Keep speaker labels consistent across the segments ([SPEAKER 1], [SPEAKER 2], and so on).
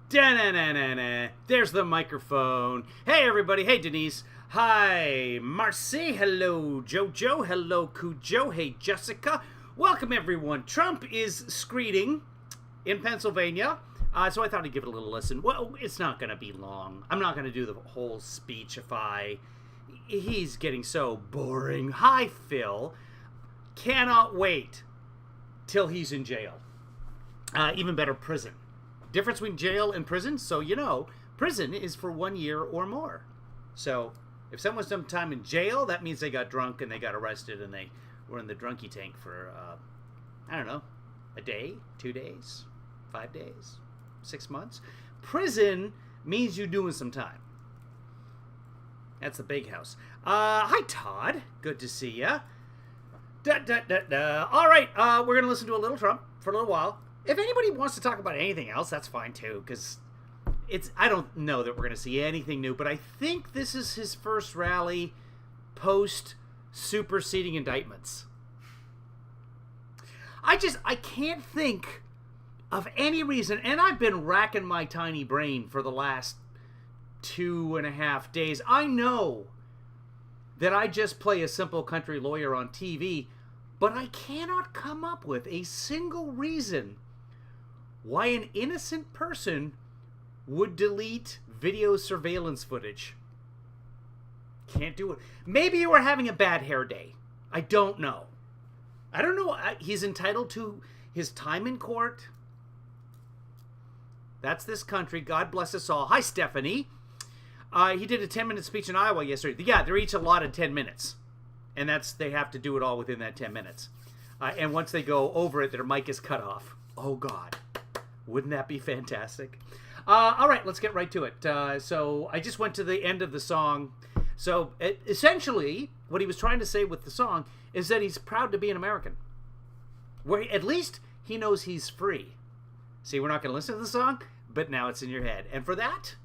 [SPEAKER 1] Da-na-na-na-na. There's the microphone. Hey, everybody. Hey, Denise. Hi, Marcy. Hello, Jojo. Hello, Cujo. Hey, Jessica. Welcome, everyone. Trump is screeding in Pennsylvania, so I thought I'd give it a little listen. Well, it's not going to be long. I'm not going to do the whole speechify. He's getting so boring. Hi, Phil. Cannot wait till he's in jail. Even better, prison. Difference between jail and prison, so you know, prison is for 1 year or more. So if someone's done time in jail, that means they got drunk and they got arrested and they were in the drunkie tank for, I don't know, a day, 2 days, 5 days, 6 months. Prison means you're doing some time. That's the big house. Hi, Todd. Good to see ya. All right, we're going to listen to a little Trump for a little while. If anybody wants to talk about anything else, that's fine too, because I don't know that we're going to see anything new, but I think this is his first rally post superseding indictments. I can't think of any reason, and I've been racking my tiny brain for the last 2.5 days. I know that I just play a simple country lawyer on TV, but I cannot come up with a single reason why an innocent person would delete video surveillance footage. Can't do it. Maybe you were having a bad hair day. I don't know. I don't know. He's entitled to his time in court. That's this country. God bless us all. Hi, Stephanie. He did a 10-minute speech in Iowa yesterday. Yeah, they're each allotted 10 minutes. And they have to do it all within that 10 minutes. And once they go over it, their mic is cut off. Oh, God. Wouldn't that be fantastic? All right, let's get right to it. So I just went to the end of the song. So essentially, what he was trying to say with the song is that he's proud to be an American. Where at least he knows he's free. See, we're not going to listen to the song, but now it's in your head. And for that,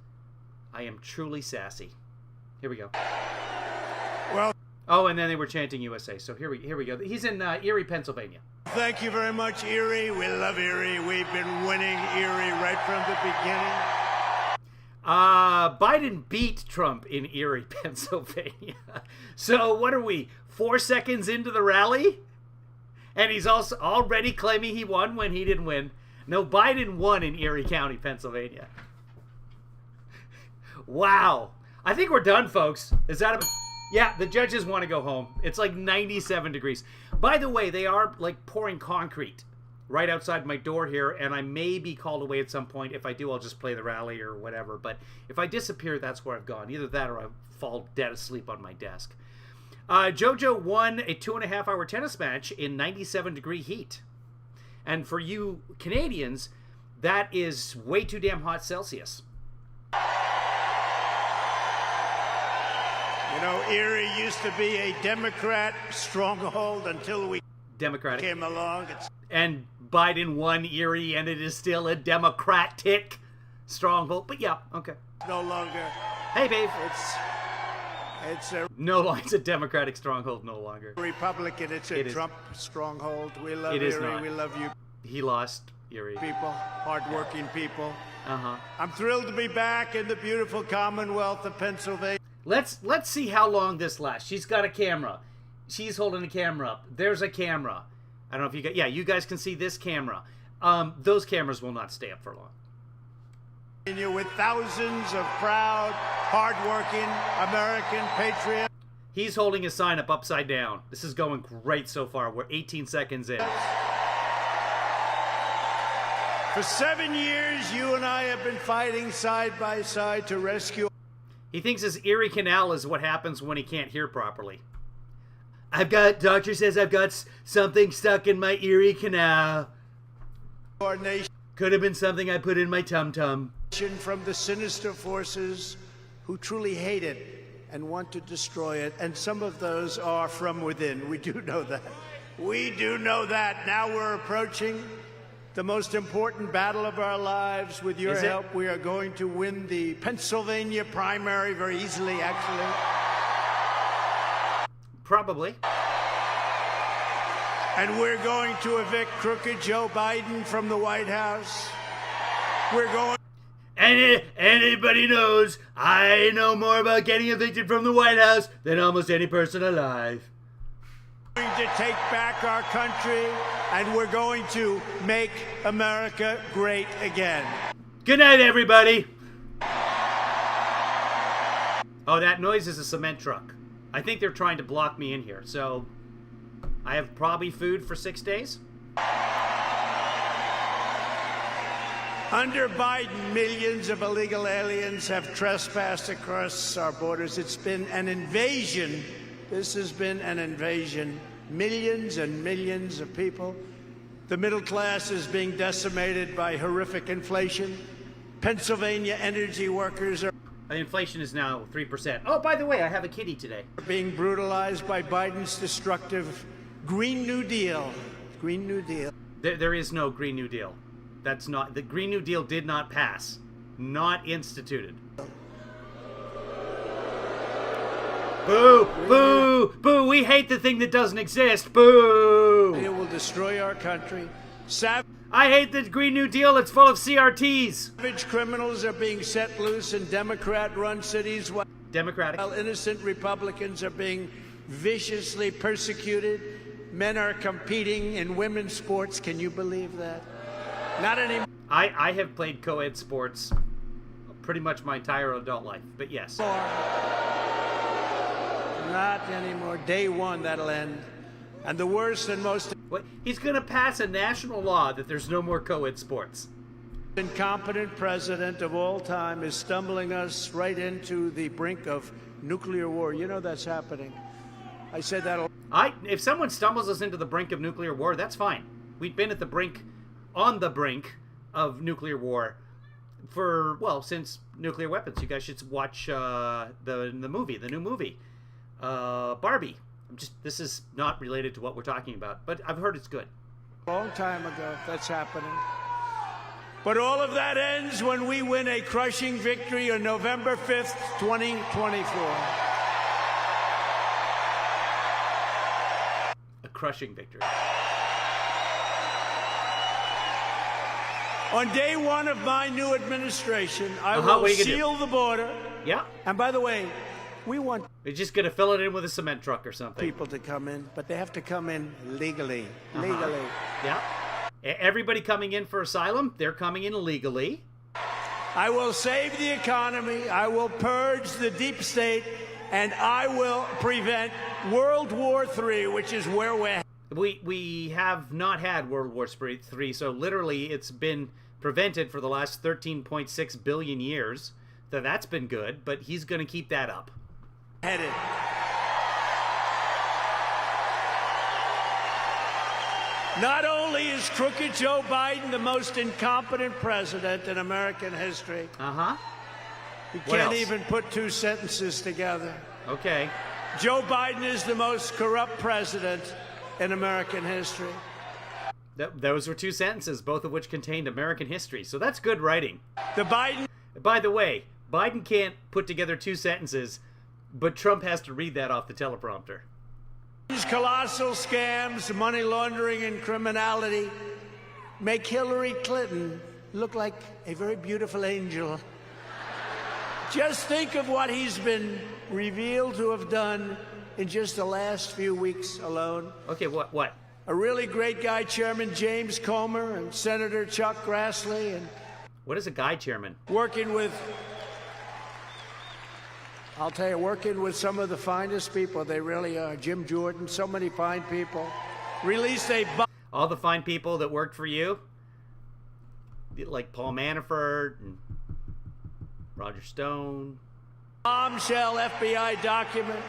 [SPEAKER 1] I am truly sassy. Here we go.
[SPEAKER 2] Well,
[SPEAKER 1] oh, and then they were chanting USA. So here we go. He's in Erie, Pennsylvania.
[SPEAKER 2] Thank you very much, Erie. We love Erie. We've been winning Erie right from the beginning.
[SPEAKER 1] Biden beat Trump in Erie, Pennsylvania. So what are we, 4 seconds into the rally? And he's also already claiming he won when he didn't win. No, Biden won in Erie County, Pennsylvania. Wow. I think we're done, folks. Is that yeah, the judges want to go home. It's like 97 degrees. By the way, they are like pouring concrete right outside my door here, and I may be called away at some point. If I do, I'll just play the rally or whatever. But if I disappear, that's where I've gone. Either that or I fall dead asleep on my desk. JoJo won a 2.5-hour tennis match in 97-degree heat. And for you Canadians, that is way too damn hot Celsius.
[SPEAKER 2] You know, Erie used to be a Democrat stronghold until we came along.
[SPEAKER 1] And Biden won Erie, and it is still a Democratic stronghold. But yeah, okay.
[SPEAKER 2] No longer.
[SPEAKER 1] Hey, babe.
[SPEAKER 2] It's a
[SPEAKER 1] it's a Democratic stronghold no longer.
[SPEAKER 2] Republican. It's a Trump stronghold. We love
[SPEAKER 1] Erie.
[SPEAKER 2] Not. We love you.
[SPEAKER 1] He lost Erie.
[SPEAKER 2] People, hardworking people.
[SPEAKER 1] Uh-huh.
[SPEAKER 2] I'm thrilled to be back in the beautiful Commonwealth of Pennsylvania.
[SPEAKER 1] Let's see how long this lasts. She's got a camera. She's holding a camera up. There's a camera. I don't know if you guys... Yeah, you guys can see this camera. Those cameras will not stay up for long.
[SPEAKER 2] With thousands of proud, hardworking American patriots.
[SPEAKER 1] He's holding a sign up upside down. This is going great so far. We're 18 seconds in.
[SPEAKER 2] For 7 years, you and I have been fighting side by side to rescue...
[SPEAKER 1] He thinks his Erie Canal is what happens when he can't hear properly. Doctor says I've got something stuck in my Erie Canal.
[SPEAKER 2] Our nation.
[SPEAKER 1] Could have been something I put in my tum-tum.
[SPEAKER 2] From the sinister forces who truly hate it and want to destroy it. And some of those are from within. We do know that. We do know that. Now we're approaching the most important battle of our lives. With your help, we are going to win the Pennsylvania primary very easily, actually.
[SPEAKER 1] Probably.
[SPEAKER 2] And we're going to evict crooked Joe Biden from the White House. We're going...
[SPEAKER 1] Anybody knows I know more about getting evicted from the White House than almost any person alive.
[SPEAKER 2] We're going to take back our country, and we're going to make America great again.
[SPEAKER 1] Good night, everybody. Oh, that noise is a cement truck. I think they're trying to block me in here, so I have probably food for 6 days.
[SPEAKER 2] Under Biden, millions of illegal aliens have trespassed across our borders. It's been an invasion. This has been an invasion. Millions and millions of people. The middle class is being decimated by horrific inflation. Pennsylvania energy workers are
[SPEAKER 1] The inflation is now 3%. Oh, by the way, I have a kitty today.
[SPEAKER 2] being brutalized by Biden's destructive Green New Deal. Green New Deal.
[SPEAKER 1] There is no Green New Deal. That's not... The Green New Deal did not pass. Not instituted. Boo! Boo! Boo! We hate the thing that doesn't exist. Boo!
[SPEAKER 2] It will destroy our country.
[SPEAKER 1] I hate the Green New Deal. It's full of CRTs.
[SPEAKER 2] Savage criminals are being set loose in Democrat-run cities
[SPEAKER 1] Democratic.
[SPEAKER 2] while innocent Republicans are being viciously persecuted. Men are competing in women's sports. Can you believe that? Not anymore.
[SPEAKER 1] I have played co-ed sports pretty much my entire adult life, but yes.
[SPEAKER 2] Not anymore. Day one, that'll end. And the worst and most
[SPEAKER 1] What? He's going to pass a national law that there's no more co-ed sports.
[SPEAKER 2] incompetent president of all time is stumbling us right into the brink of nuclear war. You know that's happening. I said that.
[SPEAKER 1] If someone stumbles us into the brink of nuclear war, that's fine. We've been at the brink, on the brink of nuclear war for, well, since nuclear weapons. You guys should watch the new movie, Barbie. This is not related to what we're talking about, but I've heard it's good.
[SPEAKER 2] Long time ago, that's happening. But all of that ends when we win a crushing victory on November 5th, 2024.
[SPEAKER 1] A crushing victory.
[SPEAKER 2] On day one of my new administration, I
[SPEAKER 1] what
[SPEAKER 2] will
[SPEAKER 1] are you gonna
[SPEAKER 2] seal the border.
[SPEAKER 1] Yeah.
[SPEAKER 2] And by the way, we want
[SPEAKER 1] We're just going to fill it in with a cement truck or something.
[SPEAKER 2] people to come in, but they have to come in legally. Legally.
[SPEAKER 1] Yeah. Everybody coming in for asylum, they're coming in illegally.
[SPEAKER 2] I will save the economy, I will purge the deep state, and I will prevent World War III, which is where we're headed.
[SPEAKER 1] We have not had World War III, so literally it's been prevented for the last 13.6 billion years. So that's been good, but he's going to keep that up.
[SPEAKER 2] Headed. Not only is crooked Joe Biden the most incompetent president in American history, he can't even put two sentences together.
[SPEAKER 1] Okay.
[SPEAKER 2] Joe Biden is the most corrupt president in American history.
[SPEAKER 1] Those were two sentences, both of which contained American history, so that's good writing.
[SPEAKER 2] The Biden...
[SPEAKER 1] By the way, Biden can't put together two sentences, but Trump has to read that off the teleprompter.
[SPEAKER 2] Colossal scams, money laundering, and criminality make Hillary Clinton look like a very beautiful angel. Just think of what he's been revealed to have done in just the last few weeks alone.
[SPEAKER 1] Okay, what?
[SPEAKER 2] A really great guy, Chairman James Comer and Senator Chuck Grassley, and
[SPEAKER 1] What is a guy chairman?
[SPEAKER 2] working with, I'll tell you, working with some of the finest people. They really are. Jim Jordan, so many fine people. Released a
[SPEAKER 1] All the fine people that worked for you? Like Paul Manafort and Roger Stone.
[SPEAKER 2] bombshell FBI document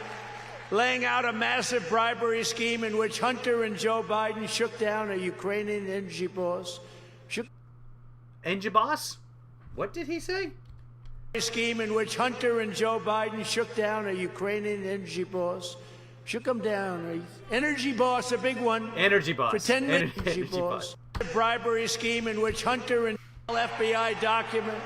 [SPEAKER 2] laying out a massive bribery scheme in which Hunter and Joe Biden shook down a Ukrainian energy boss.
[SPEAKER 1] Energy boss? What did he say?
[SPEAKER 2] A scheme in which Hunter and Joe Biden shook down a Ukrainian energy boss. Shook him down. Energy boss, a big one.
[SPEAKER 1] Energy boss.
[SPEAKER 2] For 10 million.
[SPEAKER 1] Energy boss.
[SPEAKER 2] A bribery scheme in which Hunter and FBI document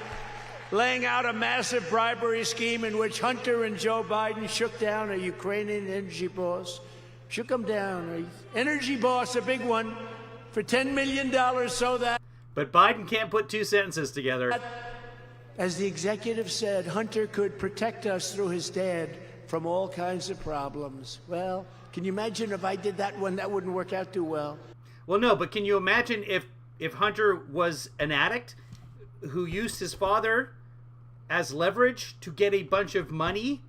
[SPEAKER 2] laying out a massive bribery scheme in which Hunter and Joe Biden shook down a Ukrainian energy boss. Shook him down. Energy boss, a big one. For $10 million so that
[SPEAKER 1] But Biden can't put two sentences together.
[SPEAKER 2] As the executive said, Hunter could protect us through his dad from all kinds of problems. Well, can you imagine if I did that one? That wouldn't work out too well.
[SPEAKER 1] Well, no, but can you imagine if Hunter was an addict who used his father as leverage to get a bunch of money,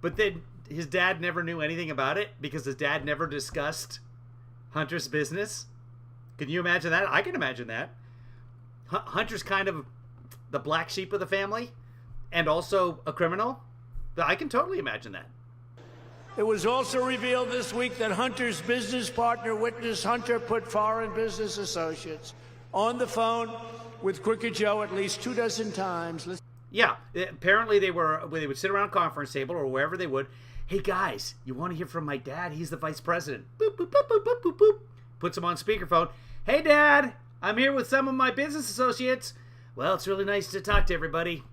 [SPEAKER 1] but then his dad never knew anything about it because his dad never discussed Hunter's business? Can you imagine that? I can imagine that. Hunter's kind of the black sheep of the family and also a criminal. I can totally imagine that.
[SPEAKER 2] It was also revealed this week that Hunter's business partner witnessed Hunter put foreign business associates on the phone with Crooked Joe at least 24 times.
[SPEAKER 1] Yeah, apparently they would sit around a conference table or wherever they would. Hey guys, you want to hear from my dad? He's the vice president. Boop, boop, boop, boop, boop, boop, boop. Puts him on speakerphone. Hey dad, I'm here with some of my business associates. Well, it's really nice to talk to everybody.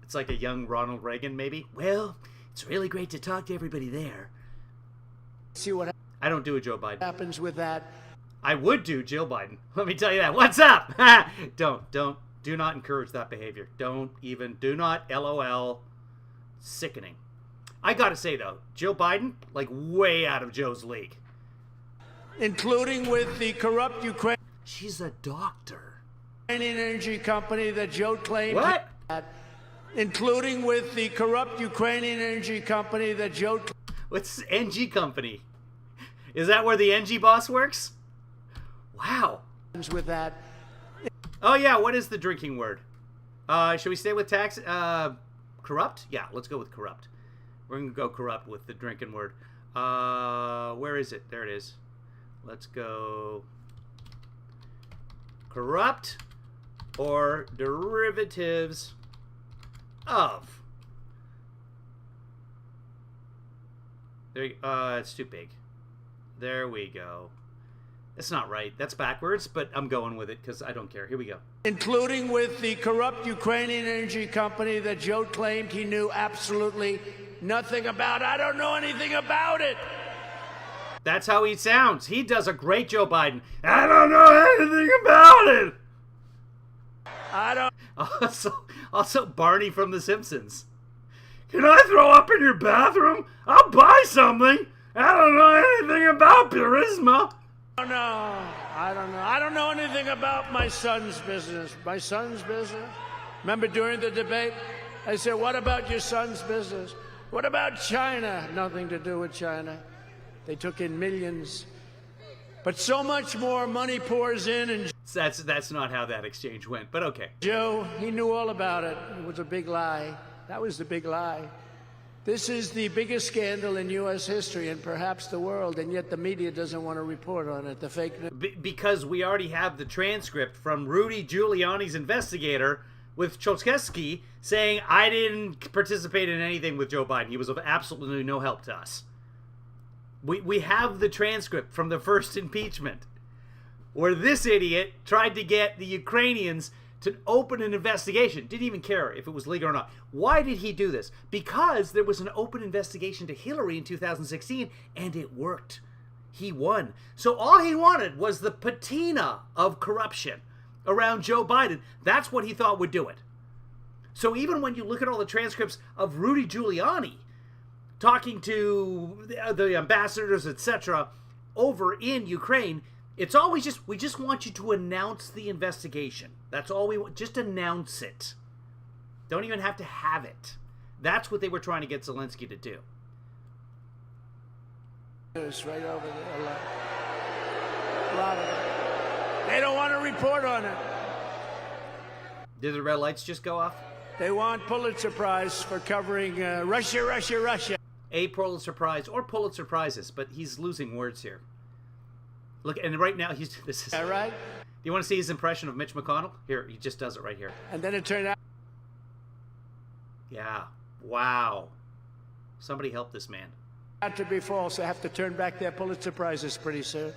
[SPEAKER 1] It's like a young Ronald Reagan, maybe. Well, it's really great to talk to everybody there.
[SPEAKER 2] See what
[SPEAKER 1] I don't do a Joe Biden.
[SPEAKER 2] happens with that.
[SPEAKER 1] I would do Jill Biden. Let me tell you that. What's up? Do not encourage that behavior. Do not LOL. Sickening. I gotta say though, Jill Biden, like way out of Joe's league.
[SPEAKER 2] Including with the corrupt Ukrainian
[SPEAKER 1] She's a doctor.
[SPEAKER 2] energy company that Joe claimed.
[SPEAKER 1] What?
[SPEAKER 2] Including with the corrupt Ukrainian energy company that Joe.
[SPEAKER 1] What's NG company? Is that where the NG boss works? Wow.
[SPEAKER 2] With that.
[SPEAKER 1] Oh yeah, what is the drinking word? Should we stay with tax? Corrupt? Yeah, let's go with corrupt. We're gonna go corrupt with the drinking word. Where is it? There it is. Let's go corrupt or derivatives of. There. It's too big. There we go. That's not right. That's backwards, but I'm going with it because I don't care. Here we go.
[SPEAKER 2] Including with the corrupt Ukrainian energy company that Joe claimed he knew absolutely nothing about. I don't know anything about it.
[SPEAKER 1] That's how he sounds. He does a great Joe Biden. I don't know anything about it.
[SPEAKER 2] I don't.
[SPEAKER 1] Also Barney from The Simpsons. Can I throw up in your bathroom? I'll buy something. I don't know anything about Purisma.
[SPEAKER 2] I don't know. I don't know anything about my son's business. My son's business? Remember during the debate, I said, what about your son's business? What about China? Nothing to do with China. They took in millions. But so much more money pours in, and
[SPEAKER 1] That's not how that exchange went, but okay.
[SPEAKER 2] Joe, he knew all about it. It was a big lie. That was the big lie. This is the biggest scandal in U.S. history and perhaps the world, and yet the media doesn't want to report on it. The fake news.
[SPEAKER 1] Because we already have the transcript from Rudy Giuliani's investigator with Cholskeski saying, I didn't participate in anything with Joe Biden. He was of absolutely no help to us. We have the transcript from the first impeachment where this idiot tried to get the Ukrainians to open an investigation. Didn't even care if it was legal or not. Why did he do this? Because there was an open investigation to Hillary in 2016, and it worked. He won. So all he wanted was the patina of corruption around Joe Biden. That's what he thought would do it. So even when you look at all the transcripts of Rudy Giuliani talking to the ambassadors, etc., over in Ukraine, it's always we just want you to announce the investigation. That's all we want. Just announce it. Don't even have to have it. That's what they were trying to get Zelensky to do.
[SPEAKER 2] It's right over there. A lot of it. They don't want to report on it.
[SPEAKER 1] Did the red lights just go off?
[SPEAKER 2] They want Pulitzer Prize for covering Russia, Russia, Russia.
[SPEAKER 1] A Pulitzer Prize or Pulitzer Prizes, but he's losing words here. Look, and right now this is.
[SPEAKER 2] Is that right?
[SPEAKER 1] Do you want to see his impression of Mitch McConnell? Here, he just does it right here.
[SPEAKER 2] And then it turned out.
[SPEAKER 1] Yeah. Wow. Somebody help this man.
[SPEAKER 2] To be false. They have to turn back their Pulitzer Prizes pretty soon.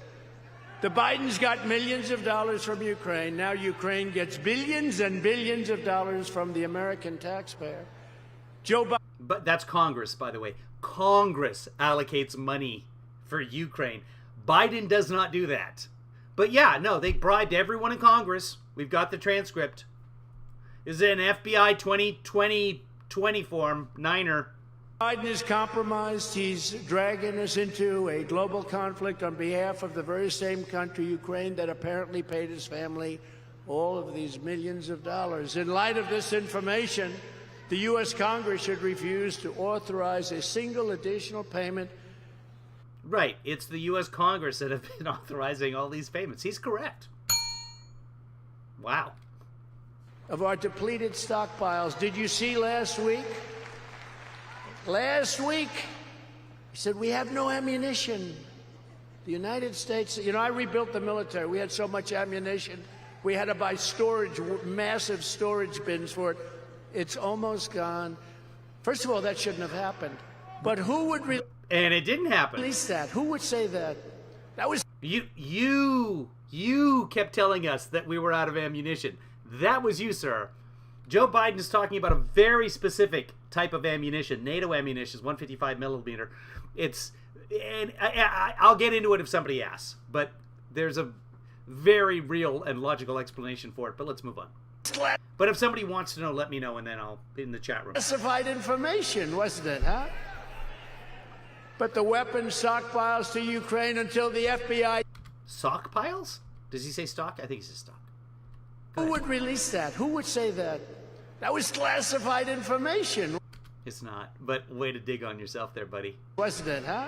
[SPEAKER 2] The Bidens got millions of dollars from Ukraine. Now Ukraine gets billions and billions of dollars from the American taxpayer. Joe Biden.
[SPEAKER 1] But that's Congress, by the way. Congress allocates money for Ukraine. Biden does not do that. But yeah, no, they bribed everyone in Congress. We've got the transcript. This is an FBI 2020 form, Niner.
[SPEAKER 2] Biden is compromised. He's dragging us into a global conflict on behalf of the very same country, Ukraine, that apparently paid his family all of these millions of dollars. In light of this information, the U.S. Congress should refuse to authorize a single additional payment.
[SPEAKER 1] Right. It's the U.S. Congress that have been authorizing all these payments. He's correct. Wow.
[SPEAKER 2] Of our depleted stockpiles. Did you see last week? Last week, he said, we have no ammunition. The United States, you know, I rebuilt the military. We had so much ammunition. We had to buy massive storage bins for it. It's almost gone. First of all, that shouldn't have happened. But who would
[SPEAKER 1] and it didn't happen.
[SPEAKER 2] Release that? Who would say that? That was
[SPEAKER 1] you kept telling us that we were out of ammunition. That was you, sir. Joe Biden is talking about a very specific type of ammunition. NATO ammunition is 155 millimeter. I'll get into it if somebody asks, but there's a very real and logical explanation for it. But let's move on. But if somebody wants to know, let me know, and then I'll in the chat room.
[SPEAKER 2] Classified information, wasn't it, huh? But the weapons stockpiles to Ukraine until the FBI.
[SPEAKER 1] Stockpiles? Does he say stock? I think he says stock.
[SPEAKER 2] Who would release that? Who would say that? That was classified information.
[SPEAKER 1] It's not, but way to dig on yourself there, buddy.
[SPEAKER 2] Wasn't it, huh?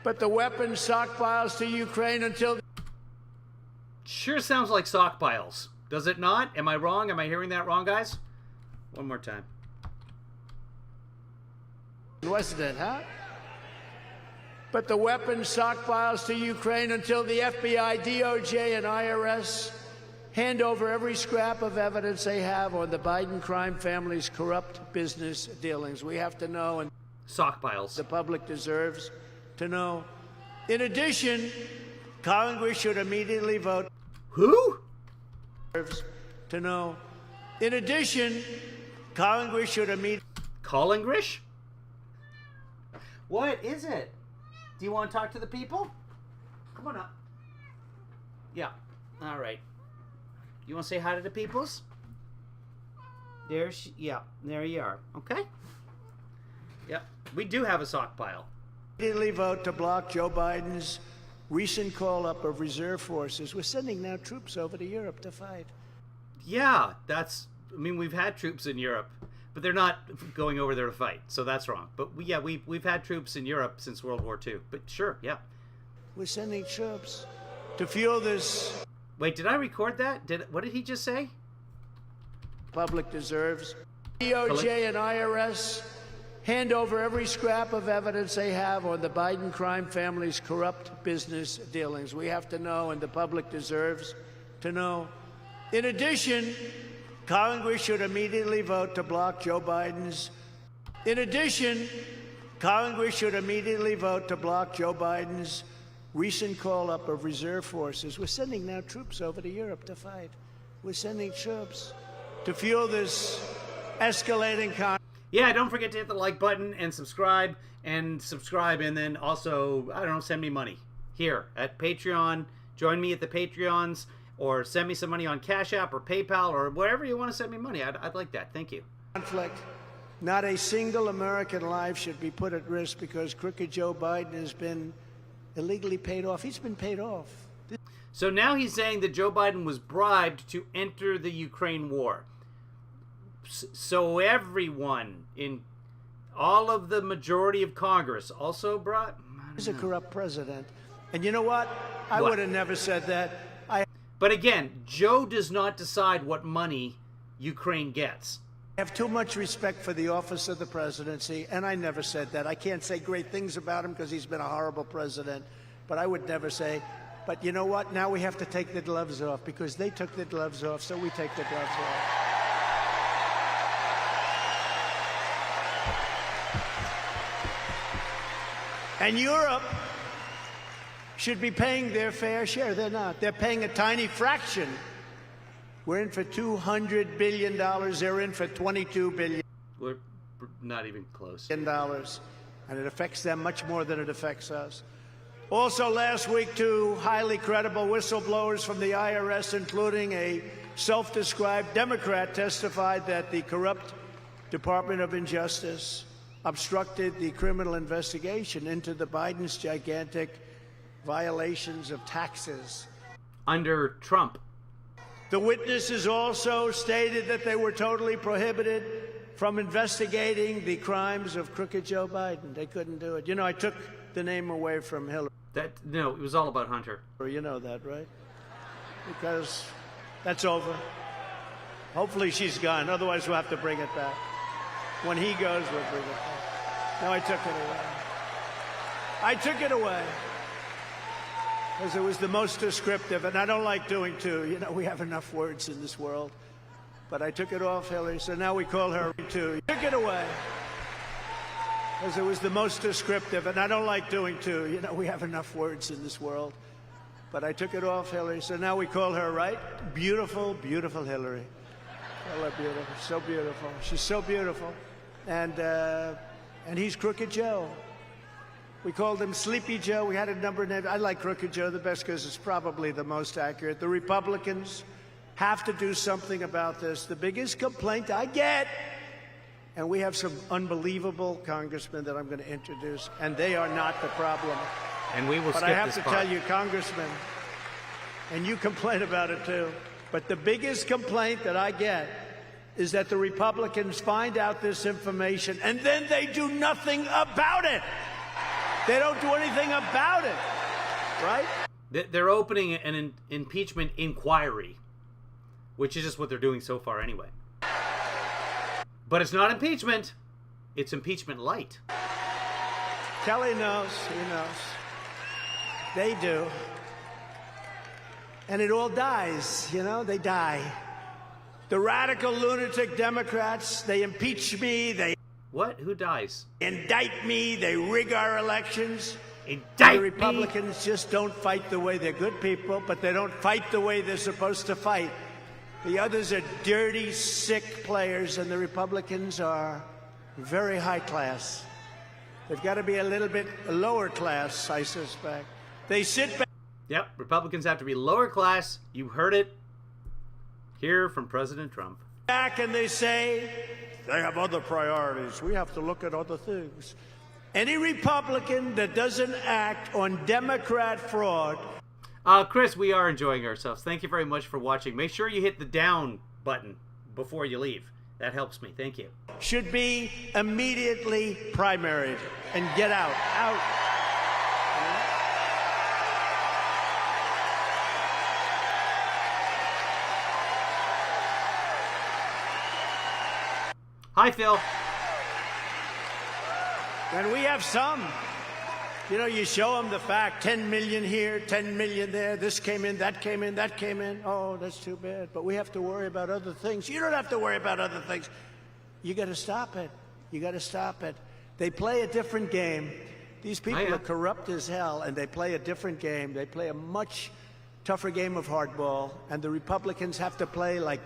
[SPEAKER 2] But the weapons stockpiles to Ukraine until.
[SPEAKER 1] Sure sounds like stockpiles. Does it not? Am I wrong? Am I hearing that wrong, guys? One more time.
[SPEAKER 2] Wasn't it, huh? But the weapons stockpiles to Ukraine until the FBI, DOJ, and IRS hand over every scrap of evidence they have on the Biden crime family's corrupt business dealings. We have to know, and
[SPEAKER 1] stockpiles.
[SPEAKER 2] The public deserves to know. In addition, Congress should immediately vote.
[SPEAKER 1] Who?
[SPEAKER 2] Deserves to know. In addition, Congress should immediately.
[SPEAKER 1] Congress? What is it? Do you want to talk to the people? Come on up. Yeah. All right. You want to say hi to the peoples? There you are. Okay. Yep. We do have a stockpile.
[SPEAKER 2] Immediately vote to block Joe Biden's recent call-up of reserve forces. We're sending now troops over to Europe to fight.
[SPEAKER 1] Yeah, we've had troops in Europe, but they're not going over there to fight, so that's wrong. But we've had troops in Europe since World War II. But sure, yeah. We're
[SPEAKER 2] sending troops to fuel this.
[SPEAKER 1] Wait, did I record that? What did he just say?
[SPEAKER 2] Public deserves. DOJ and IRS hand over every scrap of evidence they have on the Biden crime family's corrupt business dealings. We have to know, and the public deserves to know. In addition, Congress should immediately vote to block Joe Biden's. In addition, Congress should immediately vote to block Joe Biden's recent call-up of reserve forces. We're sending now troops over to Europe to fight. We're sending troops to fuel this escalating conflict.
[SPEAKER 1] Yeah, don't forget to hit the like button and subscribe, and then also, I don't know, send me money here at Patreon. Join me at the Patreons, or send me some money on Cash App or PayPal or wherever you want to send me money. I'd like that. Thank you.
[SPEAKER 2] Conflict. Not a single American life should be put at risk because crooked Joe Biden has been illegally paid off. He's been paid off.
[SPEAKER 1] So now he's saying that Joe Biden was bribed to enter the Ukraine war. So everyone in all of the majority of Congress also brought.
[SPEAKER 2] He's a corrupt president. And you know what? I would have never said that.
[SPEAKER 1] But again, Joe does not decide what money Ukraine gets.
[SPEAKER 2] I have too much respect for the office of the presidency, and I never said that. I can't say great things about him because he's been a horrible president, but I would never say, but you know what? Now we have to take the gloves off because they took the gloves off, so we take the gloves off. And Europe should be paying their fair share. They're not. They're paying a tiny fraction. We're in for $200 billion. They're in for $22 billion.
[SPEAKER 1] We're not even close.
[SPEAKER 2] And it affects them much more than it affects us. Also last week, two highly credible whistleblowers from the IRS, including a self-described Democrat testified that the corrupt Department of Justice obstructed the criminal investigation into the Biden's gigantic violations of taxes.
[SPEAKER 1] Under Trump.
[SPEAKER 2] The witnesses also stated that they were totally prohibited from investigating the crimes of crooked Joe Biden. They couldn't do it. You know, I took the name away from Hillary.
[SPEAKER 1] No, it was all about Hunter.
[SPEAKER 2] You know that, right? Because that's over. Hopefully she's gone. Otherwise, we'll have to bring it back. When he goes, we'll bring it back. No, I took it away. I took it away because it was the most descriptive, and I don't like doing two. You know, we have enough words in this world. But I took it off, Hillary, so now we call her two. Took it away because it was the most descriptive, and I don't like doing two. You know, we have enough words in this world. But I took it off, Hillary, so now we call her, right? Beautiful, beautiful Hillary. Call her beautiful, so beautiful. She's so beautiful. And he's Crooked Joe. We called him Sleepy Joe. We had a number of names. I like Crooked Joe the best because it's probably the most accurate. The Republicans have to do something about this. The biggest complaint I get, and we have some unbelievable congressmen that I'm going to introduce, and they are not the problem.
[SPEAKER 1] And we will
[SPEAKER 2] But
[SPEAKER 1] skip
[SPEAKER 2] I have
[SPEAKER 1] this
[SPEAKER 2] to
[SPEAKER 1] part.
[SPEAKER 2] tell you, congressmen, and you complain about it too, but the biggest complaint that I get is that the Republicans find out this information and then they do nothing about it. They don't do anything about it, right?
[SPEAKER 1] They're opening an impeachment inquiry, which is just what they're doing so far anyway. But it's not impeachment. It's impeachment light.
[SPEAKER 2] Kelly knows. He knows. They do. And it all dies, you know? They die. The radical lunatic Democrats, they impeach me, they
[SPEAKER 1] What? Who dies?
[SPEAKER 2] indict me, they rig our elections.
[SPEAKER 1] Indict
[SPEAKER 2] The Republicans just don't fight the way they're good people, but they don't fight the way they're supposed to fight. The others are dirty, sick players, and the Republicans are very high class. They've got to be a little bit lower class, I suspect. They sit back.
[SPEAKER 1] Yep, Republicans have to be lower class. You heard it here from President Trump.
[SPEAKER 2] And they say they have other priorities. We have to look at other things. Any Republican that doesn't act on Democrat fraud.
[SPEAKER 1] Chris, we are enjoying ourselves. Thank you very much for watching. Make sure you hit the down button before you leave. That helps me. Thank you.
[SPEAKER 2] Should be immediately primaried and get out. Out.
[SPEAKER 1] Hi, Phil.
[SPEAKER 2] And we have some. You know, you show them the fact, 10 million here, 10 million there, this came in, that came in, that came in. Oh, that's too bad. But we have to worry about other things. You don't have to worry about other things. You got to stop it. You got to stop it. They play a different game. These people are corrupt as hell, and they play a different game. They play a much tougher game of hardball, and the Republicans have to play like...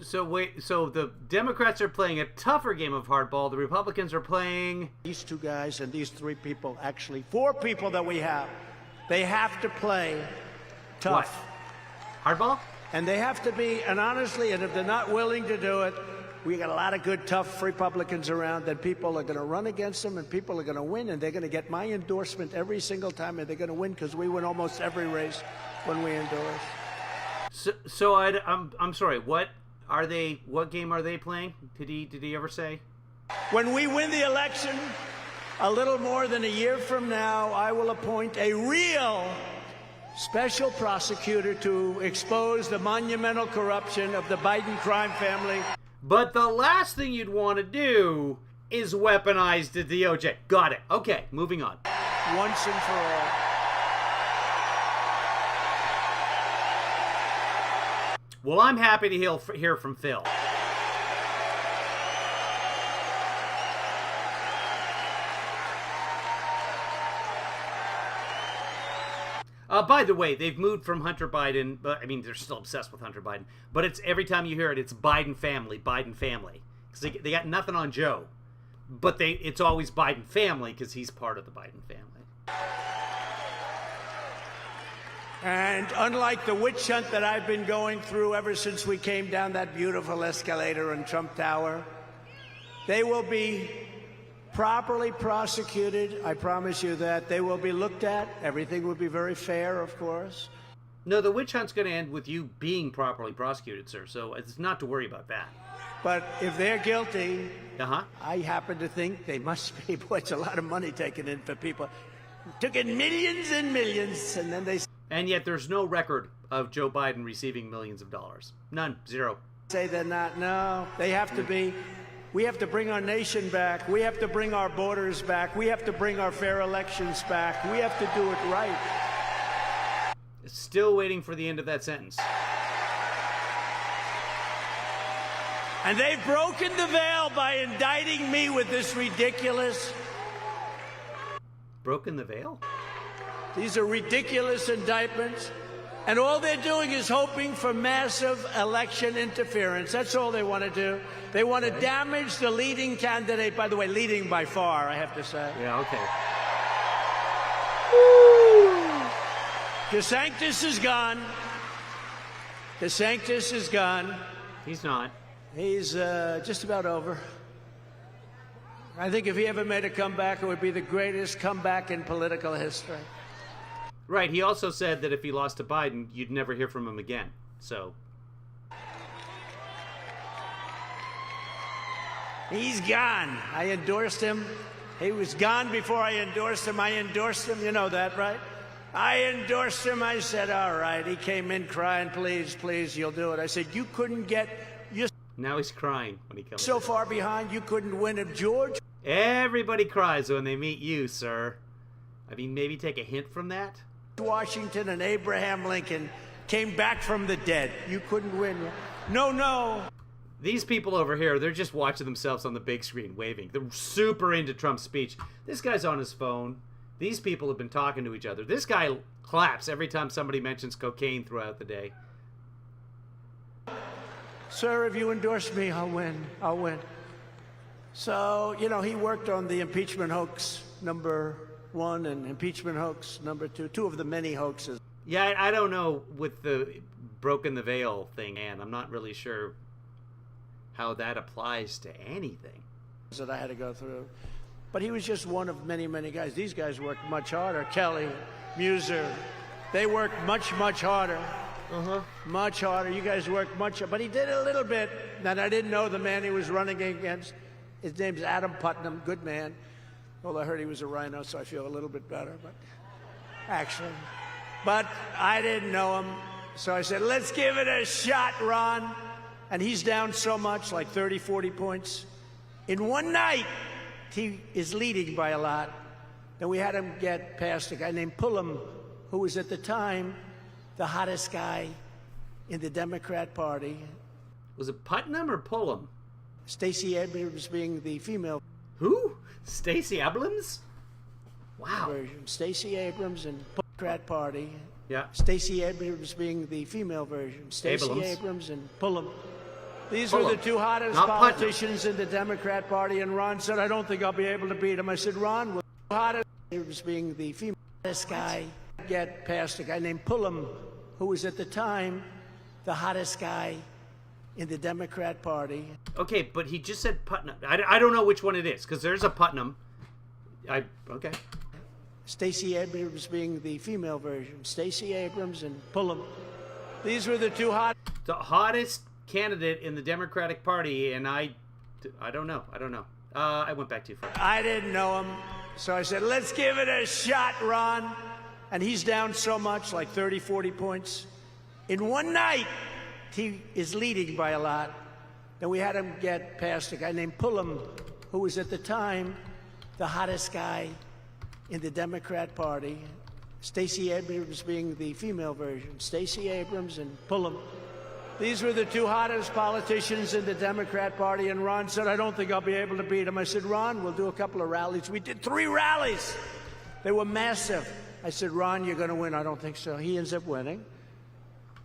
[SPEAKER 1] So wait, so the Democrats are playing a tougher game of hardball. The Republicans are playing...
[SPEAKER 2] These two guys and these three people, actually, four people that we have, they have to play tough.
[SPEAKER 1] What? Hardball?
[SPEAKER 2] And they have to be, and honestly, and if they're not willing to do it, we got a lot of good, tough Republicans around that people are going to run against them and people are going to win, and they're going to get my endorsement every single time, and they're going to win because we win almost every race when we endorse.
[SPEAKER 1] So I'm sorry, what game are they playing? Did he ever say?
[SPEAKER 2] When we win the election, a little more than a year from now, I will appoint a real special prosecutor to expose the monumental corruption of the Biden crime family.
[SPEAKER 1] But the last thing you'd want to do is weaponize the DOJ. Got it. Okay, moving on.
[SPEAKER 2] Once and for all.
[SPEAKER 1] Well, I'm happy to hear from Phil. By the way, they've moved from Hunter Biden, but I mean, they're still obsessed with Hunter Biden. But it's every time you hear it, it's Biden family, Biden family. Because they got nothing on Joe. But it's always Biden family because he's part of the Biden family.
[SPEAKER 2] And unlike the witch hunt that I've been going through ever since we came down that beautiful escalator in Trump Tower, they will be properly prosecuted. I promise you that. They will be looked at. Everything will be very fair, of course.
[SPEAKER 1] No, the witch hunt's going to end with you being properly prosecuted, sir, so it's not to worry about that.
[SPEAKER 2] But if they're guilty,
[SPEAKER 1] Uh-huh.
[SPEAKER 2] I happen to think they must be. Boy, it's a lot of money taken in for people. Took in millions and millions, and then they
[SPEAKER 1] And yet there's no record of Joe Biden receiving millions of dollars. None. Zero.
[SPEAKER 2] say they're not. No, they have to be. We have to bring our nation back. We have to bring our borders back. We have to bring our fair elections back. We have to do it right.
[SPEAKER 1] Still waiting for the end of that sentence.
[SPEAKER 2] And they've broken the veil by indicting me with this ridiculous.
[SPEAKER 1] Broken the veil?
[SPEAKER 2] These are ridiculous indictments. And all they're doing is hoping for massive election interference. That's all they want to do. They want to damage the leading candidate. By the way, leading by far, I have to say.
[SPEAKER 1] Yeah, okay.
[SPEAKER 2] DeSantis is gone. DeSantis is gone.
[SPEAKER 1] He's not.
[SPEAKER 2] He's just about over. I think if he ever made a comeback, it would be the greatest comeback in political history.
[SPEAKER 1] Right, he also said that if he lost to Biden, you'd never hear from him again. So.
[SPEAKER 2] He's gone. I endorsed him. He was gone before I endorsed him. I endorsed him. You know that, right? I endorsed him. I said, all right. He came in crying, please, please, you'll do it. I said, you couldn't get... You're
[SPEAKER 1] Now he's crying when he comes
[SPEAKER 2] so
[SPEAKER 1] in.
[SPEAKER 2] far behind, you couldn't win if George...
[SPEAKER 1] Everybody cries when they meet you, sir. I mean, maybe take a hint from that?
[SPEAKER 2] Washington and Abraham Lincoln came back from the dead. You couldn't win. No, no.
[SPEAKER 1] These people over here, they're just watching themselves on the big screen, waving. They're super into Trump's speech. This guy's on his phone. These people have been talking to each other. This guy claps every time somebody mentions cocaine throughout the day.
[SPEAKER 2] Sir, if you endorse me, I'll win. I'll win. So, you know, he worked on the impeachment hoax #1 and impeachment hoax #2, two of the many hoaxes.
[SPEAKER 1] Yeah, I don't know with the broken the veil thing, and I'm not really sure how that applies to anything
[SPEAKER 2] That I had to go through. But he was just one of many, many guys. These guys worked much harder. Kelly, Muser, they worked much, much harder. Much harder. You guys worked much harder. But he did a little bit. And I didn't know the man he was running against. His name's Adam Putnam. Good man. Well, I heard he was a rhino, so I feel a little bit better. But actually. But I didn't know him. So I said, let's give it a shot, Ron. And he's down so much, like 30, 40 points. In one night, he is leading by a lot. Then we had him get past a guy named Pullum, who was at the time the hottest guy in the Democrat Party.
[SPEAKER 1] Was it Putnam or Pullum?
[SPEAKER 2] Stacey Abrams being the female
[SPEAKER 1] Who? Stacey Abrams? Wow.
[SPEAKER 2] version. Stacey Abrams and Democrat Party.
[SPEAKER 1] Yeah.
[SPEAKER 2] Stacey Abrams being the female version. Stacey
[SPEAKER 1] Abrams.
[SPEAKER 2] Abrams and Pullum. These
[SPEAKER 1] Pullum.
[SPEAKER 2] were the two hottest
[SPEAKER 1] Not Putnam.
[SPEAKER 2] politicians in the Democrat Party, and Ron said, I don't think I'll be able to beat him. I said, Ron, the hottest Abrams being the female guy, get past a guy named Pullum, who was at the time the hottest guy in the Democrat Party.
[SPEAKER 1] Okay, but he just said Putnam. I don't know which one it is, because there's a Putnam. Okay.
[SPEAKER 2] Stacey Abrams being the female version. Stacey Abrams and Pullum. These were the two
[SPEAKER 1] The hottest candidate in the Democratic Party, and I don't know. I went back too far.
[SPEAKER 2] I didn't know him, so I said, let's give it a shot, Ron. And he's down so much, like 30, 40 points. In one night, he is leading by a lot. Then we had him get past a guy named Pullum, who was at the time the hottest guy in the Democrat Party. Stacey Abrams being the female version. Stacey Abrams and Pullum. These were the two hottest politicians in the Democrat Party, and Ron said, I don't think I'll be able to beat him. I said, Ron, we'll do a couple of rallies. We did 3 rallies. They were massive. I said, Ron, you're going to win. I don't think so. He ends up winning.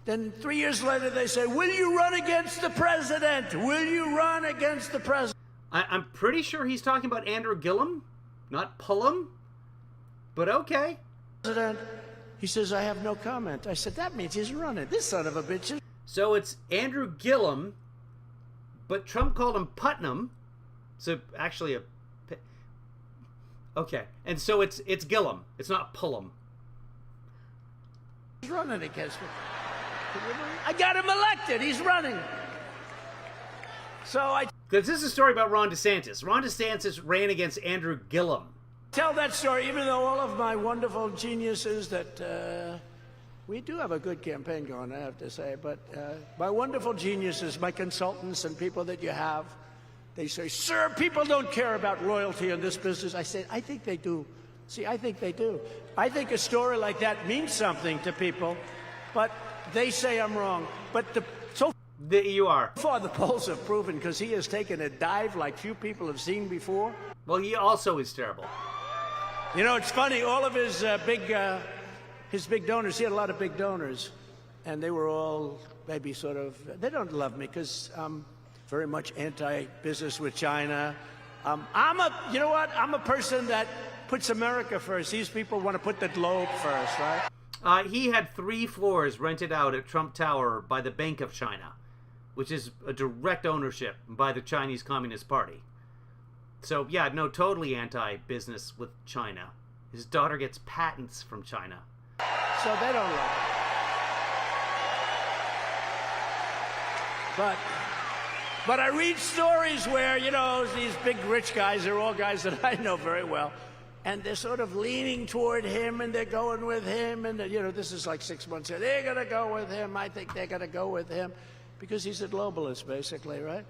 [SPEAKER 2] Then 3 years later, they say, will you run against the president? Will you run against the president?
[SPEAKER 1] I'm pretty sure he's talking about Andrew Gillum, not Pullum. But okay.
[SPEAKER 2] President, He says, I have no comment. I said, that means he's running. This son of a bitch is...
[SPEAKER 1] So it's Andrew Gillum, but Trump called him Putnam. So actually okay. And so it's Gillum. It's not Pullum.
[SPEAKER 2] He's running against me. I got him elected. He's running. So
[SPEAKER 1] This is a story about Ron DeSantis. Ron DeSantis ran against Andrew Gillum.
[SPEAKER 2] Tell that story, even though all of my wonderful geniuses that we do have a good campaign going, I have to say, but my wonderful geniuses, my consultants and people that you have, they say, sir, people don't care about royalty in this business. I say, I think they do. See, I think they do. I think a story like that means something to people, but they say I'm wrong. But
[SPEAKER 1] You are.
[SPEAKER 2] So far, the polls have proven, because he has taken a dive like few people have seen before.
[SPEAKER 1] Well, he also is terrible.
[SPEAKER 2] You know, it's funny, all of his big donors, he had a lot of big donors, and they were all maybe sort of, they don't love me because I'm very much anti-business with China. You know what? I'm a person that puts America first. These people want to put the globe first, right?
[SPEAKER 1] He had 3 floors rented out at Trump Tower by the Bank of China, which is a direct ownership by the Chinese Communist Party. So, yeah, no, totally anti-business with China. His daughter gets patents from China.
[SPEAKER 2] So they don't love it. But I read stories where, you know, these big rich guys, they're all guys that I know very well, and they're sort of leaning toward him, and they're going with him, and, you know, this is like 6 months ago. They're going to go with him. I think they're going to go with him because he's a globalist, basically, right?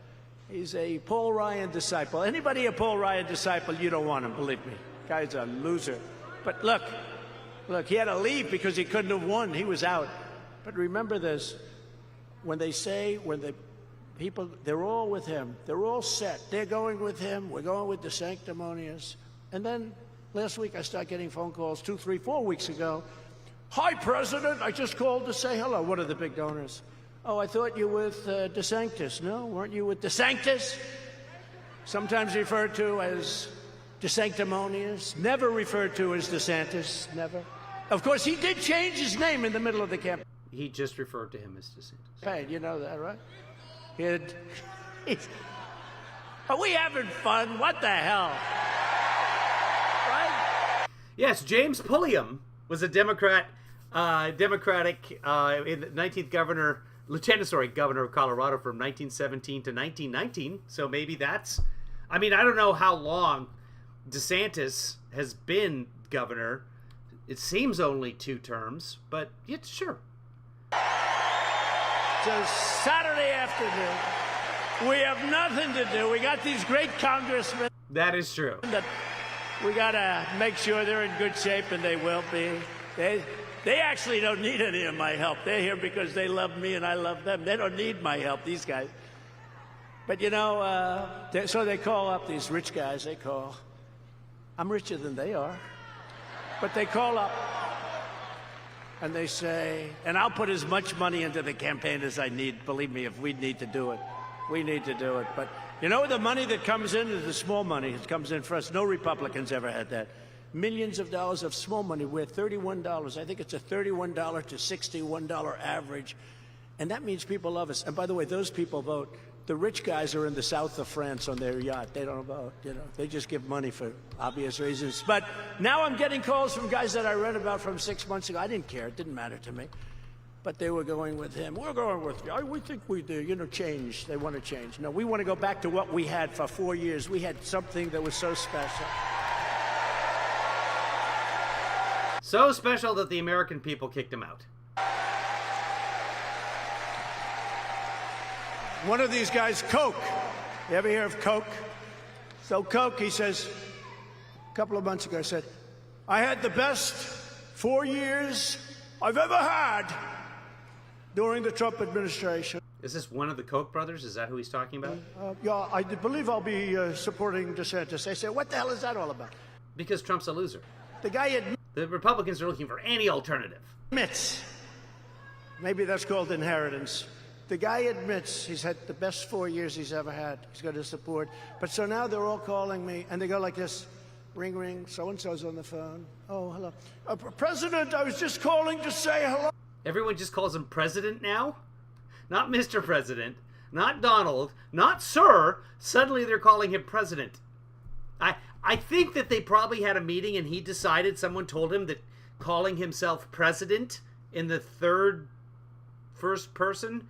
[SPEAKER 2] He's a Paul Ryan disciple. Anybody a Paul Ryan disciple, you don't want him, believe me. Guy's a loser. But look, he had to leave because he couldn't have won. He was out. But remember this, when the people, they're all with him. They're all set. They're going with him. We're going with the sanctimonious. And then last week I started getting phone calls 2, 3, 4 weeks ago. Hi, President. I just called to say hello. What are the big donors? Oh, I thought you were with DeSantis. No, weren't you with DeSanctus? Sometimes referred to as DeSanctimonious. Never referred to as DeSantis. Never. Of course, he did change his name in the middle of the campaign.
[SPEAKER 1] He just referred to him as DeSantis.
[SPEAKER 2] Hey, you know that, right? Are we having fun? What the hell? Right?
[SPEAKER 1] Yes, James Pulliam was a Democratic 19th governor of Colorado from 1917 to 1919. So maybe that's, I mean, I don't know how long DeSantis has been governor. It seems only 2 terms, but yeah, sure.
[SPEAKER 2] So Saturday afternoon, we have nothing to do. We got these great congressmen.
[SPEAKER 1] That is true.
[SPEAKER 2] That we got to make sure they're in good shape, and they will be. They actually don't need any of my help. They're here because they love me and I love them. They don't need my help, these guys. But, you know, so they call up these rich guys. They call. I'm richer than they are. But they call up and they say, and I'll put as much money into the campaign as I need. Believe me, if we need to do it, we need to do it. But, you know, the money that comes in is the small money. It comes in for us. No Republicans ever had that. Millions of dollars of small money. We're $31. I think it's a $31 to $61 average. And that means people love us. And by the way, those people vote. The rich guys are in the south of France on their yacht. They don't vote, you know. They just give money for obvious reasons. But now I'm getting calls from guys that I read about from 6 months ago. I didn't care. It didn't matter to me. But they were going with him. We're going with you. We think we do, you know, change. They want to change. No, we want to go back to what we had for 4 years. We had something that was so special.
[SPEAKER 1] So special that the American people kicked him out.
[SPEAKER 2] One of these guys, Coke. You ever hear of Coke? So Coke, he says, a couple of months ago, said, I had the best 4 years I've ever had during the Trump administration.
[SPEAKER 1] Is this one of the Koch brothers? Is that who he's talking about?
[SPEAKER 2] Yeah, I believe I'll be supporting DeSantis. I said, what the hell is that all about?
[SPEAKER 1] Because Trump's a loser.
[SPEAKER 2] The guy
[SPEAKER 1] The Republicans are looking for any alternative.
[SPEAKER 2] admits, maybe that's called inheritance. The guy admits he's had the best 4 years he's ever had. He's going to support. But so now they're all calling me, and they go like this. Ring, ring. So-and-so's on the phone. Oh, hello. President, I was just calling to say hello.
[SPEAKER 1] Everyone just calls him President now? Not Mr. President, not Donald, not Sir. Suddenly they're calling him President. I think that they probably had a meeting and he decided, someone told him that calling himself President in the first person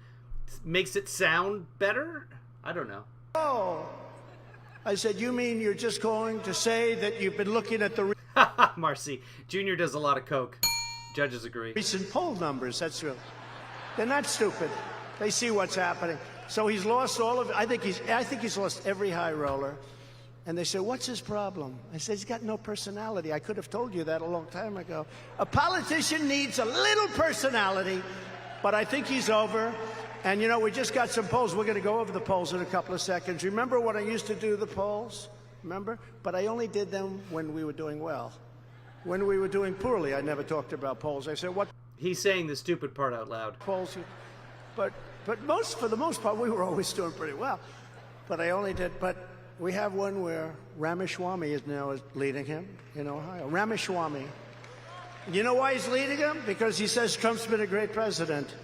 [SPEAKER 1] makes it sound better? I don't know.
[SPEAKER 2] Oh. I said, you mean you're just calling to say that you've been looking at the
[SPEAKER 1] Marcy, Junior does a lot of coke. Judges agree.
[SPEAKER 2] recent poll numbers? That's real. They're not stupid. They see what's happening. So he's lost all of it. I think he's lost every high roller. And they say, what's his problem? I said, he's got no personality. I could have told you that a long time ago. A politician needs a little personality, but I think he's over. And, you know, we just got some polls. We're going to go over the polls in a couple of seconds. Remember when I used to do the polls? Remember? But I only did them when we were doing well. When we were doing poorly, I never talked about polls. I said, what
[SPEAKER 1] He's saying the stupid part out loud.
[SPEAKER 2] polls? But for the most part, we were always doing pretty well. But I only did, but we have one where Ramaswamy is now leading him in Ohio. Ramaswamy. You know why he's leading him? Because he says Trump's been a great president.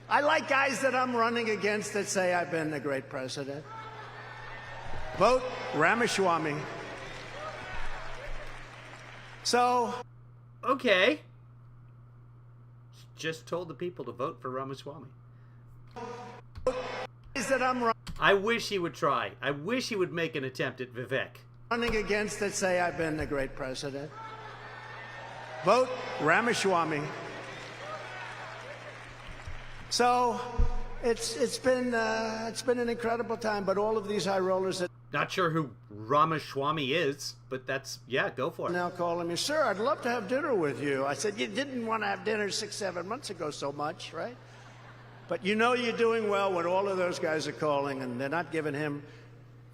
[SPEAKER 2] I like guys that I'm running against that say I've been a great president. Vote Ramaswamy. So.
[SPEAKER 1] Okay. Just told the people to vote for Ramaswamy.
[SPEAKER 2] That I'm
[SPEAKER 1] I wish he would try. I wish he would make an attempt at Vivek.
[SPEAKER 2] running against that say I've been a great president. Vote Ramaswamy. So it's been an incredible time, but all of these high rollers that
[SPEAKER 1] Not sure who Ramaswamy is, but yeah, go for it.
[SPEAKER 2] now calling me, sir, I'd love to have dinner with you. I said, you didn't want to have dinner 6-7 months ago so much, right? But you know you're doing well when all of those guys are calling, and they're not giving him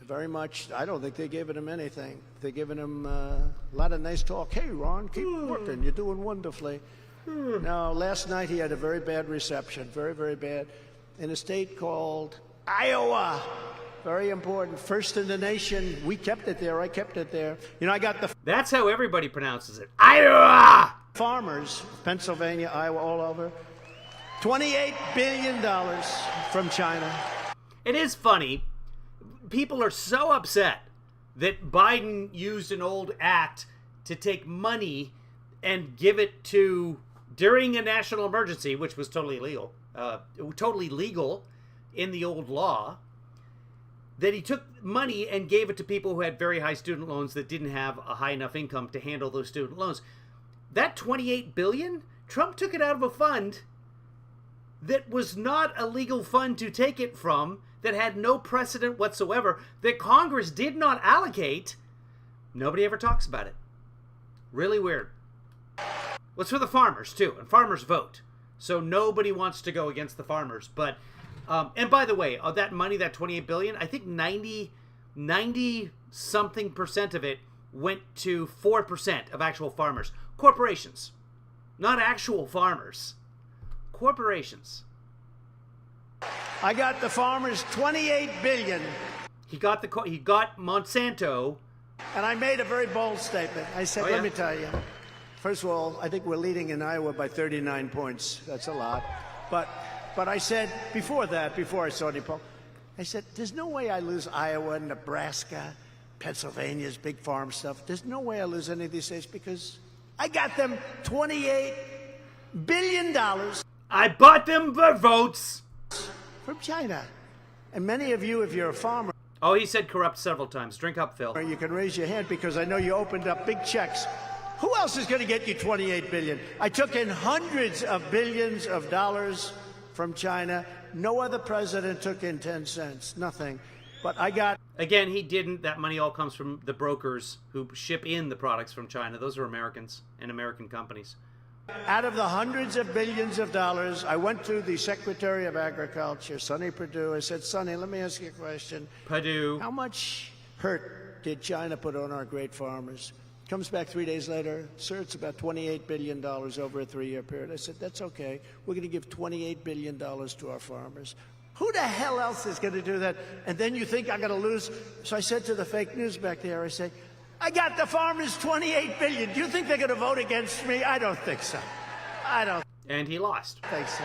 [SPEAKER 2] very much. I don't think they're giving him anything. They're giving him a lot of nice talk. Hey, Ron, keep working. You're doing wonderfully. Now, last night he had a very bad reception, very, very bad, in a state called Iowa. Very important. First in the nation. We kept it there. I kept it there. You know, I got the
[SPEAKER 1] That's how everybody pronounces it. Iowa!
[SPEAKER 2] farmers, Pennsylvania, Iowa, all over. $28 billion from China.
[SPEAKER 1] It is funny. People are so upset that Biden used an old act to take money and give it to, during a national emergency, which was totally legal in the old law, that he took money and gave it to people who had very high student loans that didn't have a high enough income to handle those student loans. That $28 billion, Trump took it out of a fund that was not a legal fund to take it from, that had no precedent whatsoever, that Congress did not allocate. Nobody ever talks about it. Really weird. Well, it's for the farmers, too, and farmers vote. So nobody wants to go against the farmers. But, and by the way, of that money, that $28 billion, I think 90-something% of it went to 4% of actual farmers. Corporations. Not actual farmers. Corporations.
[SPEAKER 2] I got the farmers $28 billion.
[SPEAKER 1] He got Monsanto.
[SPEAKER 2] And I made a very bold statement. I said, let me tell you. First of all, I think we're leading in Iowa by 39 points. That's a lot. But I said, before I saw any poll, I said, there's no way I lose Iowa, Nebraska, Pennsylvania's big farm stuff. There's no way I lose any of these states because I got them $28 billion.
[SPEAKER 1] I bought them for votes.
[SPEAKER 2] From China. And many of you, if you're a farmer,
[SPEAKER 1] Oh, he said corrupt several times. Drink up, Phil.
[SPEAKER 2] you can raise your hand because I know you opened up big checks. Who else is going to get you $28 billion? I took in hundreds of billions of dollars from China. No other president took in 10 cents. Nothing. But I got...
[SPEAKER 1] Again, he didn't. That money all comes from the brokers who ship in the products from China. Those are Americans and American companies.
[SPEAKER 2] Out of the hundreds of billions of dollars, I went to the Secretary of Agriculture, Sonny Perdue. I said, Sonny, let me ask you a question.
[SPEAKER 1] Perdue.
[SPEAKER 2] How much hurt did China put on our great farmers? Comes back 3 days later, sir, it's about $28 billion over a 3-year period. I said, that's okay. We're going to give $28 billion to our farmers. Who the hell else is going to do that? And then you think I'm going to lose? So I said to the fake news back there, I say, I got the farmers $28 billion. Do you think they're going to vote against me? I don't think so. I don't
[SPEAKER 1] And he lost.
[SPEAKER 2] think so.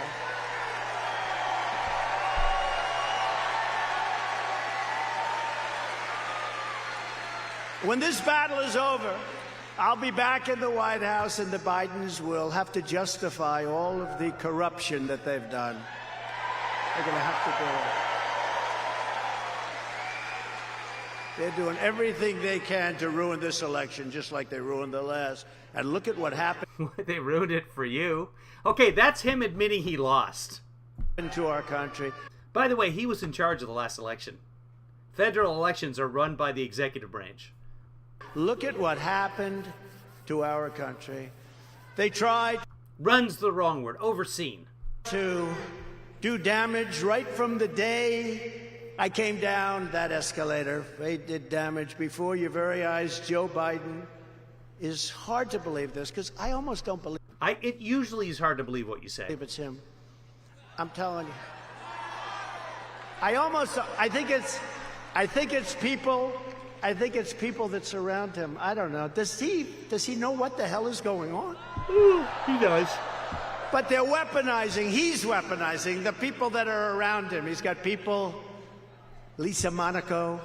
[SPEAKER 2] When this battle is over, I'll be back in the White House, and the Bidens will have to justify all of the corruption that they've done. They're going to have to do it. They're doing everything they can to ruin this election, just like they ruined the last. And look at what happened.
[SPEAKER 1] They ruined it for you. Okay, that's him admitting he lost.
[SPEAKER 2] To our country.
[SPEAKER 1] By the way, he was in charge of the last election. Federal elections are run by the executive branch.
[SPEAKER 2] Look at what happened to our country. They tried
[SPEAKER 1] Run's the wrong word. Overseen.
[SPEAKER 2] to do damage right from the day I came down that escalator. They did damage before your very eyes. Joe Biden is hard to believe this, because I almost don't believe
[SPEAKER 1] It usually is hard to believe what you say.
[SPEAKER 2] it's him. I'm telling you. I think it's people. I think it's people that surround him. I don't know. Does he know what the hell is going on?
[SPEAKER 1] He does.
[SPEAKER 2] But they're weaponizing. He's weaponizing the people that are around him. He's got people, Lisa Monaco,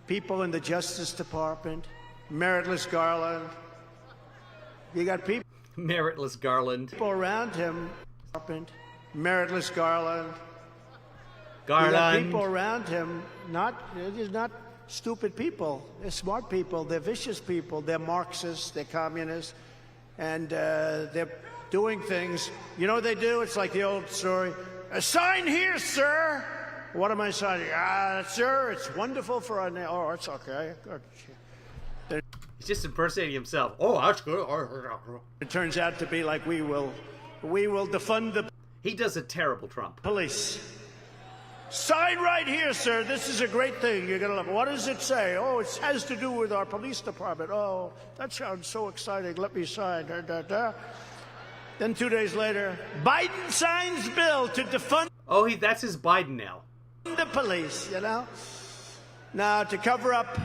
[SPEAKER 2] people in the Justice Department, Meritless Garland. You got people
[SPEAKER 1] Meritless Garland.
[SPEAKER 2] around him, Meritless Garland. You got
[SPEAKER 1] Garland.
[SPEAKER 2] people around him, not stupid people. They're smart people. They're vicious people. They're Marxists. They're communists. And they're doing things. You know what they do? It's like the old story. A sign here, sir. What am I signing? Sir, it's wonderful for our name. Oh, it's okay.
[SPEAKER 1] He's just impersonating himself. Oh, that's good.
[SPEAKER 2] It turns out to be like we will defund the
[SPEAKER 1] He does a terrible Trump.
[SPEAKER 2] police. Sign right here, sir. This is a great thing. You're going to love it. What does it say? Oh, it has to do with our police department. Oh, that sounds so exciting. Let me sign. Da, da, da. Then 2 days later, Biden signs bill to defund
[SPEAKER 1] Oh, that's his Biden now.
[SPEAKER 2] the police, you know? Now, to cover up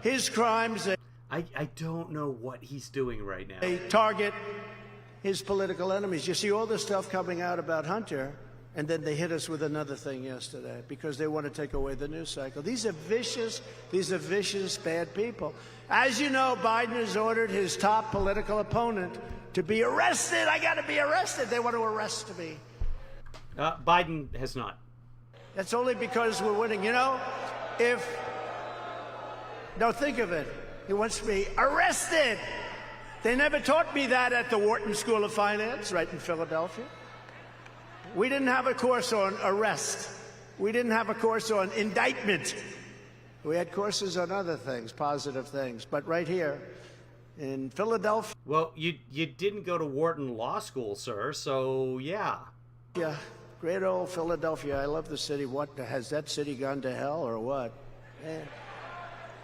[SPEAKER 2] his crimes,
[SPEAKER 1] I don't know what he's doing right now.
[SPEAKER 2] they target his political enemies. You see all this stuff coming out about Hunter, and then they hit us with another thing yesterday because they want to take away the news cycle. These are vicious, bad people. As you know, Biden has ordered his top political opponent to be arrested. I got to be arrested. They want to arrest me.
[SPEAKER 1] Biden has not.
[SPEAKER 2] That's only because we're winning. You know, think of it. He wants me arrested. They never taught me that at the Wharton School of Finance, right in Philadelphia. We didn't have a course on arrest. We didn't have a course on indictment. We had courses on other things, positive things. But right here in Philadelphia.
[SPEAKER 1] Well, you didn't go to Wharton Law School, sir, so yeah.
[SPEAKER 2] Yeah, great old Philadelphia. I love the city. What, has that city gone to hell or what? Man.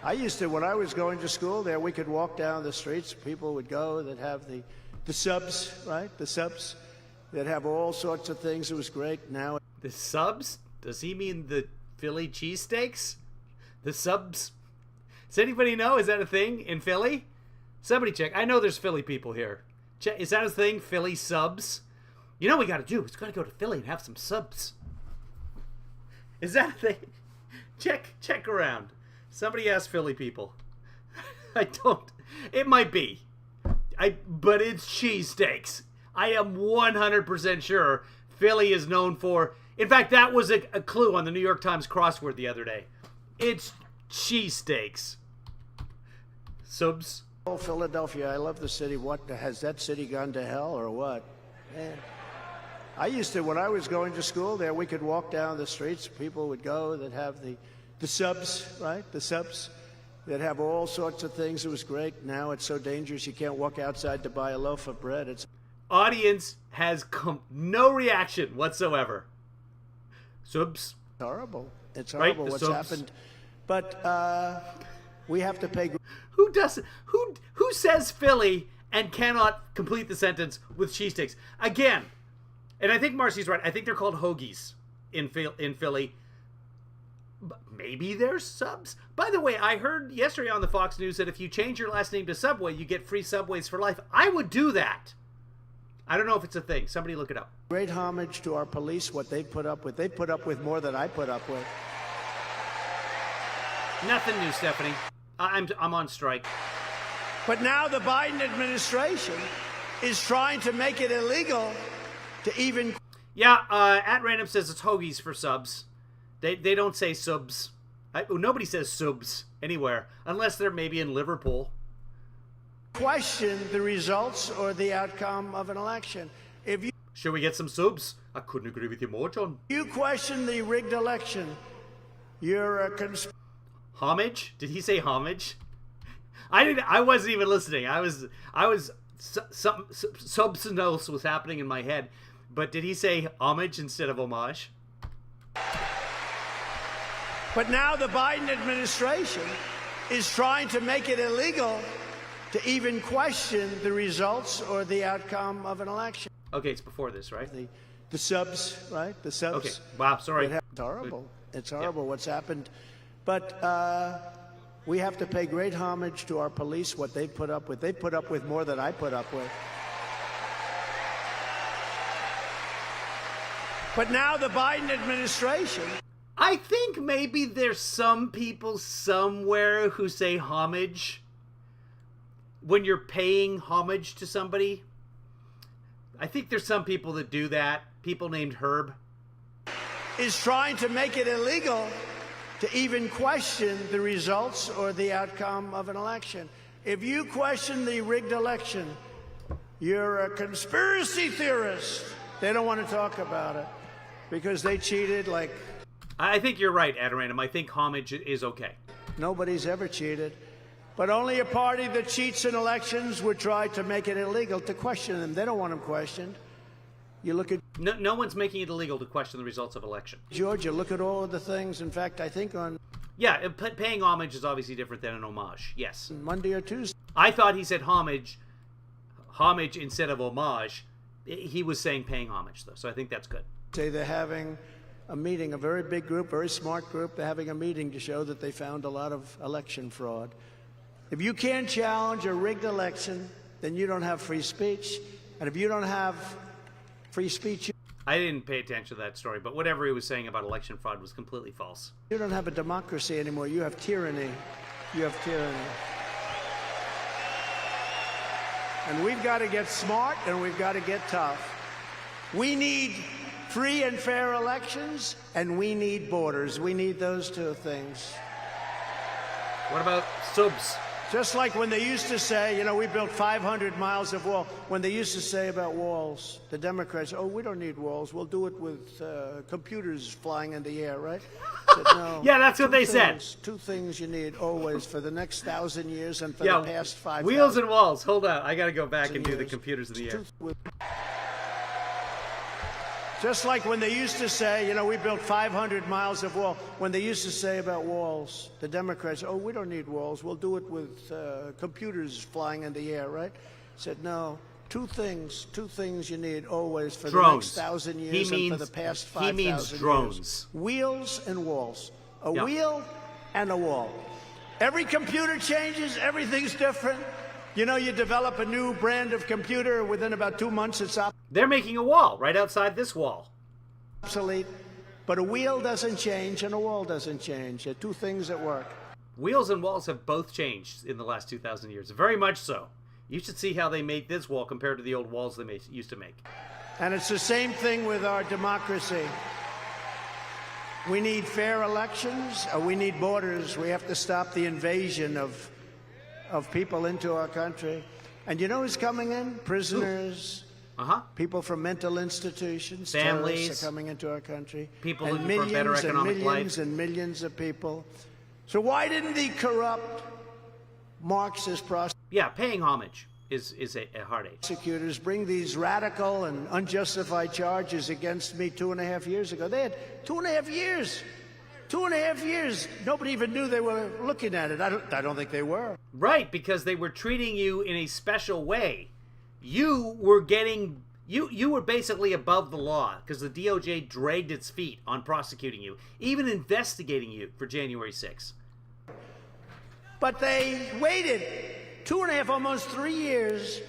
[SPEAKER 2] I used to, when I was going to school there, we could walk down the streets. People would go that have the subs, right? The subs that have all sorts of things. It was great. Now
[SPEAKER 1] The subs? Does he mean the Philly cheesesteaks? The subs? Does anybody know? Is that a thing in Philly? Somebody check. I know there's Philly people here. Check. Is that a thing? Philly subs? You know what we got to do? We got to go to Philly and have some subs. Is that a thing? Check around. Somebody ask Philly people. I don't. It might be. But it's cheesesteaks. I am 100% sure Philly is known for. In fact, that was a clue on the New York Times crossword the other day. It's cheesesteaks. Subs.
[SPEAKER 2] oh, Philadelphia. I love the city. What, has that city gone to hell or what? Man. I used to, when I was going to school there, we could walk down the streets. People would go that have the subs, right? The subs that have all sorts of things. It was great. Now it's so dangerous you can't walk outside to buy a loaf of bread. It's
[SPEAKER 1] Audience has no reaction whatsoever. Subs.
[SPEAKER 2] horrible. It's horrible
[SPEAKER 1] Right?
[SPEAKER 2] what's
[SPEAKER 1] Subs.
[SPEAKER 2] happened. But we have to pay.
[SPEAKER 1] Who does? Who says Philly and cannot complete the sentence with cheesesteaks again? And I think Marcy's right. I think they're called hoagies in Philly. Maybe there's subs. By the way, I heard yesterday on the Fox News that if you change your last name to Subway, you get free Subways for life. I would do that. I don't know if it's a thing. Somebody look it up.
[SPEAKER 2] Great homage to our police, what they put up with. They put up with more than I put up with.
[SPEAKER 1] Nothing new, Stephanie. I'm on strike.
[SPEAKER 2] But now the Biden administration is trying to make it illegal to even...
[SPEAKER 1] Yeah, at random says it's hoagies for subs. They don't say subs. Nobody says subs anywhere, unless they're maybe in Liverpool.
[SPEAKER 2] question the results or the outcome of an election. If you
[SPEAKER 1] Should we get some subs? I couldn't agree with you more, John.
[SPEAKER 2] question the rigged election, you're a
[SPEAKER 1] Homage? Did he say homage? I wasn't even listening. Something else was happening in my head. But did he say homage instead of homage?
[SPEAKER 2] But now the Biden administration is trying to make it illegal to even question the results or the outcome of an election.
[SPEAKER 1] Okay, it's before this, right?
[SPEAKER 2] The subs, right? The subs.
[SPEAKER 1] Okay, wow, sorry.
[SPEAKER 2] It's horrible. It's horrible what's happened. But we have to pay great homage to our police, what they put up with. They put up with more than I put up with. But now the Biden administration...
[SPEAKER 1] I think maybe there's some people somewhere who say homage when you're paying homage to somebody. I think there's some people that do that. People named Herb.
[SPEAKER 2] Is trying to make it illegal to even question the results or the outcome of an election. If you question the rigged election, you're a conspiracy theorist. They don't want to talk about it because they cheated like...
[SPEAKER 1] I think you're right, Adirandum. I think homage is okay.
[SPEAKER 2] Nobody's ever cheated. But only a party that cheats in elections would try to make it illegal to question them. They don't want them questioned. You look at...
[SPEAKER 1] No one's making it illegal to question the results of election.
[SPEAKER 2] Georgia, look at all of the things. In fact, I think on...
[SPEAKER 1] Yeah, paying homage is obviously different than an homage. Yes.
[SPEAKER 2] Monday or Tuesday.
[SPEAKER 1] I thought he said homage instead of homage. He was saying paying homage, though, so I think that's good.
[SPEAKER 2] Say they're having a meeting, a very big group, very smart group. They're having a meeting to show that they found a lot of election fraud. If you can't challenge a rigged election, then you don't have free speech. And if you don't have free speech...
[SPEAKER 1] I didn't pay attention to that story, but whatever he was saying about election fraud was completely false.
[SPEAKER 2] You don't have a democracy anymore. You have tyranny. You have tyranny. And we've got to get smart and we've got to get tough. We need free and fair elections, and we need borders. We need those two things.
[SPEAKER 1] What about subs?
[SPEAKER 2] Just like when they used to say, you know, we built 500 miles of wall. When they used to say about walls, the Democrats, oh, we don't need walls. We'll do it with computers flying in the air, right? Said, no.
[SPEAKER 1] Yeah, that's what they said.
[SPEAKER 2] Two things you need always for the next 1,000 years and for the past 5,000.
[SPEAKER 1] Wheels and walls. Hold on. I got to go back and do the computers in the air.
[SPEAKER 2] Just like when they used to say, you know, we built 500 miles of wall. When they used to say about walls, the Democrats, oh, we don't need walls. We'll do it with computers flying in the air, right? Said, no. Two things you need always for
[SPEAKER 1] drones.
[SPEAKER 2] The next 1,000 years and for the past 5,000
[SPEAKER 1] years. He means drones.
[SPEAKER 2] Years. Wheels and walls. A wheel and a wall. Every computer changes. Everything's different. You know, you develop a new brand of computer, within about 2 months it's up.
[SPEAKER 1] They're making a wall right outside this wall.
[SPEAKER 2] Obsolete. But a wheel doesn't change and a wall doesn't change. They're two things that work.
[SPEAKER 1] Wheels and walls have both changed in the last 2,000 years. Very much so. You should see how they made this wall compared to the old walls they used to make.
[SPEAKER 2] And it's the same thing with our democracy. We need fair elections. We need borders. We have to stop the invasion of people into our country. And you know who's coming in? Prisoners. People from mental institutions.
[SPEAKER 1] Families.
[SPEAKER 2] Terrorists are coming into our country.
[SPEAKER 1] People looking for a better economic life.
[SPEAKER 2] Millions and millions of people. So why didn't the corrupt Marxist
[SPEAKER 1] Yeah, paying homage is a heartache.
[SPEAKER 2] Prosecutors bring these radical and unjustified charges against me 2.5 years ago. They had 2.5 years. 2.5 years. Nobody even knew they were looking at it. I don't think they were.
[SPEAKER 1] Right, because they were treating you in a special way. You were getting You were basically above the law because the DOJ dragged its feet on prosecuting you, even investigating you for January 6th.
[SPEAKER 2] But they waited 2.5, almost 3 years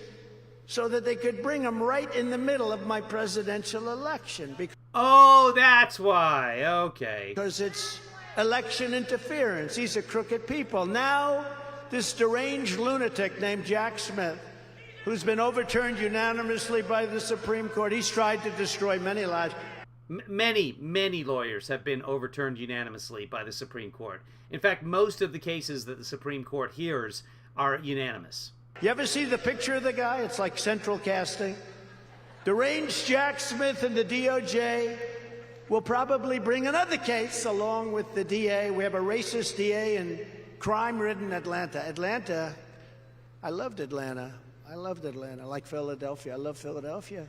[SPEAKER 2] so that they could bring him right in the middle of my presidential election.
[SPEAKER 1] Oh, that's why. Okay.
[SPEAKER 2] Because it's election interference. These are crooked people. Now, this deranged lunatic named Jack Smith, who's been overturned unanimously by the Supreme Court, he's tried to destroy many lives.
[SPEAKER 1] Many lawyers have been overturned unanimously by the Supreme Court. In fact, most of the cases that the Supreme Court hears are unanimous.
[SPEAKER 2] You ever see the picture of the guy? It's like central casting. Deranged Jack Smith and the DOJ will probably bring another case along with the DA. We have a racist DA in crime-ridden Atlanta. I loved Atlanta. Like Philadelphia. I love Philadelphia.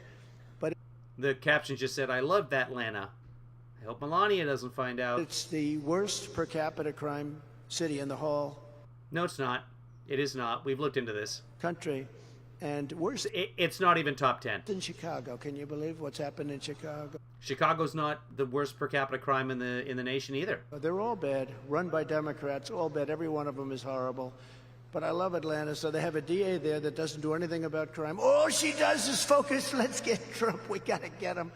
[SPEAKER 2] But
[SPEAKER 1] the caption just said, I loved that Atlanta. I hope Melania doesn't find out.
[SPEAKER 2] It's the worst per capita crime city in the whole.
[SPEAKER 1] No, it's not. It is not. We've looked into this.
[SPEAKER 2] Country. And worse.
[SPEAKER 1] It's not even top 10.
[SPEAKER 2] In Chicago. Can you believe what's happened in Chicago?
[SPEAKER 1] Chicago's not the worst per capita crime in the nation either.
[SPEAKER 2] They're all bad. Run by Democrats. All bad. Every one of them is horrible. But I love Atlanta, so they have a DA there that doesn't do anything about crime. All she does is focus, let's get Trump, we gotta get him.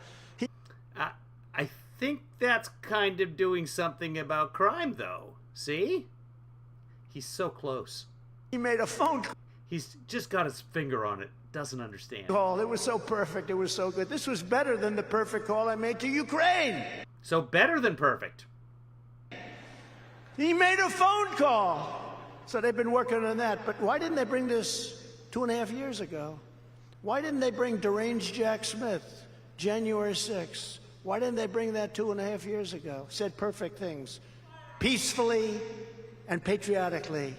[SPEAKER 1] I think that's kind of doing something about crime, though. See? He's so close.
[SPEAKER 2] He made a phone call.
[SPEAKER 1] He's just got his finger on it. Doesn't understand.
[SPEAKER 2] It was so perfect. It was so good. This was better than the perfect call I made to Ukraine.
[SPEAKER 1] So better than perfect.
[SPEAKER 2] He made a phone call. So they've been working on that. But why didn't they bring this 2.5 years ago? Why didn't they bring deranged Jack Smith, January 6th? Why didn't they bring that 2.5 years ago? Said perfect things. Peacefully and patriotically.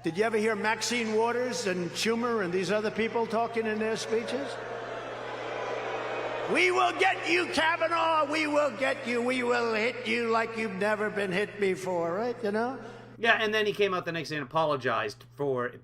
[SPEAKER 2] Did you ever hear Maxine Waters and Schumer and these other people talking in their speeches? We will get you, Kavanaugh. We will get you. We will hit you like you've never been hit before, right? You know?
[SPEAKER 1] Yeah, and then he came out the next day and apologized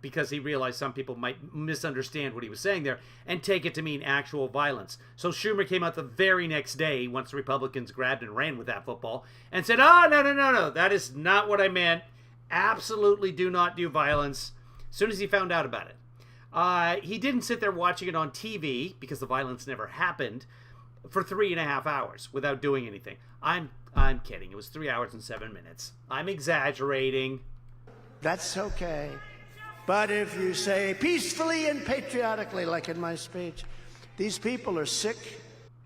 [SPEAKER 1] because he realized some people might misunderstand what he was saying there and take it to mean actual violence. So Schumer came out the very next day, once the Republicans grabbed and ran with that football, and said, oh, no, that is not what I meant. Absolutely do not do violence. As soon as he found out about it. He didn't sit there watching it on TV, because the violence never happened, for 3.5 hours without doing anything. I'm kidding. It was 3 hours and 7 minutes. I'm exaggerating.
[SPEAKER 2] That's okay. But if you say peacefully and patriotically, like in my speech, these people are sick.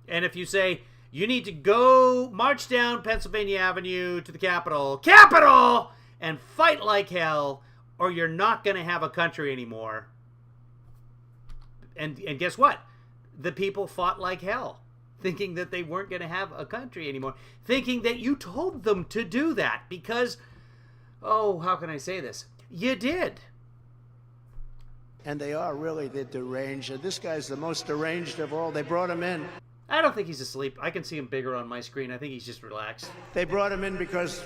[SPEAKER 1] And if you say, you need to go march down Pennsylvania Avenue to the Capitol, and fight like hell, or you're not going to have a country anymore. And guess what? The people fought like hell, thinking that they weren't going to have a country anymore, thinking that you told them to do that because, oh, how can I say this? You did.
[SPEAKER 2] And they are really the deranged. This guy's the most deranged of all. They brought him in.
[SPEAKER 1] I don't think he's asleep. I can see him bigger on my screen. I think he's just relaxed.
[SPEAKER 2] They brought him in because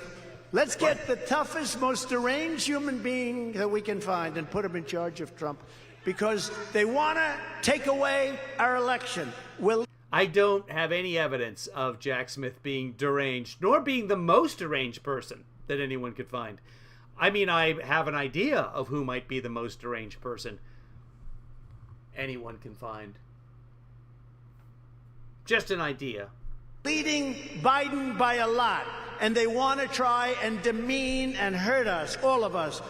[SPEAKER 2] let's get the toughest, most deranged human being that we can find and put him in charge of Trump because they want to take away our election.
[SPEAKER 1] I don't have any evidence of Jack Smith being deranged, nor being the most deranged person that anyone could find. I mean, I have an idea of who might be the most deranged person anyone can find. Just an idea.
[SPEAKER 2] Leading Biden by a lot, and they want to try and demean and hurt us, all of us.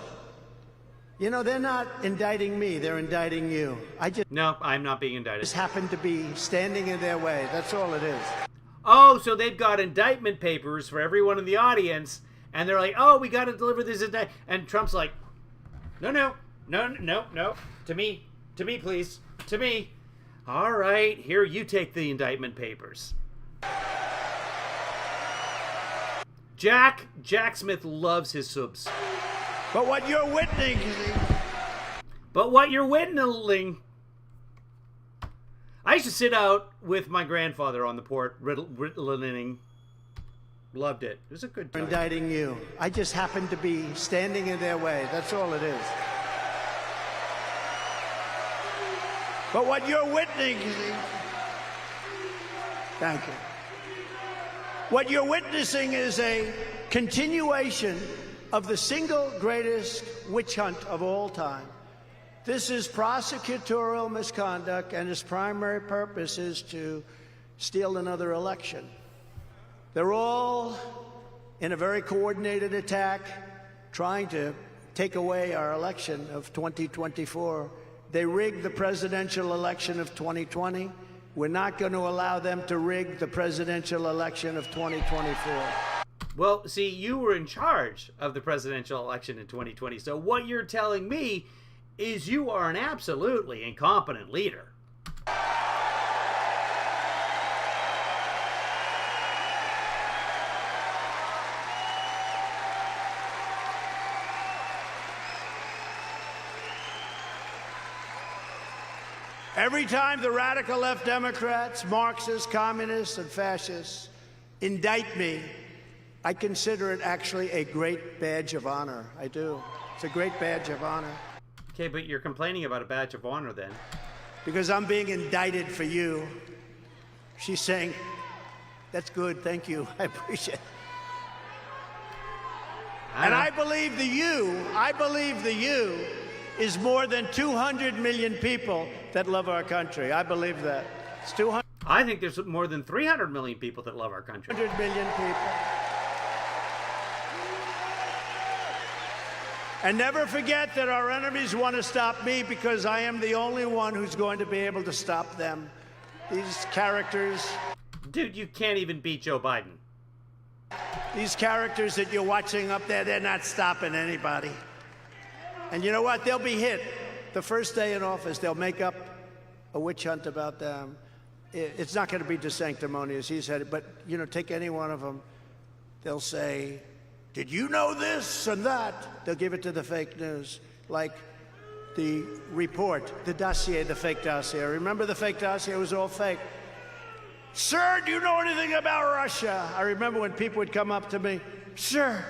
[SPEAKER 2] You know, they're not indicting me, they're indicting you.
[SPEAKER 1] No, I'm not being indicted.
[SPEAKER 2] Just happen to be standing in their way. That's all it is.
[SPEAKER 1] Oh, so they've got indictment papers for everyone in the audience, and they're like, oh, we got to deliver this indictment. And Trump's like, no. To me, please. To me. All right, here, you take the indictment papers. Jack Smith loves his subs.
[SPEAKER 2] But what you're witnessing...
[SPEAKER 1] I used to sit out with my grandfather on the porch, riddling. Loved it. It was a good time.
[SPEAKER 2] Indicting you. I just happened to be standing in their way. That's all it is. But what you're witnessing... Thank you. What you're witnessing is a continuation of the single greatest witch hunt of all time. This is prosecutorial misconduct, and its primary purpose is to steal another election. They're all in a very coordinated attack, trying to take away our election of 2024. They rigged the presidential election of 2020. We're not going to allow them to rig the presidential election of 2024.
[SPEAKER 1] Well, see, you were in charge of the presidential election in 2020, so what you're telling me is you are an absolutely incompetent leader.
[SPEAKER 2] Every time the radical left Democrats, Marxists, communists, and fascists indict me, I consider it actually a great badge of honor. I do. It's a great badge of honor.
[SPEAKER 1] Okay, but you're complaining about a badge of honor then.
[SPEAKER 2] Because I'm being indicted for you. She's saying, that's good, thank you, I appreciate it. And I believe the you is more than 200 million people that love our country. I believe that. It's 200.
[SPEAKER 1] I think there's more than 300 million people that love our country.
[SPEAKER 2] 200 million people. And never forget that our enemies want to stop me because I am the only one who's going to be able to stop them. These characters.
[SPEAKER 1] Dude, you can't even beat Joe Biden.
[SPEAKER 2] These characters that you're watching up there, they're not stopping anybody. And you know what? They'll be hit. The first day in office, they'll make up a witch hunt about them. It's not going to be sanctimonious, he said it, but, you know, take any one of them. They'll say, did you know this and that? They'll give it to the fake news, like the report, the dossier, the fake dossier. Remember the fake dossier? It was all fake. Sir, do you know anything about Russia? I remember when people would come up to me, sir,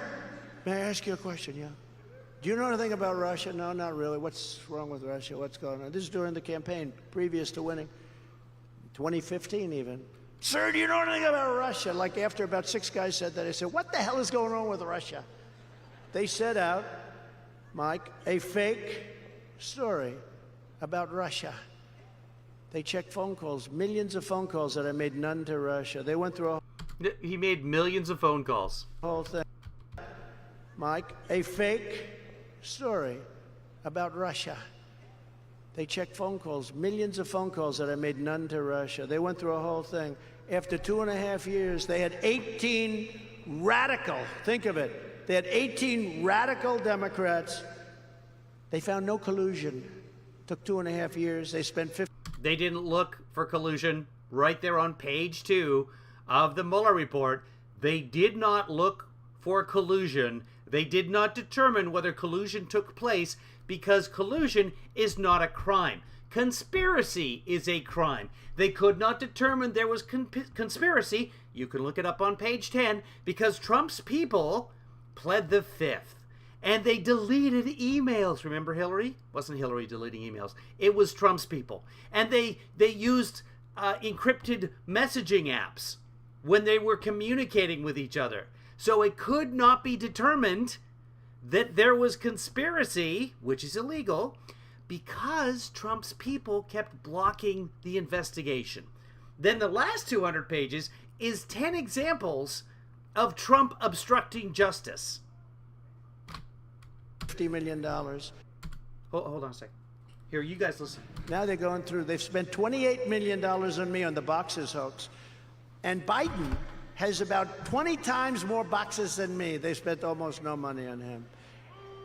[SPEAKER 2] may I ask you a question? Yeah. Do you know anything about Russia? No, not really. What's wrong with Russia? What's going on? This is during the campaign, previous to winning, 2015 even. Sir, do you know anything about Russia? Like after about 6 guys said that, I said, what the hell is going on with Russia? They set out, Mike, a fake story about Russia. They checked phone calls, millions of phone calls that I made, none to Russia. They went through
[SPEAKER 1] He made millions of phone calls.
[SPEAKER 2] whole thing. Mike, a fake story about Russia. They checked phone calls, millions of phone calls that I made, none to Russia. They went through a whole thing. After 2.5 years, they had 18 radical, think of it, they had 18 radical Democrats. They found no collusion. Took 2.5 years. They spent 50.
[SPEAKER 1] They didn't look for collusion. Right there on page 2 of the Mueller report, they did not look for collusion. They did not determine whether collusion took place because collusion is not a crime. Conspiracy is a crime. They could not determine there was conspiracy. You can look it up on page 10 because Trump's people pled the fifth. And they deleted emails. Remember Hillary? Wasn't Hillary deleting emails. It was Trump's people. And they used encrypted messaging apps when they were communicating with each other. So it could not be determined that there was conspiracy, which is illegal, because Trump's people kept blocking the investigation. Then the last 200 pages is 10 examples of Trump obstructing justice.
[SPEAKER 2] $50 million.
[SPEAKER 1] Hold on a second. Here, you guys listen.
[SPEAKER 2] Now they're going through. They've spent $28 million on me on the boxes hoax. And Biden has about 20 times more boxes than me. They spent almost no money on him.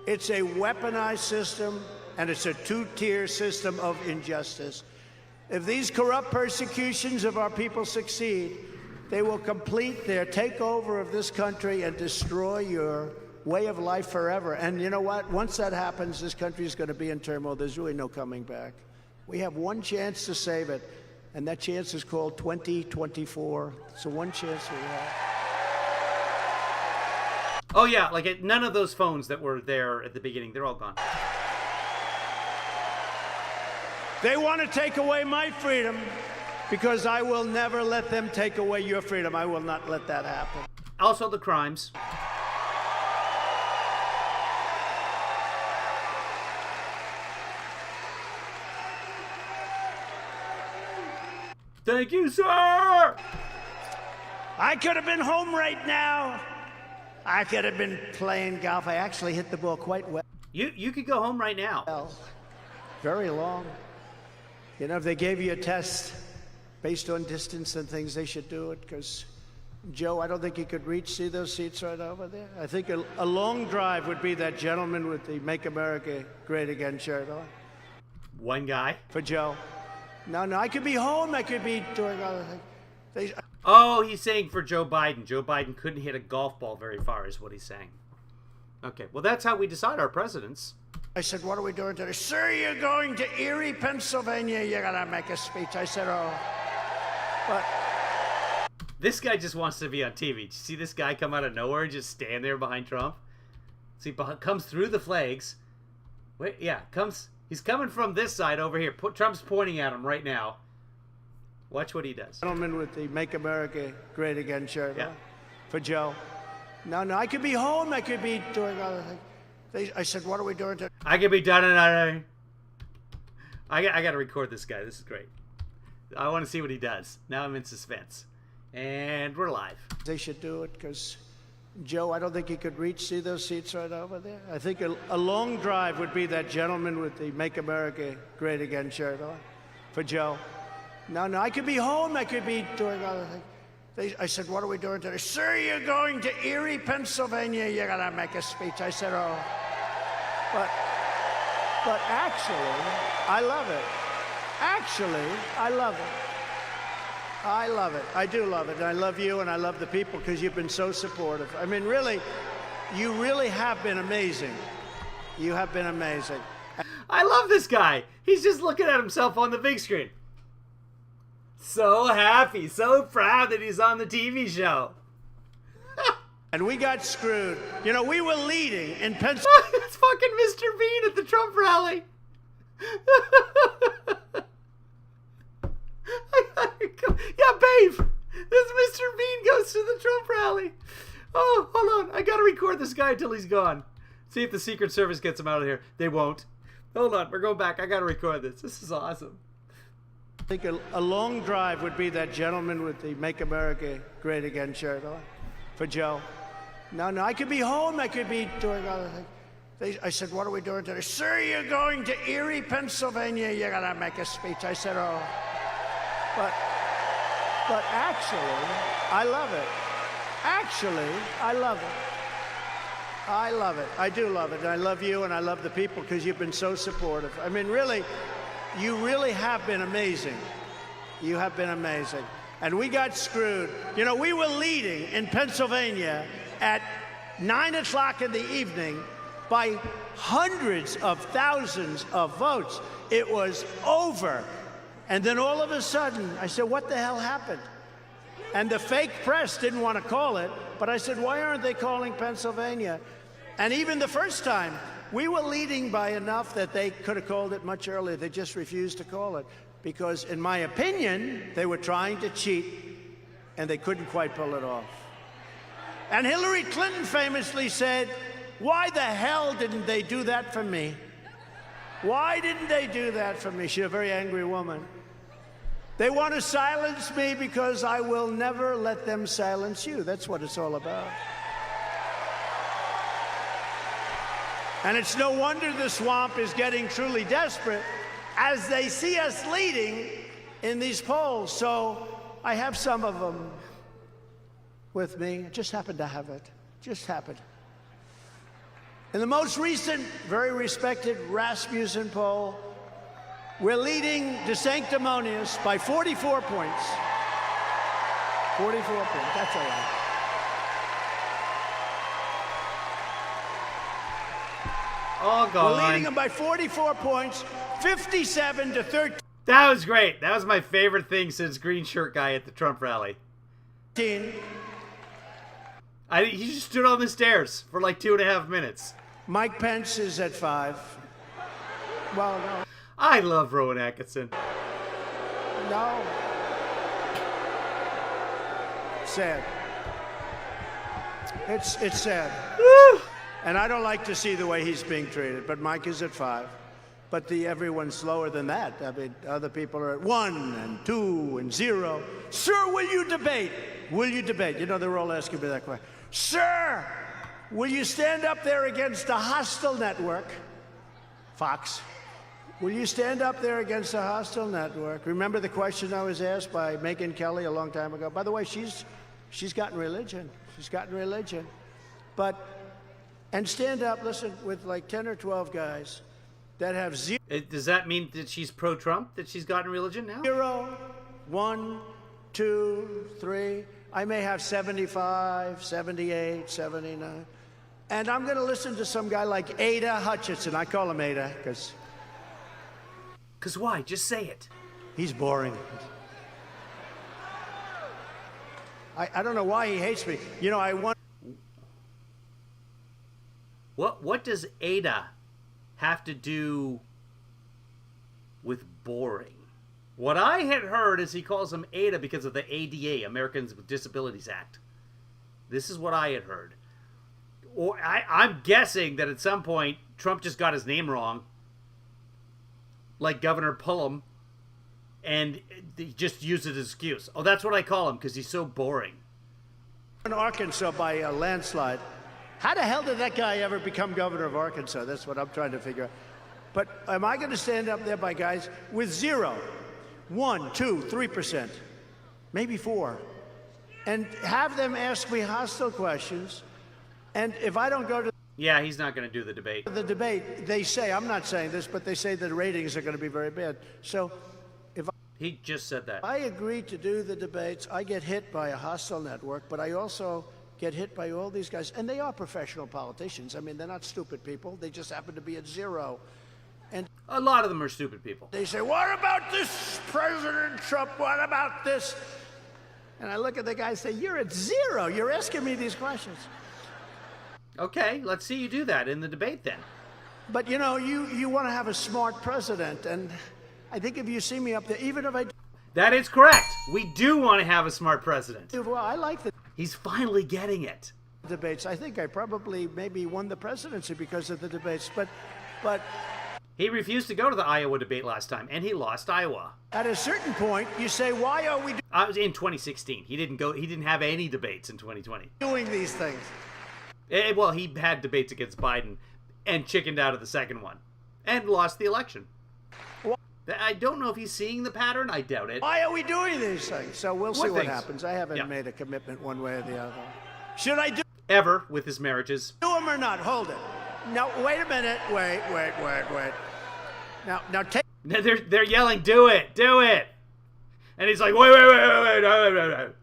[SPEAKER 2] It's a weaponized system, and it's a two-tier system of injustice. If these corrupt persecutions of our people succeed, they will complete their takeover of this country and destroy your way of life forever. And you know what? Once that happens, this country is going to be in turmoil. There's really no coming back. We have one chance to save it, and that chance is called 2024. It's the one chance we have.
[SPEAKER 1] Oh yeah, like none of those phones that were there at the beginning, they're all gone.
[SPEAKER 2] They want to take away my freedom. because I will never let them take away your freedom. I will not let that happen.
[SPEAKER 1] Also the crimes. Thank you, sir!
[SPEAKER 2] I could have been home right now. I could have been playing golf. I actually hit the ball quite well.
[SPEAKER 1] You could go home right now.
[SPEAKER 2] Very long. You know, if they gave you a test based on distance and things, they should do it, because, Joe, I don't think you could reach. See those seats right over there? I think a long drive would be that gentleman with the Make America Great Again shirt on.
[SPEAKER 1] One guy?
[SPEAKER 2] For Joe. No, I could be home. I could be doing other things.
[SPEAKER 1] Oh, he's saying for Joe Biden. Joe Biden couldn't hit a golf ball very far, is what he's saying. Okay, well, that's how we decide our presidents.
[SPEAKER 2] I said, what are we doing today? Sir, you're going to Erie, Pennsylvania. You're going to make a speech. I said, oh. But
[SPEAKER 1] this guy just wants to be on TV. Did you see this guy come out of nowhere and just stand there behind Trump? See, comes through the flags. Wait, yeah, he's coming from this side over here. Trump's pointing at him right now. Watch what he does.
[SPEAKER 2] Gentleman with the Make America Great Again shirt
[SPEAKER 1] on.
[SPEAKER 2] For Joe. No, I could be home. I could be doing other things. I said, what are we doing today?
[SPEAKER 1] I could be done another. I got to record this guy. This is great. I want to see what he does. Now I'm in suspense. And we're live.
[SPEAKER 2] They should do it, because, Joe, I don't think you could reach. See those seats right over there? I think a long drive would be that gentleman with the Make America Great Again shirt on. For Joe. No, I could be home. I could be doing other things. I said, what are we doing today? Sir, you're going to Erie, Pennsylvania. You're going to make a speech. I said, oh. But actually, I love it. Actually, I love it. I love it. I do love it. And I love you, and I love the people, because you've been so supportive. I mean, really, you really have been amazing. You have been amazing.
[SPEAKER 1] I love this guy. He's just looking at himself on the big screen. So happy, so proud that he's on the TV show.
[SPEAKER 2] And we got screwed. You know, we were leading in Pennsylvania.
[SPEAKER 1] It's fucking Mr. Bean at the Trump rally. Yeah, babe. This Mr. Bean goes to the Trump rally. Oh, hold on. I gotta record this guy until he's gone. See if the Secret Service gets him out of here. They won't. Hold on. We're going back. I gotta record this. This is awesome.
[SPEAKER 2] I think a long drive would be that gentleman with the Make America Great Again shirt on. For Joe. No, I could be home. I could be doing other things. I said, what are we doing today? Sir, you're going to Erie, Pennsylvania. You're going to make a speech. I said, oh. But actually, I love it. Actually, I love it. I love it. I do love it. And I love you, and I love the people, because you've been so supportive. I mean, really, you really have been amazing. You have been amazing. And we got screwed. You know, we were leading in Pennsylvania at 9 o'clock in the evening by hundreds of thousands of votes. It was over. And then all of a sudden, I said, what the hell happened? And the fake press didn't want to call it, but I said, why aren't they calling Pennsylvania? And even the first time, we were leading by enough that they could have called it much earlier. They just refused to call it because, in my opinion, they were trying to cheat, and they couldn't quite pull it off. And Hillary Clinton famously said, why the hell didn't they do that for me? Why didn't they do that for me? She's a very angry woman. They want to silence me because I will never let them silence you. That's what it's all about. And it's no wonder the swamp is getting truly desperate as they see us leading in these polls. So I have some of them with me. I just happen to have it. Just happened. In the most recent, very respected Rasmussen poll, we're leading DeSanctimonious by 44 points. 44 points, that's all right.
[SPEAKER 1] All gone.
[SPEAKER 2] We're leading them by 44 points, 57 to 13.
[SPEAKER 1] That was great. That was my favorite thing since Green Shirt Guy at the Trump rally. He just stood on the stairs for like 2.5 minutes.
[SPEAKER 2] Mike Pence is at 5. Well, no.
[SPEAKER 1] I love Rowan Atkinson.
[SPEAKER 2] No. Sad. It's sad. And I don't like to see the way he's being treated, but Mike is at 5. But everyone's lower than that. I mean, other people are at 1 and 2 and 0. Sir, will you debate? Will you debate? You know, they're all asking me that question. Sir, will you stand up there against a hostile network? Fox. Will you stand up there against a hostile network? Remember the question I was asked by Megyn Kelly a long time ago? By the way, she's gotten religion. She's gotten religion. And stand up, listen, with like 10 or 12 guys that have 0.
[SPEAKER 1] Does that mean that she's pro-Trump, that she's gotten religion now?
[SPEAKER 2] 0, 1, 2, 3. I may have 75, 78, 79. And I'm going to listen to some guy like Ada Hutchinson. I call him Ada because...
[SPEAKER 1] Because why? Just say it.
[SPEAKER 2] He's boring. I don't know why he hates me. You know, I want...
[SPEAKER 1] What does Ada have to do with boring? What I had heard is he calls him Ada because of the ADA, Americans with Disabilities Act. This is what I had heard. Or I'm guessing that at some point Trump just got his name wrong, like Governor Pullum, and he just used it as an excuse. Oh, that's what I call him because he's so boring.
[SPEAKER 2] In Arkansas by a landslide. How the hell did that guy ever become governor of Arkansas? That's what I'm trying to figure out. But am I going to stand up there by guys with 0, 1, 2, 3%, maybe 4, and have them ask me hostile questions? And if I don't go to
[SPEAKER 1] Yeah, he's not going to do the debate.
[SPEAKER 2] the debate, they say, I'm not saying this, but they say that the ratings are going to be very bad. So if
[SPEAKER 1] He just said that.
[SPEAKER 2] I agree to do the debates, I get hit by a hostile network, but I also get hit by all these guys, and they are professional politicians. I mean, they're not stupid people. They just happen to be at 0. And
[SPEAKER 1] A lot of them are stupid people.
[SPEAKER 2] they say, what about this President Trump? What about this? And I look at the guy and say, you're at 0. You're asking me these questions.
[SPEAKER 1] Okay, let's see you do that in the debate then.
[SPEAKER 2] But, you know, you want to have a smart president, and I think if you see me up there, even if I
[SPEAKER 1] That is correct. We do want to have a smart president.
[SPEAKER 2] do well, I like the
[SPEAKER 1] He's finally getting it.
[SPEAKER 2] debates. I think I probably maybe won the presidency because of the debates. But
[SPEAKER 1] He refused to go to the Iowa debate last time, and he lost Iowa.
[SPEAKER 2] at a certain point, you say, why are we
[SPEAKER 1] I was in 2016. He didn't go. He didn't have any debates in 2020.
[SPEAKER 2] doing these things?
[SPEAKER 1] Well, he had debates against Biden and chickened out of the second one and lost the election.
[SPEAKER 2] Wha-
[SPEAKER 1] I don't know if he's seeing the pattern. I doubt it.
[SPEAKER 2] Why are we doing these things? So we'll see
[SPEAKER 1] What
[SPEAKER 2] what
[SPEAKER 1] things?
[SPEAKER 2] happens. I haven't
[SPEAKER 1] Yeah.
[SPEAKER 2] made a commitment one way or the other. Should I do
[SPEAKER 1] Ever with his marriages.
[SPEAKER 2] them or not? Hold it. No, wait a minute. Wait. Now take
[SPEAKER 1] No, they're yelling, "Do it, do it!" And he's like, "Wait."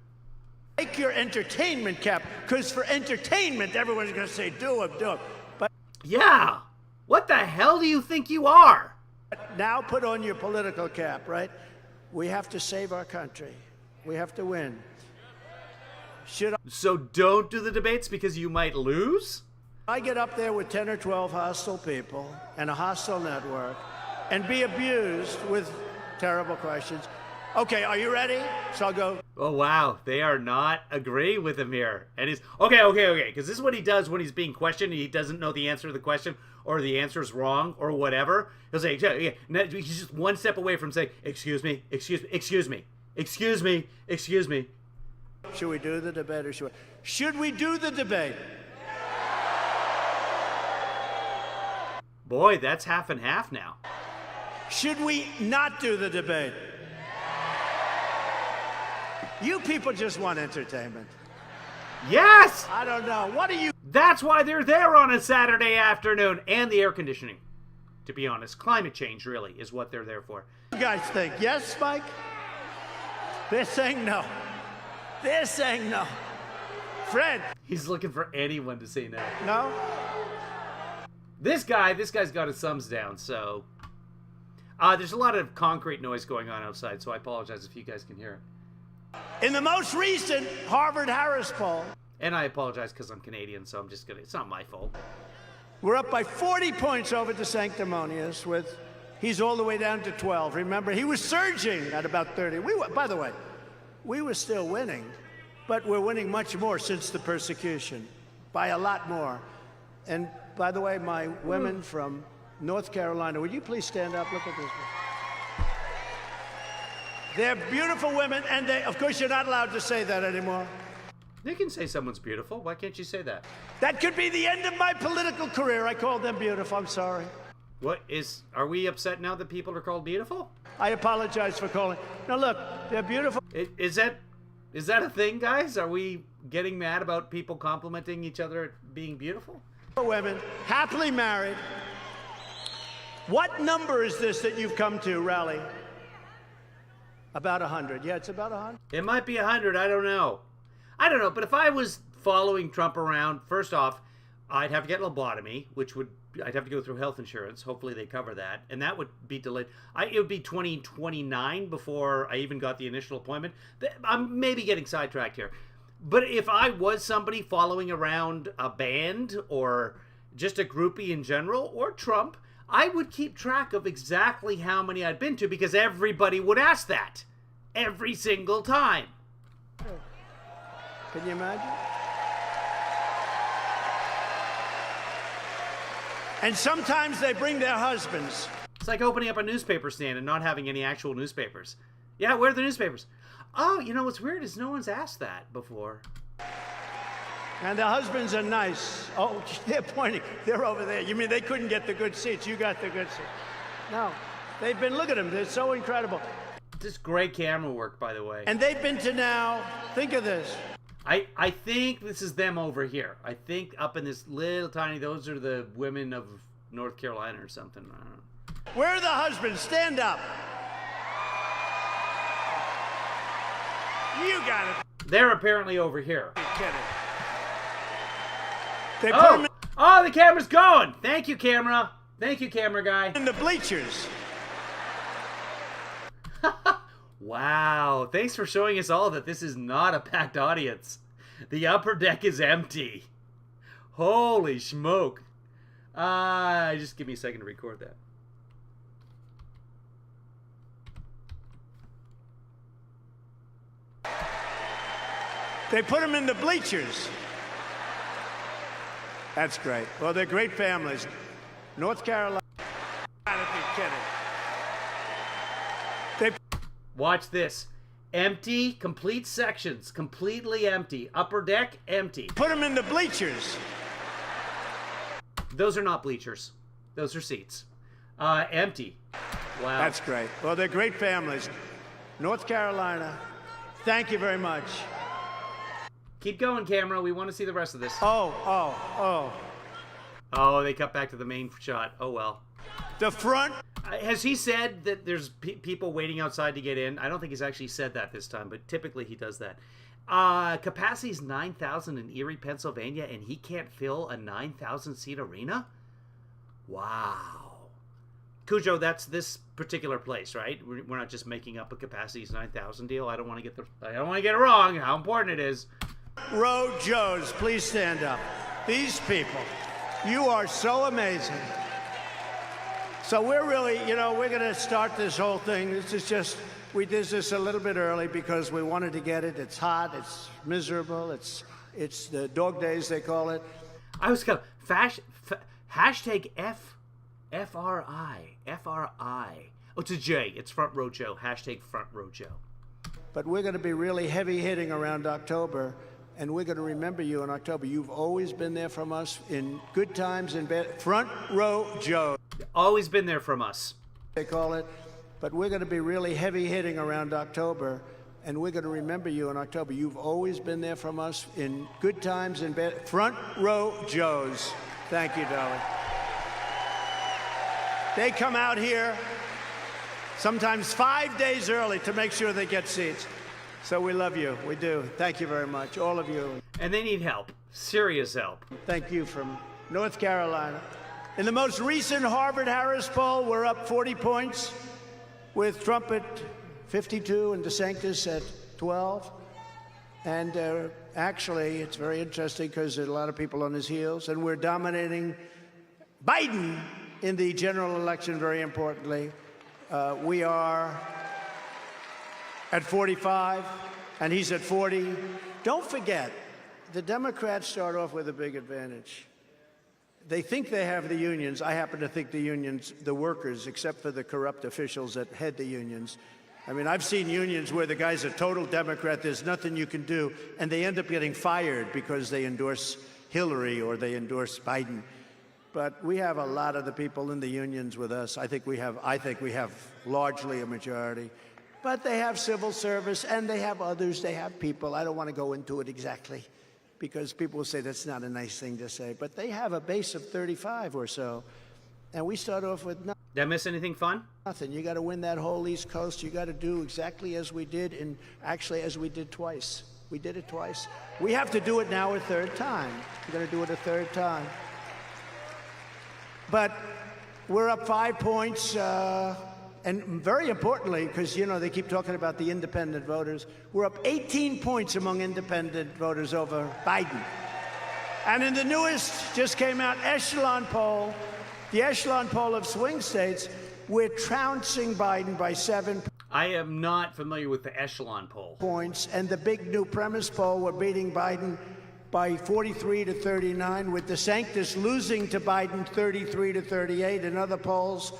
[SPEAKER 2] take your entertainment cap, because for entertainment, everyone's going to say, do it. But
[SPEAKER 1] Yeah. What the hell do you think you are?
[SPEAKER 2] now put on your political cap, right? We have to save our country. We have to win. Should
[SPEAKER 1] So don't do the debates because you might lose?
[SPEAKER 2] I get up there with 10 or 12 hostile people and a hostile network and be abused with terrible questions? Okay, are you ready? So I'll go.
[SPEAKER 1] Oh, wow. They are not agreeing with him here. And he's, okay. Because this is what he does when he's being questioned and he doesn't know the answer to the question or the answer is wrong or whatever. He'll say, yeah. Now, he's just one step away from saying, excuse me.
[SPEAKER 2] Should we do the debate or should we do the debate?
[SPEAKER 1] Boy, that's half and half now.
[SPEAKER 2] Should we not do the debate? You people just want entertainment.
[SPEAKER 1] Yes!
[SPEAKER 2] I don't know. What do you
[SPEAKER 1] That's why they're there on a Saturday afternoon. And the air conditioning. To be honest, climate change really is what they're there for.
[SPEAKER 2] guys think? Yes, Mike? They're saying no. They're saying no. Fred?
[SPEAKER 1] He's looking for anyone to say no.
[SPEAKER 2] No?
[SPEAKER 1] This guy's got his thumbs down, so... there's a lot of concrete noise going on outside, so I apologize if you guys can hear it.
[SPEAKER 2] In the most recent Harvard-Harris poll,
[SPEAKER 1] And I apologize because I'm Canadian, so I'm just gonna... It's not my fault.
[SPEAKER 2] we're up by 40 points over to Sanctimonious with... He's all the way down to 12. Remember, he was surging at about 30. By the way, we were still winning. But we're winning much more since the persecution, by a lot more. And by the way, my women from North Carolina, would you please stand up? Look at this. They're beautiful women, and of course, you're not allowed to say that anymore.
[SPEAKER 1] You can say someone's beautiful. Why can't you say that?
[SPEAKER 2] That could be the end of my political career. I called them beautiful. I'm sorry.
[SPEAKER 1] Are we upset now that people are called beautiful?
[SPEAKER 2] I apologize for calling. Now look, they're beautiful.
[SPEAKER 1] Is that a thing, guys? Are we getting mad about people complimenting each other at being beautiful?
[SPEAKER 2] Women, happily married. What number is this that you've come to, Rally? About 100. Yeah, it's about 100.
[SPEAKER 1] It might be 100. I don't know. But if I was following Trump around, first off, I'd have to get a lobotomy, I'd have to go through health insurance. Hopefully they cover that. And that would be delayed. It would be 2029 before I even got the initial appointment. I'm maybe getting sidetracked here. But if I was somebody following around a band or just a groupie in general or Trump, I would keep track of exactly how many I'd been to because everybody would ask that every single time.
[SPEAKER 2] Can you imagine? And sometimes they bring their husbands.
[SPEAKER 1] It's like opening up a newspaper stand and not having any actual newspapers. Yeah, where are the newspapers? Oh, you know what's weird is no one's asked that before.
[SPEAKER 2] And the husbands are nice. Oh, they're pointing. They're over there. You mean they couldn't get the good seats? You got the good seats. No. They've been, look at them. They're so incredible.
[SPEAKER 1] Just great camera work, by the way.
[SPEAKER 2] And they've been to now, think of this.
[SPEAKER 1] I think this is them over here. I think up in this little tiny, those are the women of North Carolina or something. I don't know.
[SPEAKER 2] Where are the husbands? Stand up. You got it.
[SPEAKER 1] They're apparently over here.
[SPEAKER 2] You're kidding. They put them
[SPEAKER 1] Oh, the camera's going. Thank you, camera. Thank you, camera guy.
[SPEAKER 2] in the bleachers.
[SPEAKER 1] Wow. Thanks for showing us all that this is not a packed audience. The upper deck is empty. Holy smoke. Just give me a second to record that.
[SPEAKER 2] They put them in the bleachers. That's great. Well, they're great families. North Carolina. Gotta be kidding.
[SPEAKER 1] Watch this. Empty, complete sections. Completely empty. Upper deck, empty.
[SPEAKER 2] Put them in the bleachers.
[SPEAKER 1] Those are not bleachers. Those are seats. Empty. Wow.
[SPEAKER 2] That's great. Well, they're great families. North Carolina. Thank you very much.
[SPEAKER 1] Keep going, camera. We want to see the rest of this.
[SPEAKER 2] Oh,
[SPEAKER 1] Oh, they cut back to the main shot. Oh, well.
[SPEAKER 2] the front.
[SPEAKER 1] Has he said that there's people waiting outside to get in? I don't think he's actually said that this time, but typically he does that. Capacity is 9,000 in Erie, Pennsylvania, and he can't fill a 9,000-seat arena? Wow. Cujo, that's this particular place, right? We're not just making up a capacity 9,000 deal. I don't want to get it wrong. How important it is.
[SPEAKER 2] Row Joes, please stand up. These people, you are so amazing. So we're really, we're going to start this whole thing. This is just, we did this a little bit early because we wanted to get it. It's hot. It's miserable. It's the dog days, they call it.
[SPEAKER 1] I was going to, hashtag FRI. Oh, it's a J. It's Front Row Joe. Hashtag Front Row Joe.
[SPEAKER 2] But we're going to be really heavy hitting around October, and we're going to remember you in October. You've always been there from us in good times and bad. Front Row Joe.
[SPEAKER 1] Always been there from us.
[SPEAKER 2] They call it. But we're going to be really heavy hitting around October, and we're going to remember you in October. You've always been there from us in good times and bad. Front Row Joes. Thank you, darling. They come out here sometimes 5 days early to make sure they get seats. So we love you. We do. Thank you very much, all of you.
[SPEAKER 1] And they need help. Serious help.
[SPEAKER 2] Thank you from North Carolina. In the most recent Harvard-Harris poll, we're up 40 points with Trump at 52 and DeSantis at 12. And actually, it's very interesting because there's a lot of people on his heels, and we're dominating Biden in the general election, very importantly. We are at 45, and he's at 40. don't forget, the Democrats start off with a big advantage. They think they have the unions. I happen to think the unions, the workers, except for the corrupt officials that head the unions. I mean, I've seen unions where the guy's a total Democrat, there's nothing you can do, and they end up getting fired because they endorse Hillary or they endorse Biden. But we have a lot of the people in the unions with us. I think we have largely a majority. But they have civil service, and they have others. They have people. I don't want to go into it exactly, because people will say that's not a nice thing to say. But they have a base of 35 or so, and we start off with nothing.
[SPEAKER 1] Did I miss anything fun?
[SPEAKER 2] Nothing. You got to win that whole East Coast. You got to do exactly as we did, and actually as we did twice. We did it twice. We have to do it now a third time. We're going to do it a third time. But we're up 5 points, and very importantly, because, you know, they keep talking about the independent voters, we're up 18 points among independent voters over Biden. And in the newest, just came out, echelon poll, the echelon poll of swing states, we're trouncing Biden by 7
[SPEAKER 1] I am not familiar with the echelon poll.
[SPEAKER 2] points. And the big new premise poll, we're beating Biden by 43 to 39, with DeSantis losing to Biden 33 to 38. In other polls,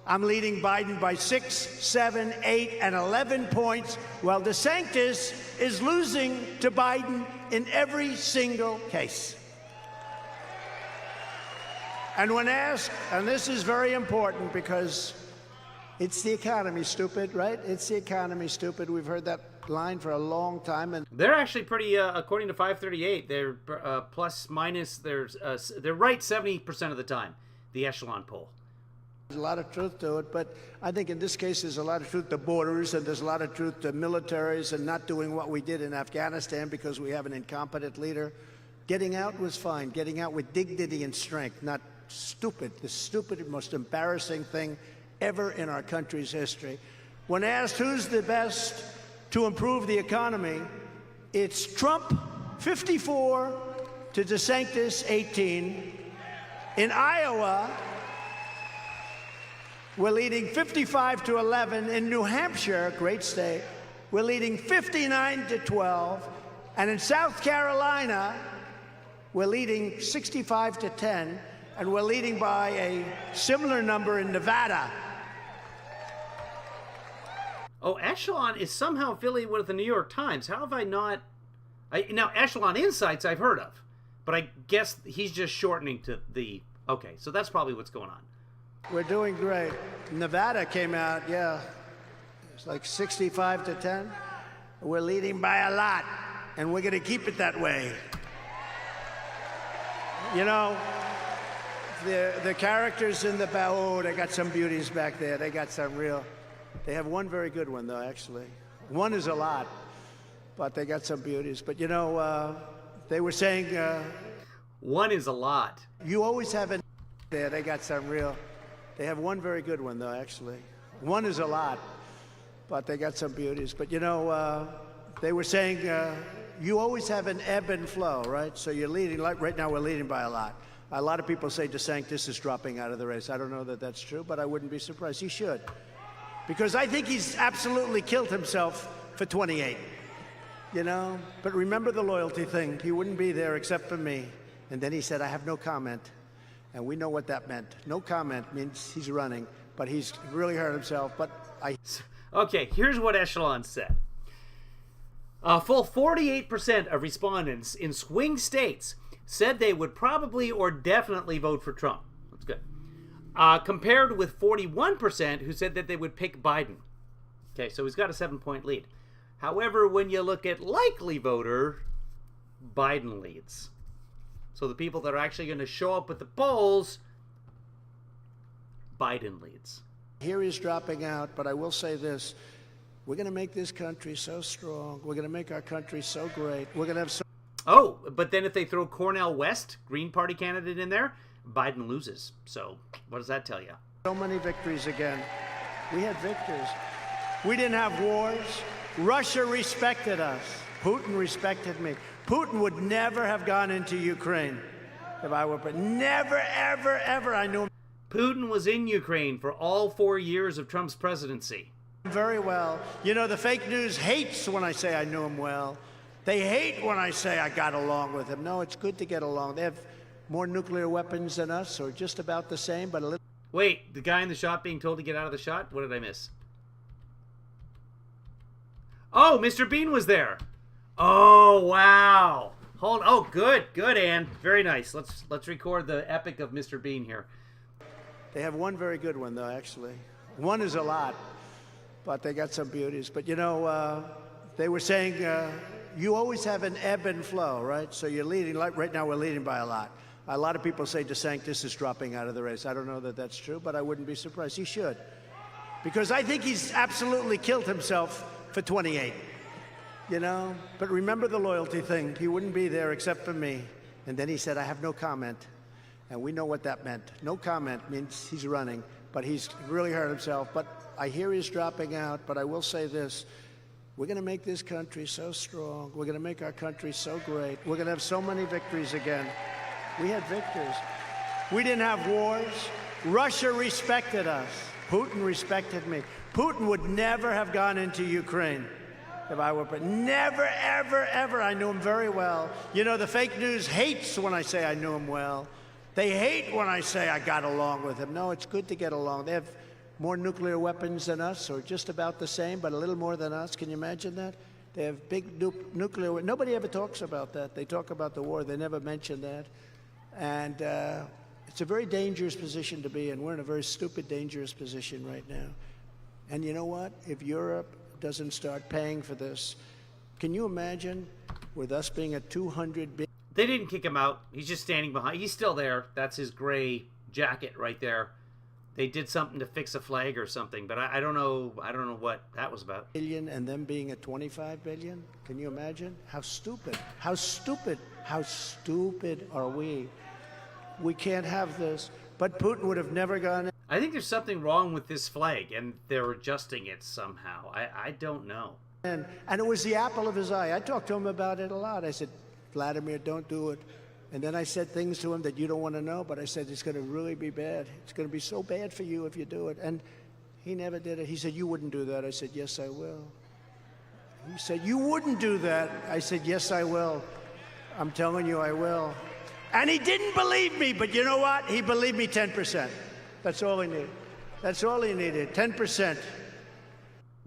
[SPEAKER 2] I'm leading Biden by 6, 7, 8, and 11 points, while DeSantis is losing to Biden in every single case. And when asked, and this is very important because it's the economy, stupid, right? It's the economy, stupid. We've heard that line for a long time. And
[SPEAKER 1] they're actually pretty, according to 538, they're plus minus, they're right 70% of the time, the echelon poll.
[SPEAKER 2] There's a lot of truth to it, but I think in this case there's a lot of truth to borders, and there's a lot of truth to militaries and not doing what we did in Afghanistan because we have an incompetent leader. Getting out was fine. Getting out with dignity and strength, not stupid, the stupid, most embarrassing thing ever in our country's history. When asked who's the best to improve the economy, it's Trump 54 to DeSantis 18. In Iowa, we're leading 55 to 11. In New Hampshire, great state, we're leading 59 to 12. And in South Carolina, we're leading 65 to 10. And we're leading by a similar number in Nevada.
[SPEAKER 1] Oh, Echelon is somehow affiliated with the New York Times. How have I not... now, Echelon Insights I've heard of, but I guess he's just shortening to the... Okay, so that's probably what's going on.
[SPEAKER 2] We're doing great. Nevada came out, yeah. It's like 65 to 10. We're leading by a lot, and we're going to keep it that way. You know, the characters in the bow, oh, they got some beauties back there. They got some real... They have one very good one, though, actually. One is a lot, but they got some beauties. But, you know, they were saying...
[SPEAKER 1] one is a lot.
[SPEAKER 2] You always have an there. They got some real... They have one very good one, though, actually. One is a lot, but they got some beauties. But, you know, they were saying you always have an ebb and flow, right? So you're leading, like right now we're leading by a lot. A lot of people say DeSantis is dropping out of the race. I don't know that that's true, but I wouldn't be surprised. He should. Because I think he's absolutely killed himself for 28, you know? But remember the loyalty thing. He wouldn't be there except for me. And then he said, I have no comment. And we know what that meant. No comment means he's running, but he's really hurt himself. But
[SPEAKER 1] Okay, here's what Echelon said. A full 48% of respondents in swing states said they would probably or definitely vote for Trump. That's good. Compared with 41% who said that they would pick Biden. Okay, so he's got a 7-point lead. However, when you look at likely voter, Biden leads. So the people that are actually going to show up at the polls, Biden leads.
[SPEAKER 2] Here he's dropping out, but I will say this. We're going to make this country so strong. We're going to make our country so great. We're going to have so...
[SPEAKER 1] Oh, but then if they throw Cornel West, Green Party candidate, in there, Biden loses. So what does that tell you?
[SPEAKER 2] So many victories again. We had victories. We didn't have wars. Russia respected us. Putin respected me. Putin would never have gone into Ukraine if I were, but never, ever, ever. I knew him
[SPEAKER 1] Putin was in Ukraine for all 4 years of Trump's presidency.
[SPEAKER 2] very well. You know, the fake news hates when I say I knew him well. They hate when I say I got along with them. No, it's good to get along. They have more nuclear weapons than us, or just about the same, but a little...
[SPEAKER 1] Wait, the guy in the shot being told to get out of the shot? What did I miss? Oh, Mr. Bean was there. Oh, wow. Oh, good, Ann. Very nice. Let's record the epic of Mr. Bean here.
[SPEAKER 2] They have one very good one, though, actually. One is a lot, but they got some beauties. But, you know, they were saying you always have an ebb and flow, right? So you're leading. Like right now, we're leading by a lot. A lot of people say DeSantis is dropping out of the race. I don't know that that's true, but I wouldn't be surprised. He should. Because I think he's absolutely killed himself for 28. You know? But remember the loyalty thing. He wouldn't be there except for me. And then he said, I have no comment. And we know what that meant. No comment means he's running, but he's really hurt himself. But I hear he's dropping out, but I will say this. We're going to make this country so strong. We're going to make our country so great. We're going to have so many victories again. We had victories. We didn't have wars. Russia respected us. Putin respected me. Putin would never have gone into Ukraine if I were president. Never, ever, ever. I knew him very well. You know, the fake news hates when I say I knew him well. They hate when I say I got along with him. No, it's good to get along. They have more nuclear weapons than us, or just about the same, but a little more than us. Can you imagine that? They have big nuclear. Nobody ever talks about that. They talk about the war. They never mention that. And it's a very dangerous position to be in. We're in a very stupid, dangerous position right now. And you know what? If Europe doesn't start paying for this, can you imagine with us being a 200 billion?
[SPEAKER 1] They didn't kick him out. He's just standing behind. He's still there. That's his gray jacket right there. They did something to fix a flag or something, but I don't know. I don't know what that was about.
[SPEAKER 2] Billion and them being at 25 billion? Can you imagine? How stupid. How stupid. How stupid are we? We can't have this. But Putin would have never gone in.
[SPEAKER 1] I think there's something wrong with this flag, and they're adjusting it somehow. I don't know.
[SPEAKER 2] And it was the apple of his eye. I talked to him about it a lot. I said, Vladimir, don't do it. And then I said things to him that you don't want to know, but I said, it's going to really be bad. It's going to be so bad for you if you do it. And he never did it. He said, you wouldn't do that. I said, yes, I will. He said, you wouldn't do that. I said, yes, I will. I'm telling you, I will. And he didn't believe me, but you know what? He believed me 10%. That's all he needed. That's all he needed, 10%.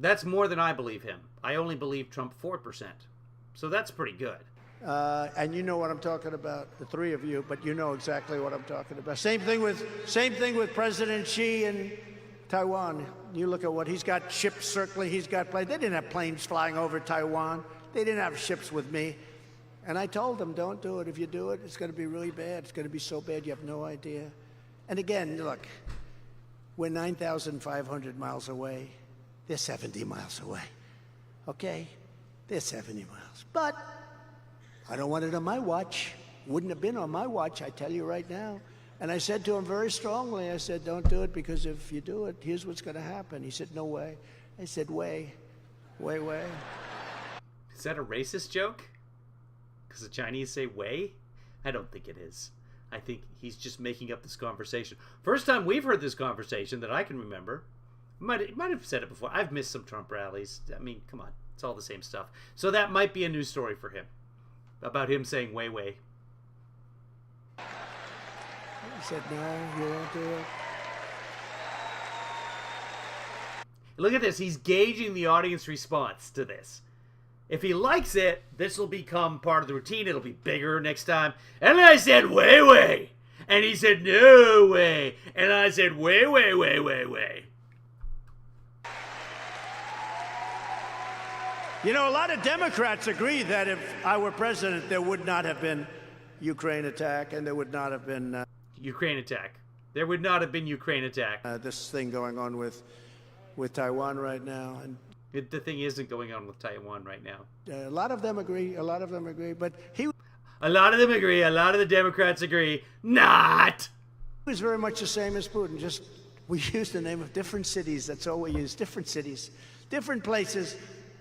[SPEAKER 1] That's more than I believe him. I only believe Trump 4%. So that's pretty good.
[SPEAKER 2] And you know what I'm talking about, the three of you, but you know exactly what I'm talking about. Same thing with President Xi in Taiwan. You look at what he's got, ships circling, he's got planes. They didn't have planes flying over Taiwan. They didn't have ships with me. And I told them, don't do it. If you do it, it's going to be really bad. It's going to be so bad you have no idea. And again, look, we're 9,500 miles away. They're 70 miles away. Okay? They're 70 miles. But I don't want it on my watch. Wouldn't have been on my watch, I tell you right now. And I said to him very strongly, I said, don't do it, because if you do it, here's what's going to happen. He said, no way. I said, way.
[SPEAKER 1] Is that a racist joke? Because the Chinese say way? I don't think it is. I think he's just making up this conversation. First time we've heard this conversation that I can remember. Might have said it before. I've missed some Trump rallies. I mean, come on. It's all the same stuff. So that might be a news story for him. About him saying way.
[SPEAKER 2] He said, no, you won't do it.
[SPEAKER 1] Look at this. He's gauging the audience response to this. If he likes it, this will become part of the routine. It'll be bigger next time. And then I said, way. And he said, no way. And I said, way.
[SPEAKER 2] You know, a lot of Democrats agree that if I were president, there would not have been Ukraine attack, and there would not have been...
[SPEAKER 1] Ukraine attack. There would not have been Ukraine attack.
[SPEAKER 2] This thing going on with Taiwan right now. And
[SPEAKER 1] the thing isn't going on with Taiwan right now.
[SPEAKER 2] a lot of them agree. A lot of them agree. But
[SPEAKER 1] a lot of them agree. A lot of the Democrats agree. Not.
[SPEAKER 2] He was very much the same as Putin. Just we used the name of different cities. That's all we use. Different cities, different places.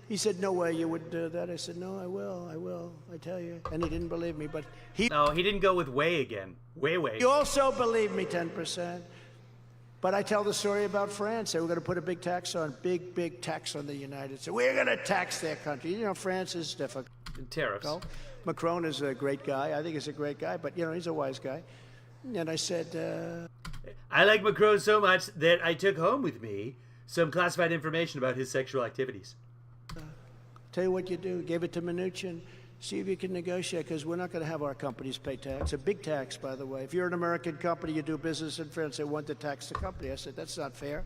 [SPEAKER 2] He said, no way you would do that. I said, no, I will, I tell you. And he didn't believe me, but
[SPEAKER 1] No, he didn't go with way again. Way.
[SPEAKER 2] He also believed me 10%. But I tell the story about France. They were going to put a big tax on the United States. We're going to tax their country. You know, France is difficult.
[SPEAKER 1] Tariffs.
[SPEAKER 2] Well, Macron is a great guy. I think he's a great guy, but, you know, he's a wise guy. And I said...
[SPEAKER 1] I like Macron so much that I took home with me some classified information about his sexual activities.
[SPEAKER 2] Tell you what you do. Gave it to Mnuchin. See if you can negotiate, because we're not going to have our companies pay tax. A big tax, by the way. If you're an American company, you do business in France, they want to tax the company. I said, that's not fair.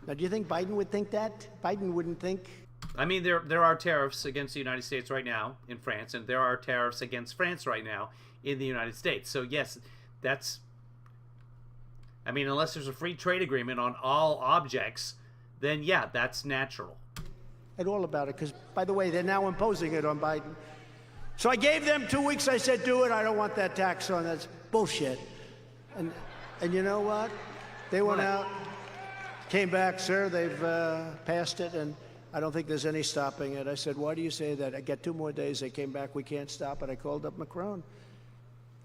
[SPEAKER 2] Now, do you think Biden would think that? Biden wouldn't think.
[SPEAKER 1] I mean, there are tariffs against the United States right now in France, and there are tariffs against France right now in the United States. So, yes, that's... I mean, unless there's a free trade agreement on all objects, then, yeah, that's natural.
[SPEAKER 2] And all about it, because, by the way, they're now imposing it on Biden. So I gave them 2 weeks. I said, do it. I don't want that tax on. That's bullshit. And you know what? They went out, came back, sir. They've passed it, and I don't think there's any stopping it. I said, why do you say that? I got 2 more days. They came back. We can't stop it. I called up Macron.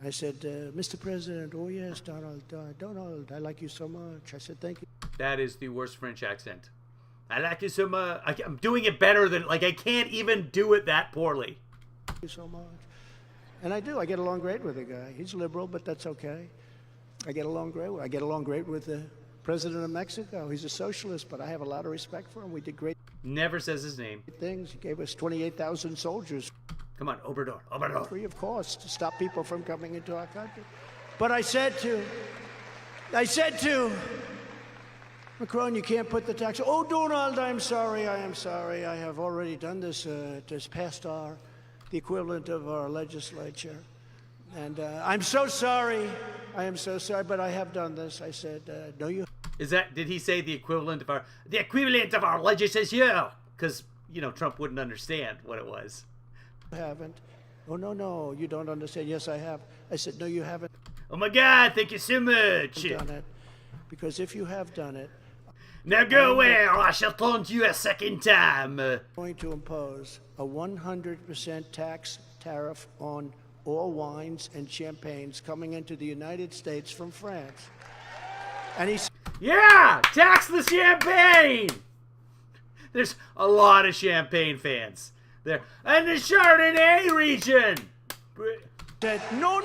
[SPEAKER 2] I said, Mr. President, oh, yes, Donald, Donald, I like you so much. I said, thank you.
[SPEAKER 1] That is the worst French accent. I like you so much. I'm doing it better than, like, I can't even do it that poorly.
[SPEAKER 2] You so much. And I do. I get along great with the guy. He's liberal, but that's okay. I get along great with the president of Mexico. He's a socialist, but I have a lot of respect for him. We did great
[SPEAKER 1] Never says his name.
[SPEAKER 2] things. He gave us 28,000 soldiers.
[SPEAKER 1] Come on, Obrador.
[SPEAKER 2] Free of cost to stop people from coming into our country. But I said to Macron, you can't put the tax. Oh, Donald, I am sorry. I have already done this. It has passed the equivalent of our legislature. And I'm so sorry. I am so sorry, but I have done this. I said, no, you.
[SPEAKER 1] Did he say the equivalent of our legislature? Because, you know, Trump wouldn't understand what it was.
[SPEAKER 2] Haven't. Oh, no, you don't understand. Yes, I have. I said, no, you haven't.
[SPEAKER 1] Oh, my God, thank you so much.
[SPEAKER 2] Done it. Because if you have done it.
[SPEAKER 1] Now go away, or I shall taunt you a second time.
[SPEAKER 2] I'm going to impose a 100% tax tariff on all wines and champagnes coming into the United States from France. And he said,
[SPEAKER 1] yeah, tax the champagne. There's a lot of champagne fans there. And the Chardonnay region.
[SPEAKER 2] Said, no,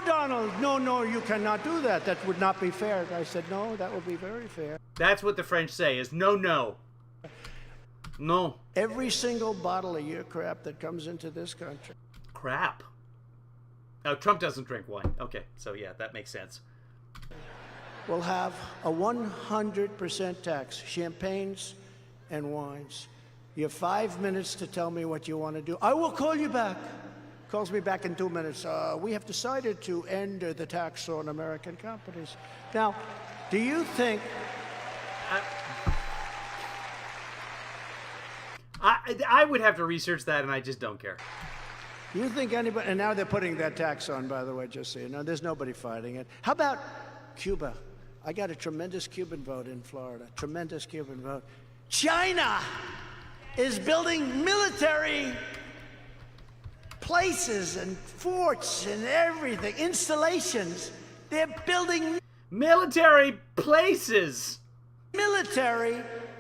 [SPEAKER 2] Donald. No, you cannot do that. That would not be fair. I said, no, that would be very fair.
[SPEAKER 1] That's what the French say is no. No.
[SPEAKER 2] Every single bottle of your crap that comes into this country.
[SPEAKER 1] Crap. Oh, Trump doesn't drink wine. Okay, so yeah, that makes sense.
[SPEAKER 2] Will have a 100% tax, champagnes and wines. You have 5 minutes to tell me what you want to do. I will call you back. Calls me back in 2 minutes. We have decided to end the tax on American companies. Now, do you think...
[SPEAKER 1] I would have to research that, and I just don't care.
[SPEAKER 2] You think anybody... And now they're putting that tax on, by the way, just so you know. There's nobody fighting it. How about Cuba? I got a tremendous Cuban vote in Florida. Tremendous Cuban vote. China is building military places and forts and everything, installations. They're building
[SPEAKER 1] military places.
[SPEAKER 2] Military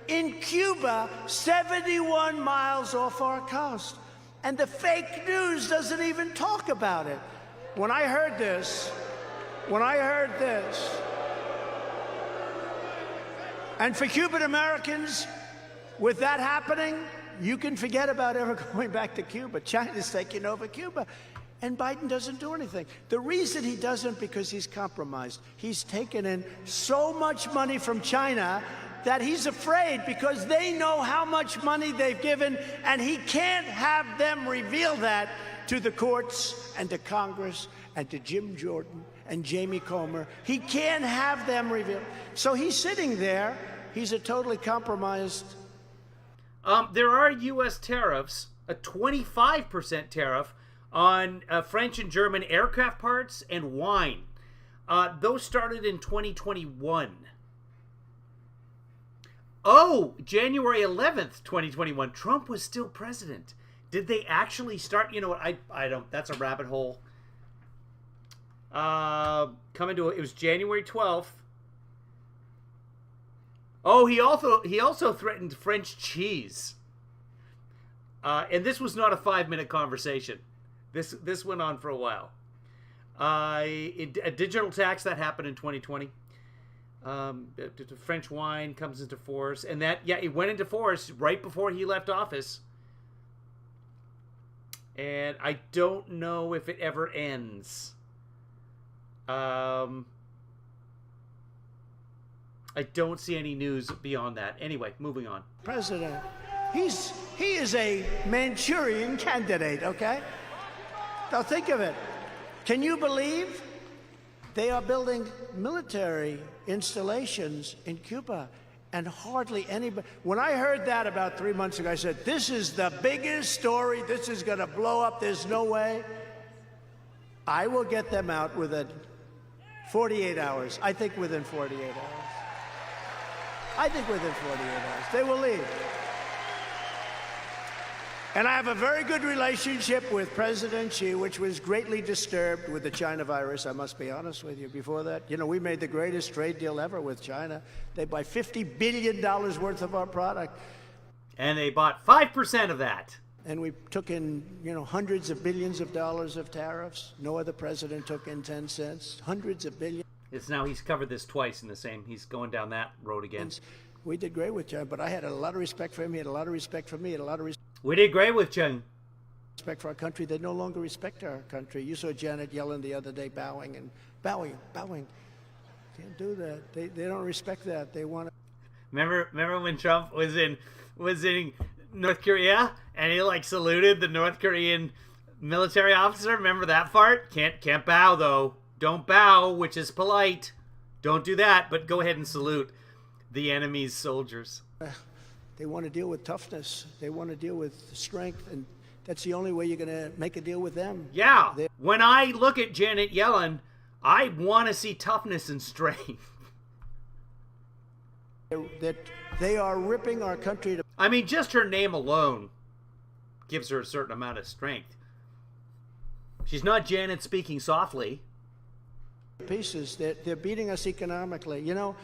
[SPEAKER 2] in Cuba, 71 miles off our coast. And the fake news doesn't even talk about it. When I heard this, and for Cuban Americans, with that happening, you can forget about ever going back to Cuba. China's taking over Cuba. And Biden doesn't do anything. The reason he doesn't, because he's compromised. He's taken in so much money from China that he's afraid, because they know how much money they've given, and he can't have them reveal that to the courts and to Congress and to Jim Jordan and Jamie Comer. He can't have them reveal. So he's sitting there. He's a totally compromised.
[SPEAKER 1] There are U.S. tariffs, a 25% tariff on French and German aircraft parts and wine. Those started in 2021. Oh, January 11th, 2021. Trump was still president. Did they actually start? You know what? I don't. That's a rabbit hole. Coming to it was January 12th. Oh, he also threatened French cheese. And this was not a 5-minute conversation. This went on for a while. A digital tax that happened in 2020. The French wine comes into force, and it went into force right before he left office. And I don't know if it ever ends. I don't see any news beyond that. Anyway, moving on.
[SPEAKER 2] President, he is a Manchurian candidate, okay? Now think of it. Can you believe they are building military installations in Cuba? And hardly anybody. When I heard that about 3 months ago, I said, this is the biggest story. This is going to blow up. There's no way. I will get them out within 48 hours. I think within 48 hours. I think within 48 hours. They will leave. And I have a very good relationship with President Xi, which was greatly disturbed with the China virus, I must be honest with you. Before that, you know, we made the greatest trade deal ever with China. They buy $50 billion worth of our product.
[SPEAKER 1] And they bought 5% of that.
[SPEAKER 2] And we took in, you know, hundreds of billions of dollars of tariffs. No other president took in 10 cents. Hundreds of billions.
[SPEAKER 1] He's covered this twice in the same. He's going down that road again.
[SPEAKER 2] We did great with China, but I had a lot of respect for him. He had a lot of respect for me. He had a lot of respect.
[SPEAKER 1] We did great with Cheng.
[SPEAKER 2] Respect for our country. They no longer respect our country. You saw Janet Yellen the other day bowing. Can't do that. They don't respect that. They want to.
[SPEAKER 1] Remember when Trump was in North Korea and he like saluted the North Korean military officer? Remember that part? Can't bow though. Don't bow, which is polite. Don't do that, but go ahead and salute the enemy's soldiers.
[SPEAKER 2] They want to deal with toughness. They want to deal with strength, and that's the only way you're going to make a deal with them.
[SPEAKER 1] Yeah. When I look at Janet Yellen, I want to see toughness and strength.
[SPEAKER 2] That they are ripping our country to...
[SPEAKER 1] I mean, just her name alone gives her a certain amount of strength. She's not Janet speaking softly.
[SPEAKER 2] Pieces. They're beating us economically. You know,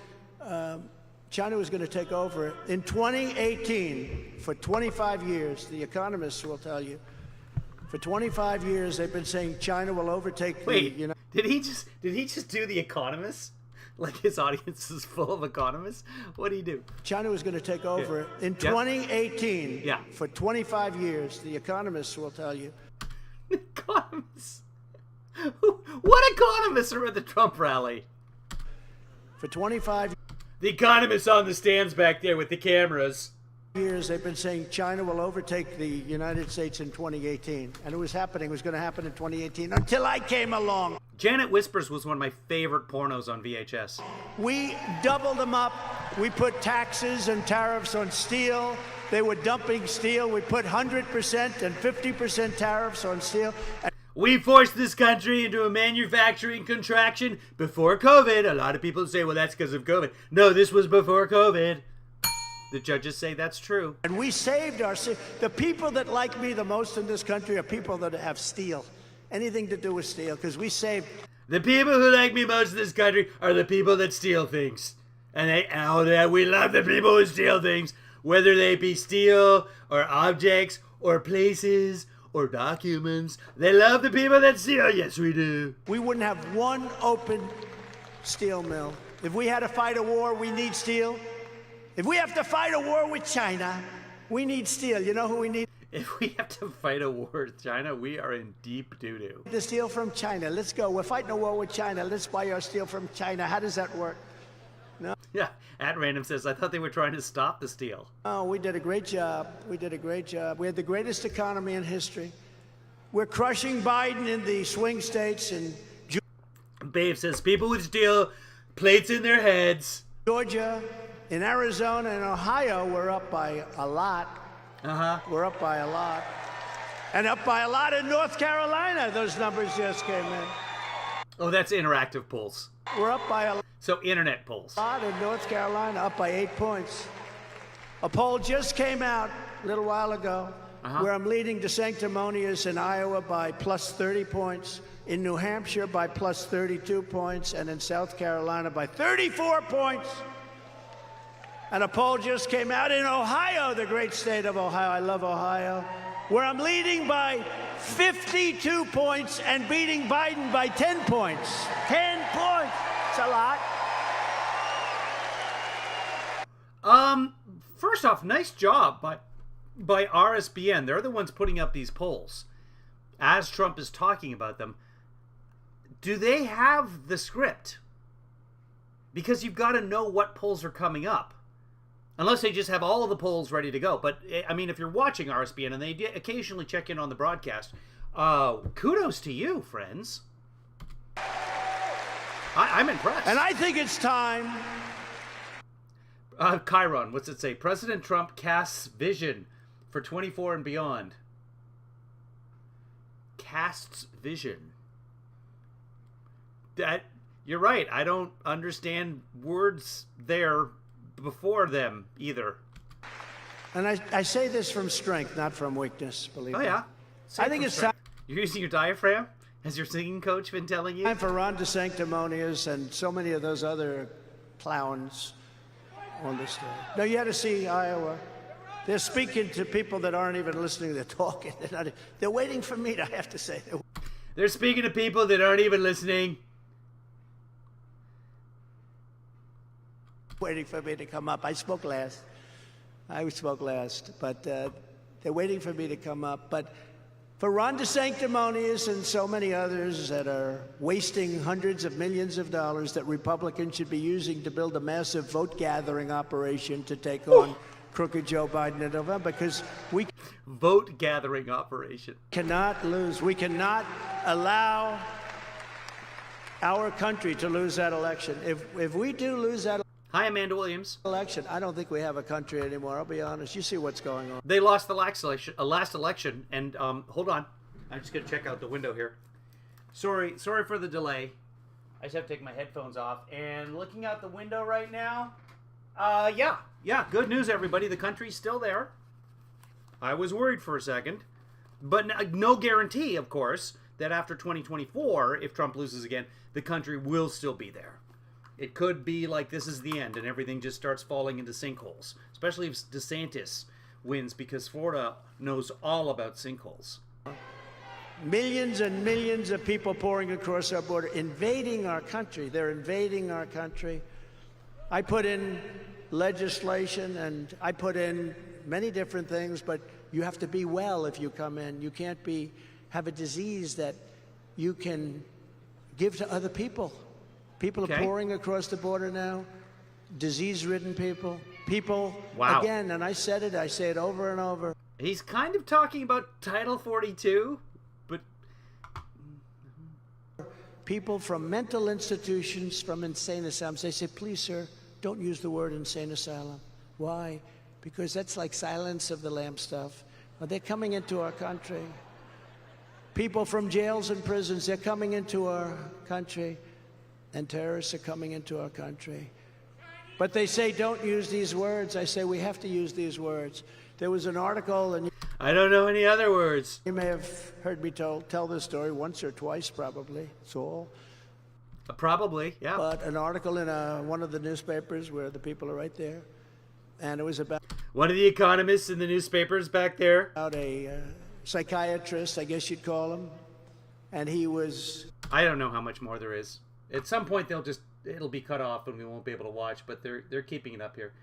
[SPEAKER 2] China was going to take over in 2018. For 25 years, the economists will tell you, for 25 years they've been saying China will overtake
[SPEAKER 1] Wait,
[SPEAKER 2] the...
[SPEAKER 1] Did he just do the economists? Like his audience is full of economists? What did he do?
[SPEAKER 2] China was going to take over in 2018.
[SPEAKER 1] Yeah.
[SPEAKER 2] For 25 years, the economists will tell you.
[SPEAKER 1] Economists? What economists are at the Trump rally?
[SPEAKER 2] For 25
[SPEAKER 1] The economists on the stands back there with the cameras.
[SPEAKER 2] years they've been saying China will overtake the United States in 2018. And it was happening. It was going to happen in 2018 until I came along.
[SPEAKER 1] Janet Whispers was one of my favorite pornos on VHS.
[SPEAKER 2] We doubled them up. We put taxes and tariffs on steel. They were dumping steel. We put 100% and 50% tariffs on steel.
[SPEAKER 1] We forced this country into a manufacturing contraction before COVID. A lot of people say, well, that's because of COVID. No, this was before COVID. The judges say that's true.
[SPEAKER 2] And we saved the people that like me the most in this country are people that have steel. Anything to do with steel, because we saved.
[SPEAKER 1] The people who like me most in this country are the people that steal things. And we love the people who steal things, whether they be steel or objects or places or documents. They love the people that steal. Yes, we do.
[SPEAKER 2] We wouldn't have one open steel mill. If we had to fight a war, we need steel. If we have to fight a war with China, we need steel. You know who we need?
[SPEAKER 1] If we have to fight a war with China, we are in deep doo-doo.
[SPEAKER 2] The steel from China. Let's go. We're fighting a war with China. Let's buy our steel from China. How does that work? No.
[SPEAKER 1] Yeah, at Random says, I thought they were trying to stop the steal.
[SPEAKER 2] Oh, we did a great job. We did a great job. We had the greatest economy in history. We're crushing Biden in the swing states. And
[SPEAKER 1] Babe says, people with steel plates in their heads.
[SPEAKER 2] Georgia, in Arizona, and Ohio, we're up by a lot. We're up by a lot. And up by a lot in North Carolina. Those numbers just came in.
[SPEAKER 1] Oh, that's interactive polls.
[SPEAKER 2] We're up by a lot.
[SPEAKER 1] So internet polls.
[SPEAKER 2] In North Carolina, up by 8 points. A poll just came out a little while ago where I'm leading DeSanctimonious in Iowa by plus 30 points, in New Hampshire by plus 32 points, and in South Carolina by 34 points. And a poll just came out in Ohio, the great state of Ohio. I love Ohio. where I'm leading by 52 points and beating Biden by 10 points. 10 points. It's a lot.
[SPEAKER 1] First off, nice job by RSBN. They're the ones putting up these polls as Trump is talking about them. Do they have the script? Because you've got to know what polls are coming up. Unless they just have all of the polls ready to go. But, I mean, if you're watching RSBN and they occasionally check in on the broadcast, kudos to you, friends. I'm impressed.
[SPEAKER 2] And I think it's time.
[SPEAKER 1] Chiron, what's it say? President Trump casts vision for 24 and beyond. Casts vision. You're right. I don't understand words there before them either.
[SPEAKER 2] And I say this from strength, not from weakness, believe me.
[SPEAKER 1] Oh, yeah.
[SPEAKER 2] I think it's time.
[SPEAKER 1] You're using your diaphragm? Has your singing coach been telling you?
[SPEAKER 2] Time for Ron DeSanctimonious and so many of those other clowns on the stage. No, you had to see Iowa. They're speaking to people that aren't even listening. They're talking. They're waiting for me, I have to say.
[SPEAKER 1] They're speaking to people that aren't even listening.
[SPEAKER 2] Waiting for me to come up. I spoke last. But they're waiting for me to come up. But for Ron DeSanctimonious and so many others that are wasting hundreds of millions of dollars that Republicans should be using to build a massive vote-gathering operation to take on crooked Joe Biden in November, because we...
[SPEAKER 1] Vote-gathering operation.
[SPEAKER 2] Cannot lose. We cannot allow our country to lose that election. If we do lose that
[SPEAKER 1] Hi, Amanda Williams.
[SPEAKER 2] election, I don't think we have a country anymore. I'll be honest. You see what's going on.
[SPEAKER 1] They lost the last election, and hold on. I'm just going to check out the window here. Sorry for the delay. I just have to take my headphones off. And looking out the window right now, yeah, good news, everybody. The country's still there. I was worried for a second. But no guarantee, of course, that after 2024, if Trump loses again, the country will still be there. It could be like this is the end and everything just starts falling into sinkholes, especially if DeSantis wins, because Florida knows all about sinkholes.
[SPEAKER 2] Millions and millions of people pouring across our border, invading our country. They're invading our country. I put in legislation and I put in many different things, but you have to be well if you come in. You can't have a disease that you can give to other people. People are pouring across the border now, disease-ridden people.
[SPEAKER 1] Wow.
[SPEAKER 2] Again, and I say it over and over.
[SPEAKER 1] He's kind of talking about Title 42, but...
[SPEAKER 2] People from mental institutions, from insane asylums, they say, please, sir, don't use the word insane asylum. Why? Because that's like Silence of the Lambs stuff. Well, they're coming into our country. People from jails and prisons, they're coming into our country. And terrorists are coming into our country. But they say, don't use these words. I say, we have to use these words. There was an article, and
[SPEAKER 1] I don't know any other words.
[SPEAKER 2] You may have heard me tell this story once or twice, probably. It's all.
[SPEAKER 1] Probably, yeah.
[SPEAKER 2] But an article in one of the newspapers where the people are right there. And it was about...
[SPEAKER 1] One of the economists in the newspapers back there.
[SPEAKER 2] About a psychiatrist, I guess you'd call him. And he was...
[SPEAKER 1] I don't know how much more there is. At some point, it'll be cut off and we won't be able to watch, but they're keeping it up here.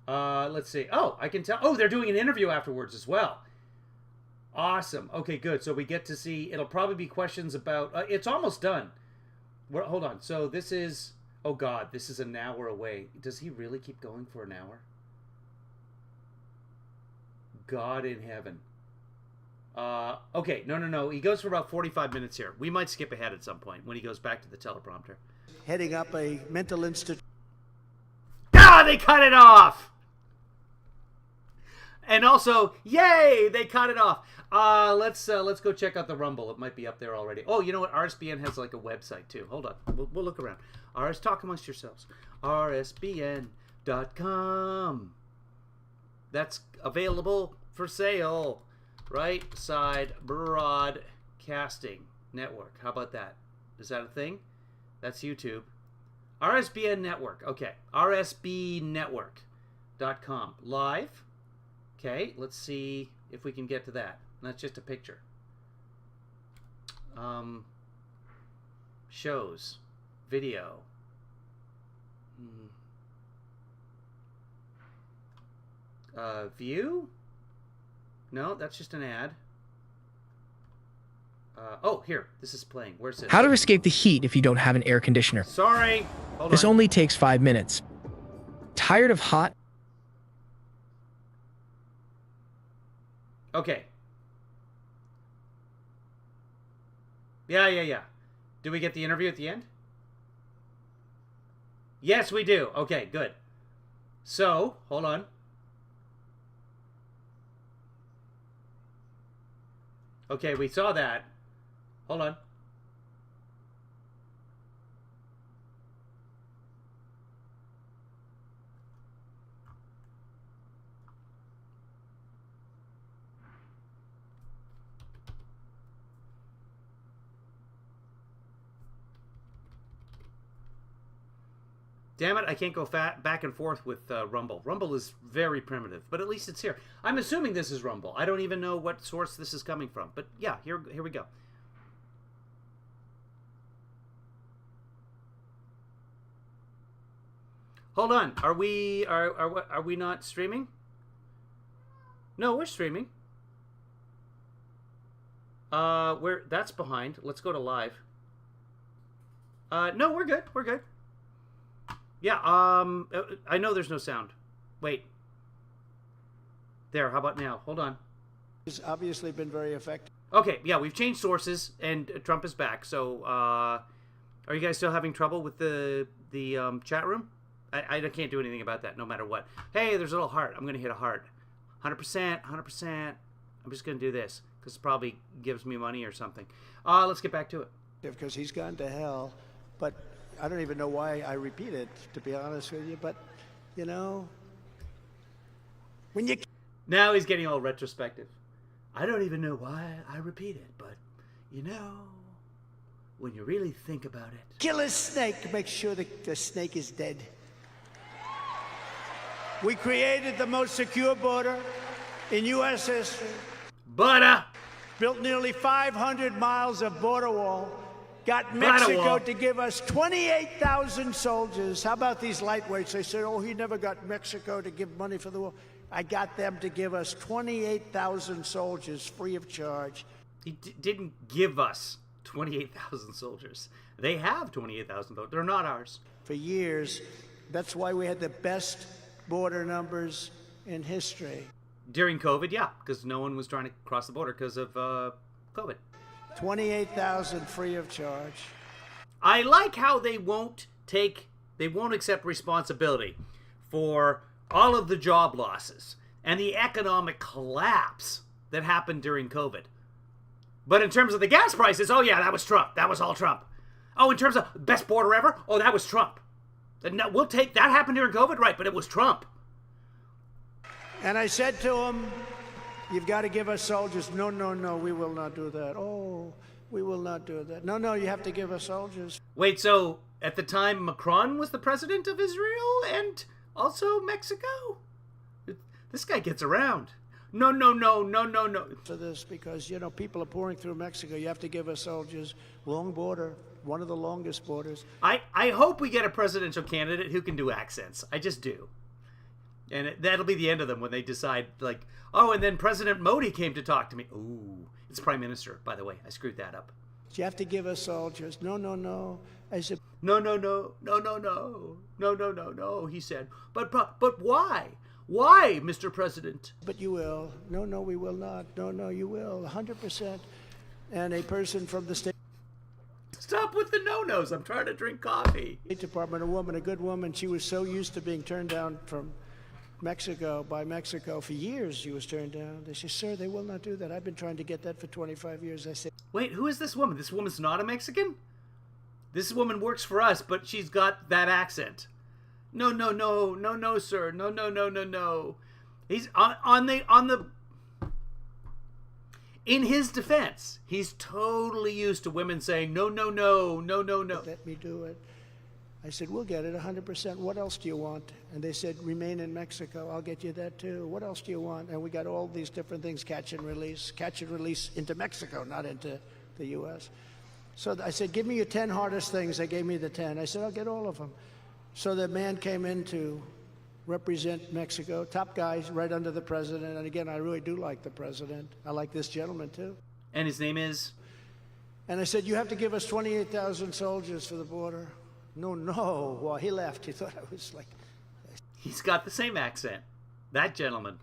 [SPEAKER 1] Let's see. Oh, I can tell. Oh, they're doing an interview afterwards as well. Awesome. Okay, good. So we get to see, it'll probably be questions about, it's almost done. Hold on. So this is, oh God, this is an hour away. Does he really keep going for an hour? God in heaven. Okay, no. He goes for about 45 minutes here. We might skip ahead at some point when he goes back to the teleprompter.
[SPEAKER 2] Heading up a mental institute.
[SPEAKER 1] Ah, they cut it off! And also, yay, they cut it off. Let's go check out the Rumble. It might be up there already. Oh, you know what? RSBN has like a website too. Hold on. We'll look around. Talk amongst yourselves. RSBN.com. That's available for sale. Right side broadcasting network. How about that? Is that a thing? That's YouTube. RSBN network. Okay. RSBnetwork.com. Live. Okay. Let's see if we can get to that. That's just a picture. Shows. Video. View? No, that's just an ad. Oh, here. This is playing. Where's this?
[SPEAKER 3] How to escape the heat if you don't have an air conditioner.
[SPEAKER 1] Sorry. Hold
[SPEAKER 3] This
[SPEAKER 1] on.
[SPEAKER 3] only takes 5 minutes. Tired of hot?
[SPEAKER 1] Okay. Yeah. Do we get the interview at the end? Yes, we do. Okay, good. So, hold on. Okay, we saw that. Hold on. Damn it, I can't go back and forth with Rumble. Rumble is very primitive, but at least it's here. I'm assuming this is Rumble. I don't even know what source this is coming from. But yeah, here we go. Hold on. Are we not streaming? No, we're streaming. That's behind. Let's go to live. No, we're good. We're good. Yeah, I know there's no sound. Wait. There, how about now? Hold on.
[SPEAKER 2] It's obviously been very effective.
[SPEAKER 1] Okay, yeah, we've changed sources, and Trump is back. So, are you guys still having trouble with the chat room? I can't do anything about that, no matter what. Hey, there's a little heart. I'm going to hit a heart. 100%, 100%. I'm just going to do this, because it probably gives me money or something. Let's get back to it.
[SPEAKER 2] Because he's gone to hell, but I don't even know why I repeat it, to be honest with you. But, you know, when you...
[SPEAKER 1] Now he's getting all retrospective. I don't even know why I repeat it, but, you know, when you really think about it...
[SPEAKER 2] Kill a snake, make sure the snake is dead. We created the most secure border in U.S. history.
[SPEAKER 1] Butter!
[SPEAKER 2] Built nearly 500 miles of border wall. Got Mexico to give us 28,000 soldiers. How about these lightweights? They say, oh, he never got Mexico to give money for the war. I got them to give us 28,000 soldiers free of charge.
[SPEAKER 1] He didn't give us 28,000 soldiers. They have 28,000, though. They're not ours.
[SPEAKER 2] For years. That's why we had the best border numbers in history.
[SPEAKER 1] During COVID, yeah, because no one was trying to cross the border because of COVID.
[SPEAKER 2] 28,000 free of charge.
[SPEAKER 1] I like how they won't accept responsibility for all of the job losses and the economic collapse that happened during COVID. But in terms of the gas prices, oh yeah, that was Trump. That was all Trump. Oh, in terms of best border ever, oh, that was Trump. We'll take that happened during COVID, right? But it was Trump.
[SPEAKER 2] And I said to him, you've got to give us soldiers. No, we will not do that. Oh, we will not do that. No, you have to give us soldiers.
[SPEAKER 1] Wait, so at the time Macron was the president of Israel and also Mexico? This guy gets around. No.
[SPEAKER 2] For this, because, you know, people are pouring through Mexico. You have to give us soldiers. Long border, one of the longest borders.
[SPEAKER 1] I hope we get a presidential candidate who can do accents. I just do. And that'll be the end of them when they decide, like, oh, and then President Modi came to talk to me. Ooh, it's Prime Minister, by the way. I screwed that up.
[SPEAKER 2] You have to give us soldiers. No. I said,
[SPEAKER 1] No, he said. But why? Why, Mr. President?
[SPEAKER 2] But you will. No, we will not. No, you will. 100%. And a person from the State
[SPEAKER 1] Stop with the no-nos. I'm trying to drink coffee.
[SPEAKER 2] Department, a good woman, she was so used to being turned down from Mexico, by Mexico. For years she was turned down. They said, sir, they will not do that. I've been trying to get that for 25 years. I said,
[SPEAKER 1] wait, who is this woman? This woman's not a Mexican? This woman works for us, but she's got that accent. No, sir. No. He's on the in his defense, he's totally used to women saying no.
[SPEAKER 2] Let me do it. I said, we'll get it 100%. What else do you want? And they said, remain in Mexico. I'll get you that too. What else do you want? And we got all these different things, catch and release into Mexico, not into the U.S. So I said, give me your 10 hardest things. They gave me the 10. I said, I'll get all of them. So the man came in to represent Mexico, top guys right under the president. And again, I really do like the president. I like this gentleman too.
[SPEAKER 1] And his name is?
[SPEAKER 2] And I said, you have to give us 28,000 soldiers for the border. No. Well, he laughed. He thought I was like...
[SPEAKER 1] He's got the same accent. That gentleman.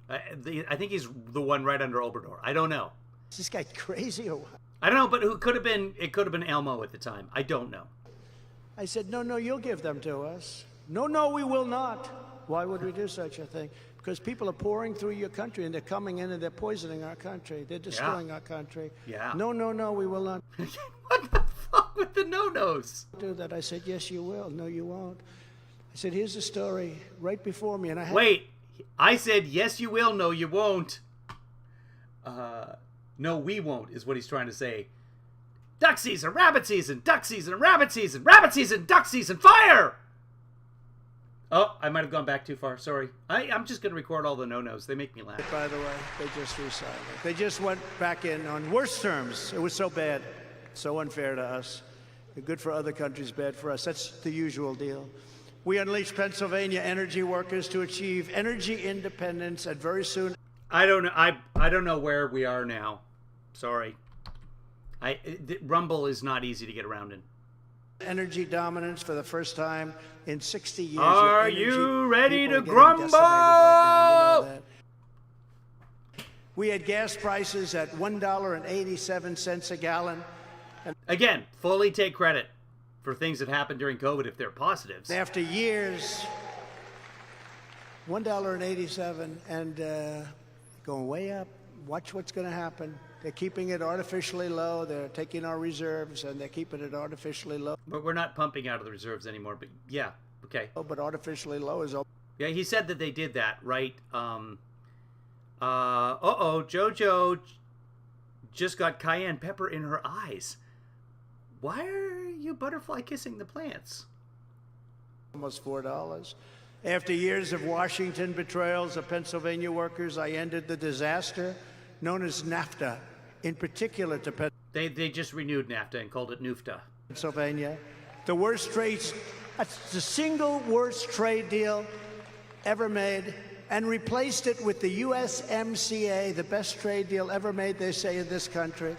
[SPEAKER 1] I think he's the one right under Obrador. I don't know.
[SPEAKER 2] Is this guy crazy or what?
[SPEAKER 1] I don't know, but it could have been Elmo at the time. I don't know.
[SPEAKER 2] I said, no, you'll give them to us. No, we will not. Why would we do such a thing? Because people are pouring through your country, and they're coming in, and they're poisoning our country. They're destroying our country.
[SPEAKER 1] Yeah.
[SPEAKER 2] No, we will not.
[SPEAKER 1] What the fuck with the no-nos?
[SPEAKER 2] Do that. I said, yes, you will. No, you won't. I said, here's the story right before me. And I had...
[SPEAKER 1] Wait, I said, yes, you will. No, you won't. No, we won't, is what he's trying to say. Duck season, rabbit season, duck season, rabbit season, duck season, fire! Oh, I might have gone back too far. Sorry. I'm just going to record all the no-nos. They make me laugh.
[SPEAKER 2] By the way, they just resigned it. They just went back in on worse terms. It was so bad, so unfair to us. Good for other countries, bad for us. That's the usual deal. We unleashed Pennsylvania energy workers to achieve energy independence, and very soon...
[SPEAKER 1] I don't know. I don't know where we are now. Sorry. Rumble is not easy to get around in.
[SPEAKER 2] Energy dominance for the first time in 60 years.
[SPEAKER 1] Are you ready to grumble? Right now, you know,
[SPEAKER 2] we had gas prices at $1.87 a gallon.
[SPEAKER 1] Again, fully take credit for things that happened during COVID if they're positives.
[SPEAKER 2] After years, $1.87 and going way up. Watch what's going to happen. They're keeping it artificially low. They're taking our reserves, and they're keeping it artificially low.
[SPEAKER 1] But we're not pumping out of the reserves anymore. But yeah, okay.
[SPEAKER 2] Oh, but artificially low is...
[SPEAKER 1] Yeah, he said that they did that, right? JoJo just got cayenne pepper in her eyes. Why are you butterfly kissing the plants?
[SPEAKER 2] Almost $4. After years of Washington betrayals of Pennsylvania workers, I ended the disaster known as NAFTA, in particular to
[SPEAKER 1] They just renewed NAFTA and called it NUFTA.
[SPEAKER 2] Pennsylvania. The worst trade, that's the single worst trade deal ever made, and replaced it with the USMCA, the best trade deal ever made, they say, in this country.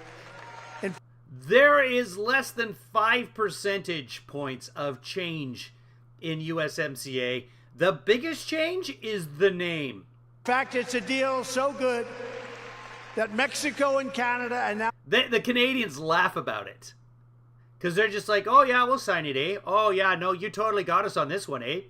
[SPEAKER 1] There is less than 5 percentage points of change in USMCA. The biggest change is the name.
[SPEAKER 2] In fact, it's a deal so good that Mexico and Canada and now...
[SPEAKER 1] The Canadians laugh about it. Because they're just like, oh yeah, we'll sign it, eh? Oh yeah, no, you totally got us on this one, eh?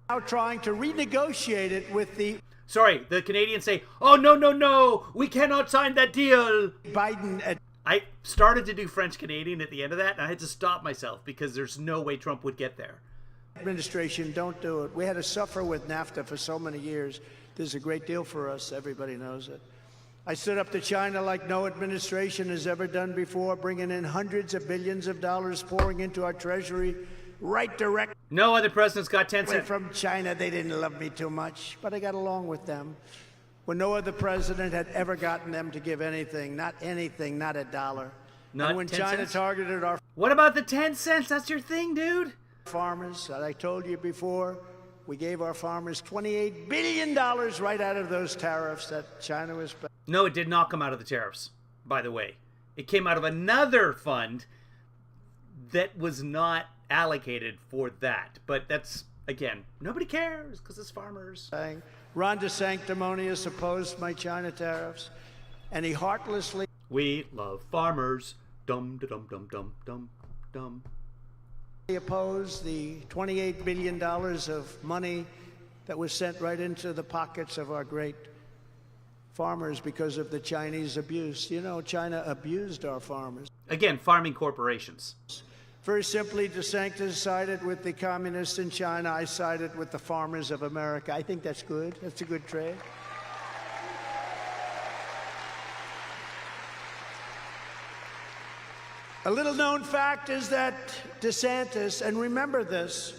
[SPEAKER 2] Now trying to renegotiate it with the...
[SPEAKER 1] Sorry, the Canadians say, oh no, we cannot sign that deal.
[SPEAKER 2] Biden...
[SPEAKER 1] I started to do French-Canadian at the end of that, and I had to stop myself because there's no way Trump would get there.
[SPEAKER 2] Administration, don't do it. We had to suffer with NAFTA for so many years. This is a great deal for us. Everybody knows it. I stood up to China like no administration has ever done before, bringing in hundreds of billions of dollars pouring into our treasury, right direct.
[SPEAKER 1] No other president's got 10 cents.
[SPEAKER 2] From China, they didn't love me too much, but I got along with them. When no other president had ever gotten them to give anything, not a dollar.
[SPEAKER 1] Not
[SPEAKER 2] and when
[SPEAKER 1] 10
[SPEAKER 2] China
[SPEAKER 1] cents?
[SPEAKER 2] Targeted our...
[SPEAKER 1] What about the 10 cents? That's your thing, dude.
[SPEAKER 2] Farmers, as I told you before, we gave our farmers $28 billion right out of those tariffs that China was...
[SPEAKER 1] No, it did not come out of the tariffs, by the way. It came out of another fund that was not allocated for that. But that's, again, nobody cares because it's farmers.
[SPEAKER 2] Ron DeSanctimonious opposed my China tariffs, and he heartlessly...
[SPEAKER 1] We love farmers. Dum, da, dum, dum, dum, dum, dum.
[SPEAKER 2] He opposed the $28 billion of money that was sent right into the pockets of our great farmers because of the Chinese abuse. You know, China abused our farmers.
[SPEAKER 1] Again, farming corporations.
[SPEAKER 2] Very simply, DeSantis sided with the communists in China. I sided with the farmers of America. I think that's good. That's a good trade. A little known fact is that DeSantis, and remember this,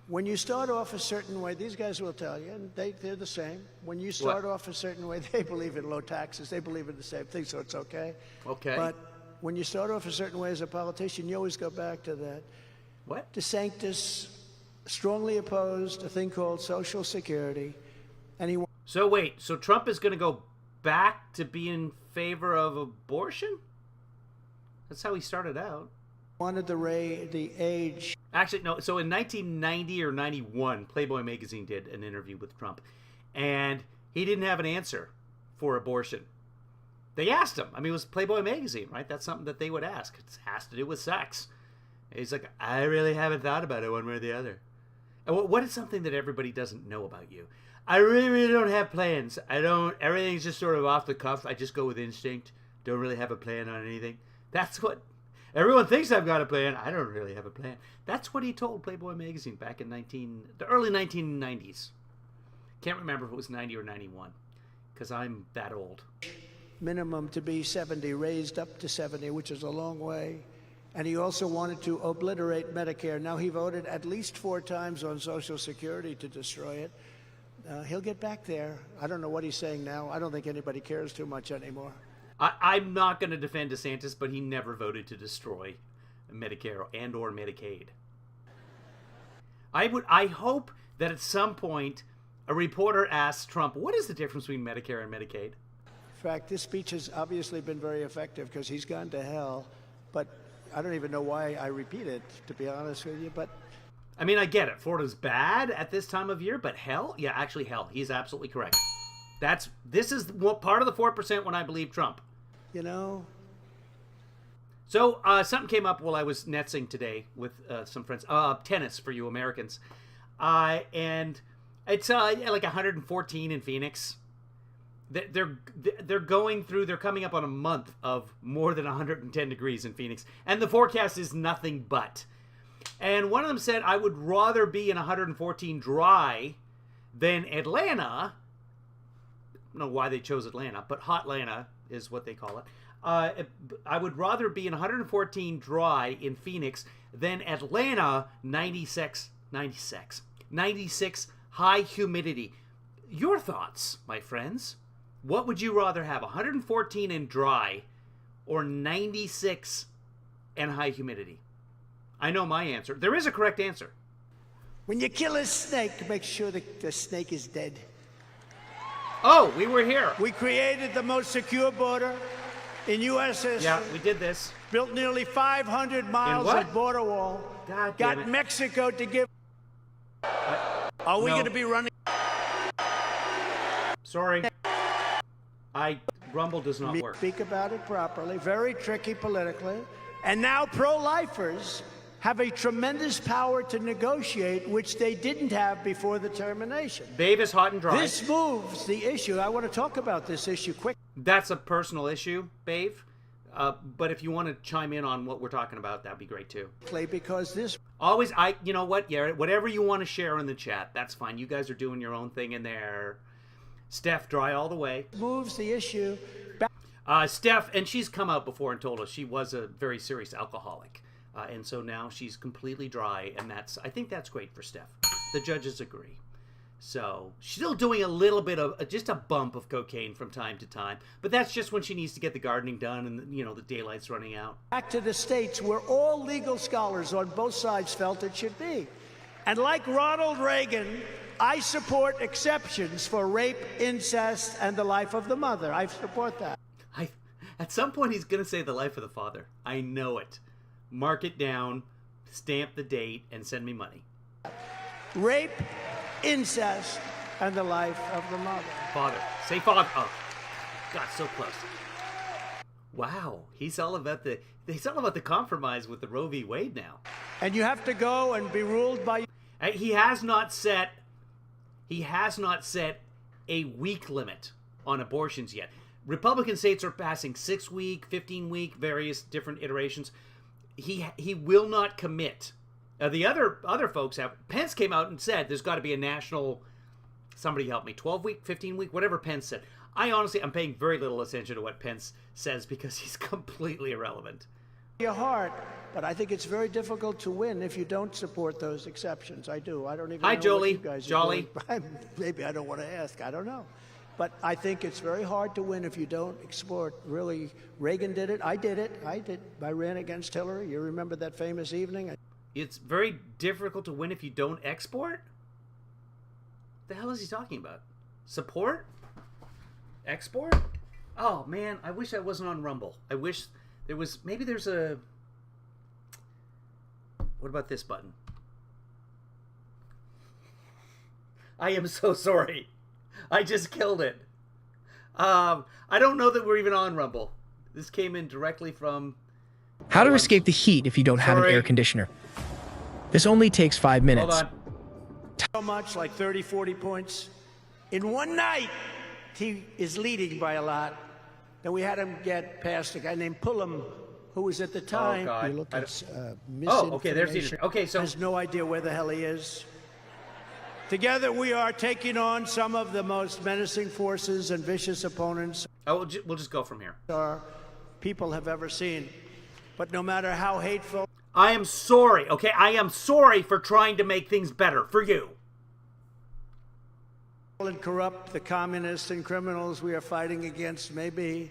[SPEAKER 2] when you start off a certain way, these guys will tell you, and they're the same. When you start off a certain way, they believe in low taxes. They believe in the same thing, so it's okay.
[SPEAKER 1] Okay.
[SPEAKER 2] But when you start off a certain way as a politician, you always go back to that.
[SPEAKER 1] What?
[SPEAKER 2] DeSantis strongly opposed a thing called Social Security, and he
[SPEAKER 1] So wait, so Trump is going to go back to be in favor of abortion? That's how he started out.
[SPEAKER 2] wanted the age.
[SPEAKER 1] Actually, no. So in 1990 or 91, Playboy magazine did an interview with Trump, and he didn't have an answer for abortion. They asked him. I mean, it was Playboy magazine, right? That's something that they would ask. It has to do with sex. He's like, I really haven't thought about it one way or the other. And what is something that everybody doesn't know about you? I really don't have plans. I don't. Everything's just sort of off the cuff. I just go with instinct. Don't really have a plan on anything. That's what everyone thinks I've got a plan. I don't really have a plan. That's what he told Playboy magazine back in the early 1990s. Can't remember if it was 90 or 91, because I'm that old.
[SPEAKER 2] Minimum to be 70, raised up to 70, which is a long way. And he also wanted to obliterate Medicare. Now, he voted at least 4 times on Social Security to destroy it. He'll get back there. I don't know what he's saying now. I don't think anybody cares too much anymore.
[SPEAKER 1] I'm not going to defend DeSantis, but he never voted to destroy Medicare and or Medicaid. I hope that at some point a reporter asks Trump, what is the difference between Medicare and Medicaid?
[SPEAKER 2] In fact, this speech has obviously been very effective because he's gone to hell. But I don't even know why I repeat it, to be honest with you. But
[SPEAKER 1] I mean, I get it. Florida's bad at this time of year, but hell? Yeah, actually, hell. He's absolutely correct. This is part of the 4% when I believe Trump.
[SPEAKER 2] you know,
[SPEAKER 1] So something came up while I was netsing today with some friends. Tennis for you Americans. And it's like 114 in Phoenix. They're coming up on a month of more than 110 degrees in Phoenix. And the forecast is nothing but. And one of them said, I would rather be in 114 dry than Atlanta. I don't know why they chose Atlanta, but hot Atlanta is what they call it. I would rather be in 114 dry in Phoenix than Atlanta 96 high humidity. Your thoughts, my friends? What would you rather have, 114 and dry or 96 and high humidity? I know my answer. There is a correct answer.
[SPEAKER 2] when you kill a snake, make sure the snake is dead.
[SPEAKER 1] Oh, we were here.
[SPEAKER 2] We created the most secure border in U.S. history.
[SPEAKER 1] Yeah, we did this.
[SPEAKER 2] Built nearly 500 miles
[SPEAKER 1] what?
[SPEAKER 2] of border wall.
[SPEAKER 1] God damn
[SPEAKER 2] Got
[SPEAKER 1] it.
[SPEAKER 2] Mexico to give. Are we
[SPEAKER 1] No.
[SPEAKER 2] going to be running?
[SPEAKER 1] Sorry. Rumble does not work.
[SPEAKER 2] Speak about it properly. Very tricky politically. And now pro-lifers have a tremendous power to negotiate, which they didn't have before the termination.
[SPEAKER 1] Babe is hot and dry.
[SPEAKER 2] This moves the issue. I want to talk about this issue quick.
[SPEAKER 1] That's a personal issue, Babe. But if you want to chime in on what we're talking about, that'd be great too.
[SPEAKER 2] Because this
[SPEAKER 1] Always, you know what? Yeah, whatever you want to share in the chat, that's fine. You guys are doing your own thing in there. Steph, dry all the way.
[SPEAKER 2] moves the issue back.
[SPEAKER 1] Steph, and she's come out before and told us she was a very serious alcoholic. And so now she's completely dry, and I think that's great for Steph. The judges agree. So she's still doing a little bit of, just a bump of cocaine from time to time. But that's just when she needs to get the gardening done and, the daylight's running out.
[SPEAKER 2] Back to the states where all legal scholars on both sides felt it should be. And like Ronald Reagan, I support exceptions for rape, incest, and the life of the mother. I support that.
[SPEAKER 1] At some point, he's going to say the life of the father. I know it. Mark it down, stamp the date, and send me money.
[SPEAKER 2] Rape, incest, and the life of the mother.
[SPEAKER 1] Father. Say father. Oh, God, so close. Wow, he's all about the compromise with the Roe v. Wade now.
[SPEAKER 2] And you have to go and be ruled by.
[SPEAKER 1] He has not set a week limit on abortions yet. Republican states are passing 6-week, 15-week, various different iterations. He will not commit. The other folks have. Pence came out and said there's got to be a national. Somebody help me. 12-week, 15-week, whatever Pence said. I'm paying very little attention to what Pence says because he's completely irrelevant.
[SPEAKER 2] your heart, but I think it's very difficult to win if you don't support those exceptions. I do. I don't even
[SPEAKER 1] Hi,
[SPEAKER 2] know
[SPEAKER 1] Jolie.
[SPEAKER 2] what you guys are
[SPEAKER 1] Jolly.
[SPEAKER 2] doing. Maybe I don't want to ask. I don't know. But I think it's very hard to win if you don't export. Really, Reagan did it. I did it. I ran against Hillary. You remember that famous evening?
[SPEAKER 1] It's very difficult to win if you don't export? The hell is he talking about? Support? Export? Oh, man, I wish I wasn't on Rumble. I wish there was... Maybe there's a... What about this button? I am so sorry. I just killed it. I don't know that we're even on Rumble. This came in directly from...
[SPEAKER 3] How to escape the heat if you don't have an air conditioner. This only takes 5 minutes.
[SPEAKER 1] Hold on.
[SPEAKER 2] So much, like 30, 40 points. In one night, he is leading by a lot. And we had him get past a guy named Pullum, who was at the time...
[SPEAKER 1] Oh, God.
[SPEAKER 2] You look at
[SPEAKER 1] Oh, okay, there's the... Okay, so...
[SPEAKER 2] Has no idea where the hell he is. Together, we are taking on some of the most menacing forces and vicious opponents
[SPEAKER 1] we'll just go from here.
[SPEAKER 2] our people have ever seen. But no matter how hateful...
[SPEAKER 1] I am sorry, okay? I am sorry for trying to make things better for you.
[SPEAKER 2] ...and corrupt the communists and criminals we are fighting against may be,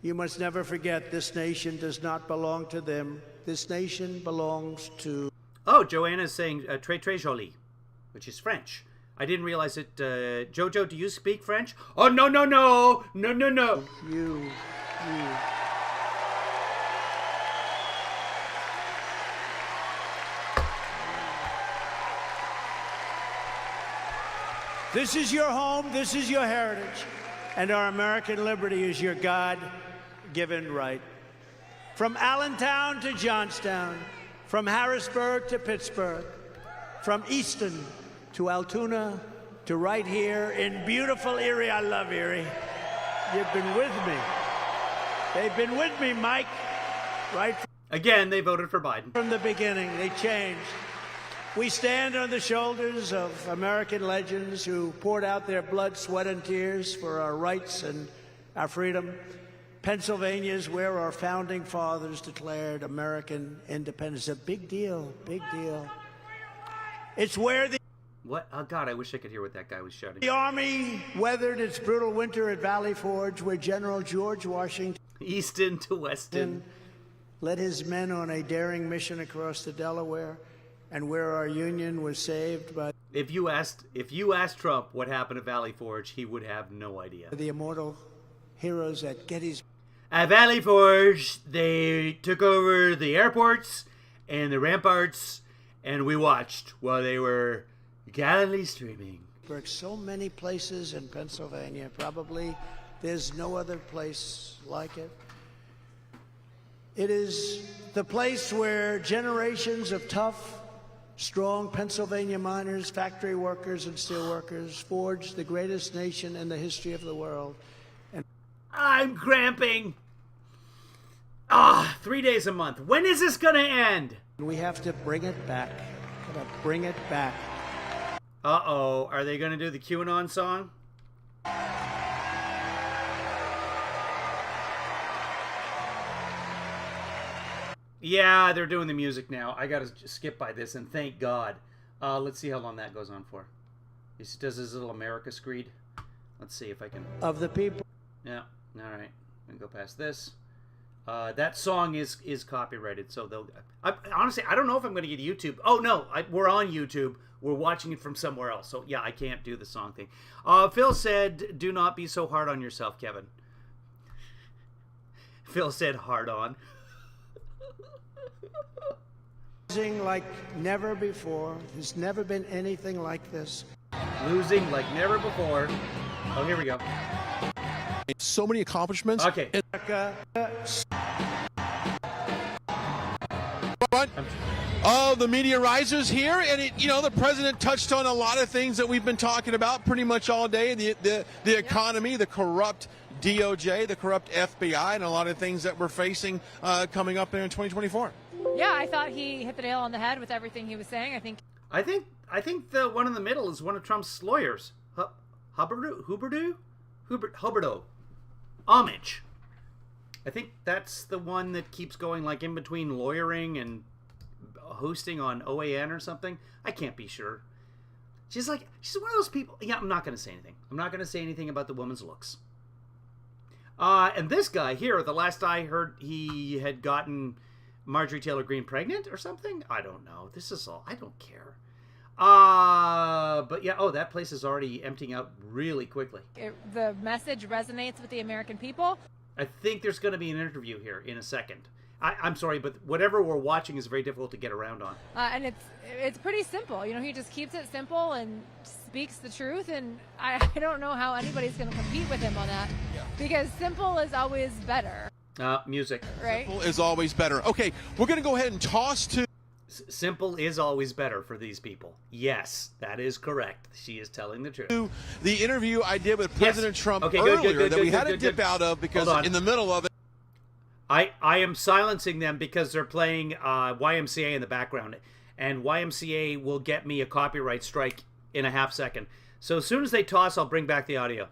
[SPEAKER 2] you must never forget this nation does not belong to them. This nation belongs to...
[SPEAKER 1] Oh, Joanna's saying très très jolie, which is French. I didn't realize it. Jojo, do you speak French? Oh, no, no, no. No, no, no.
[SPEAKER 2] You. This is your home, this is your heritage, and our American liberty is your God-given right. From Allentown to Johnstown, from Harrisburg to Pittsburgh, from Easton to Altoona to right here in beautiful Erie. I love Erie. You've been with me. They've been with me, Mike, right
[SPEAKER 1] Again, they voted for Biden.
[SPEAKER 2] from the beginning. They changed. We stand on the shoulders of American legends who poured out their blood, sweat, and tears for our rights and our freedom. Pennsylvania is where our founding fathers declared American independence. A big deal, big deal. It's where the
[SPEAKER 1] What? Oh, God, I wish I could hear what that guy was shouting.
[SPEAKER 2] Army weathered its brutal winter at Valley Forge, where General George Washington
[SPEAKER 1] Easton to Weston.
[SPEAKER 2] led his men on a daring mission across the Delaware, and where our Union was saved by
[SPEAKER 1] If you asked Trump what happened at Valley Forge, he would have no idea.
[SPEAKER 2] the immortal heroes at Gettysburg.
[SPEAKER 1] At Valley Forge, they took over the airports and the ramparts, and we watched while they were gallantly streaming.
[SPEAKER 2] So many places in Pennsylvania, probably there's no other place like it. It is the place where generations of tough, strong Pennsylvania miners, factory workers, and steelworkers forged the greatest nation in the history of the world. And
[SPEAKER 1] I'm cramping. 3 days a month. When is this gonna end?
[SPEAKER 2] we have to bring it back. Gotta bring it back.
[SPEAKER 1] Uh-oh. Are they gonna do the QAnon song? Yeah, they're doing the music now. I gotta skip by this, and thank God. Let's see how long that goes on for. He does his little America screed. Let's see if I can...
[SPEAKER 2] Of the people.
[SPEAKER 1] Yeah, all right. I'm gonna go past this. That song is copyrighted, so they'll... honestly, I don't know if I'm gonna get YouTube. Oh, no, we're on YouTube. We're watching it from somewhere else, so yeah, I can't do the song thing. Phil said, do not be so hard on yourself, Kevin. Phil said, hard on.
[SPEAKER 2] Losing like never before. There's never been anything like this.
[SPEAKER 1] Losing like never before. Oh, here we go.
[SPEAKER 4] So many accomplishments.
[SPEAKER 1] Okay.
[SPEAKER 4] Oh, the media rises here, and the president touched on a lot of things that we've been talking about pretty much all day: the economy, the corrupt DOJ, the corrupt FBI, and a lot of things that we're facing coming up there in 2024.
[SPEAKER 5] Yeah, I thought he hit the nail on the head with everything he was saying.
[SPEAKER 1] I think the one in the middle is one of Trump's lawyers, Huberto. Homage. I think that's the one that keeps going like in between lawyering and hosting on OAN or something. I can't be sure. She's one of those people. Yeah, I'm not going to say anything. I'm not going to say anything about the woman's looks. And this guy here, the last I heard, he had gotten Marjorie Taylor Greene pregnant or something. I don't know. This is all. I don't care. But yeah, that place is already emptying out really quickly.
[SPEAKER 5] The message resonates with the American people.
[SPEAKER 1] I think there's going to be an interview here in a second. I'm sorry, but whatever we're watching is very difficult to get around on.
[SPEAKER 5] And it's pretty simple. He just keeps it simple and speaks the truth. And I don't know how anybody's going to compete with him on that. Yeah. Because simple is always better.
[SPEAKER 1] Music.
[SPEAKER 5] Right?
[SPEAKER 4] Simple is always better. Okay, we're going to go ahead and toss to...
[SPEAKER 1] Simple is always better for these people. Yes, that is correct. She is telling the truth.
[SPEAKER 4] The interview I did with President Trump earlier that we had to dip out of because in the middle of it.
[SPEAKER 1] I am silencing them because they're playing YMCA in the background. And YMCA will get me a copyright strike in a half second. So as soon as they toss, I'll bring back the audio.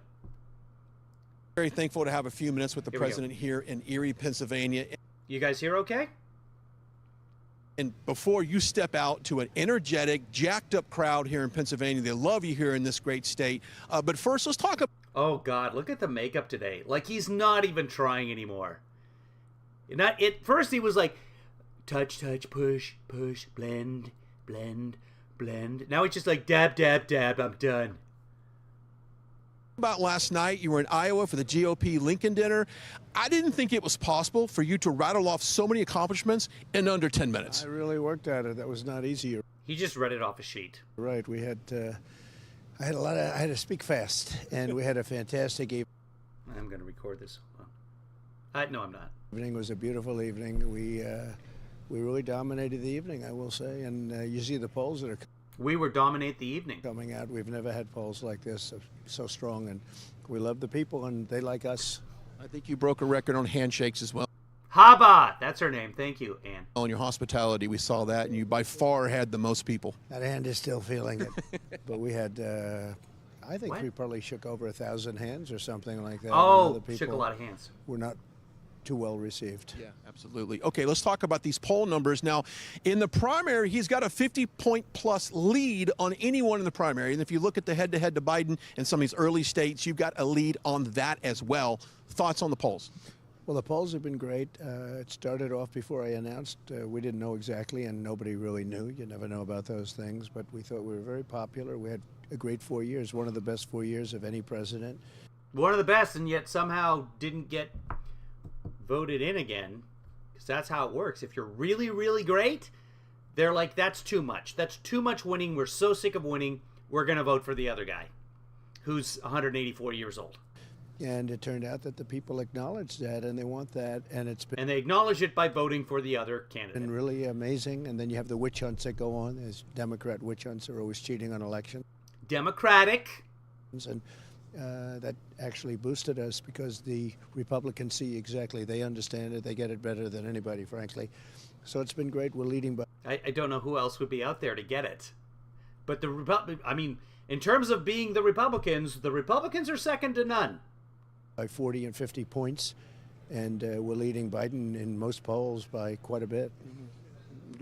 [SPEAKER 4] Very thankful to have a few minutes with the president here in Erie, Pennsylvania.
[SPEAKER 1] You guys hear okay?
[SPEAKER 4] And before you step out to an energetic, jacked up crowd here in Pennsylvania, they love you here in this great state. But first, let's talk about...
[SPEAKER 1] Oh, God, look at the makeup today. Like, he's not even trying anymore. First, he was like, touch, touch, push, push, blend, blend, blend. Now he's just like, dab, dab, dab, I'm done.
[SPEAKER 4] About last night, you were in Iowa for the GOP Lincoln dinner. I didn't think it was possible for you to rattle off so many accomplishments in under 10 minutes.
[SPEAKER 2] I really worked at it. That was not easy.
[SPEAKER 1] He just read it off a sheet.
[SPEAKER 2] Right. We had, I had to speak fast, and we had a fantastic evening.
[SPEAKER 1] I'm going to record this. No, I'm not.
[SPEAKER 2] Evening was a beautiful evening. We really dominated the evening, I will say. And you see the polls that are
[SPEAKER 1] we were dominate the evening
[SPEAKER 2] coming out. We've never had polls like this so strong, and we love the people, and they like us.
[SPEAKER 4] I think you broke a record on handshakes as well.
[SPEAKER 1] Haba, that's her name. Thank you, Ann.
[SPEAKER 4] On your hospitality, we saw that, and you by far had the most people.
[SPEAKER 2] That hand is still feeling it. But we had, I think we probably shook over 1,000 hands or something like that.
[SPEAKER 1] Oh, shook a lot of hands.
[SPEAKER 2] We're not too well received.
[SPEAKER 4] Yeah, absolutely. Okay, let's talk about these poll numbers. Now, in the primary, he's got a 50-point-plus lead on anyone in the primary. And if you look at the head-to-head to Biden in some of these early states, you've got a lead on that as well. Thoughts on the polls?
[SPEAKER 2] Well, the polls have been great. It started off before I announced. We didn't know exactly, and nobody really knew. You never know about those things. But we thought we were very popular. We had a great 4 years, one of the best 4 years of any president.
[SPEAKER 1] One of the best, and yet somehow didn't get voted in again, because that's how it works. If you're really, really great, they're like, that's too much. That's too much winning. We're so sick of winning. We're going to vote for the other guy, who's 184 years old.
[SPEAKER 2] And it turned out that the people acknowledged that, and they want that, and
[SPEAKER 1] and they acknowledge it by voting for the other candidate.
[SPEAKER 2] Been really amazing. And then you have the witch hunts that go on. As Democrat witch hunts are always cheating on elections.
[SPEAKER 1] Democratic.
[SPEAKER 2] And that actually boosted us because the Republicans see exactly. They understand it. They get it better than anybody, frankly. So it's been great. We're leading by.
[SPEAKER 1] I don't know who else would be out there to get it. But in terms of being the Republicans are second to none.
[SPEAKER 2] By 40 and 50 points. And we're leading Biden in most polls by quite a bit.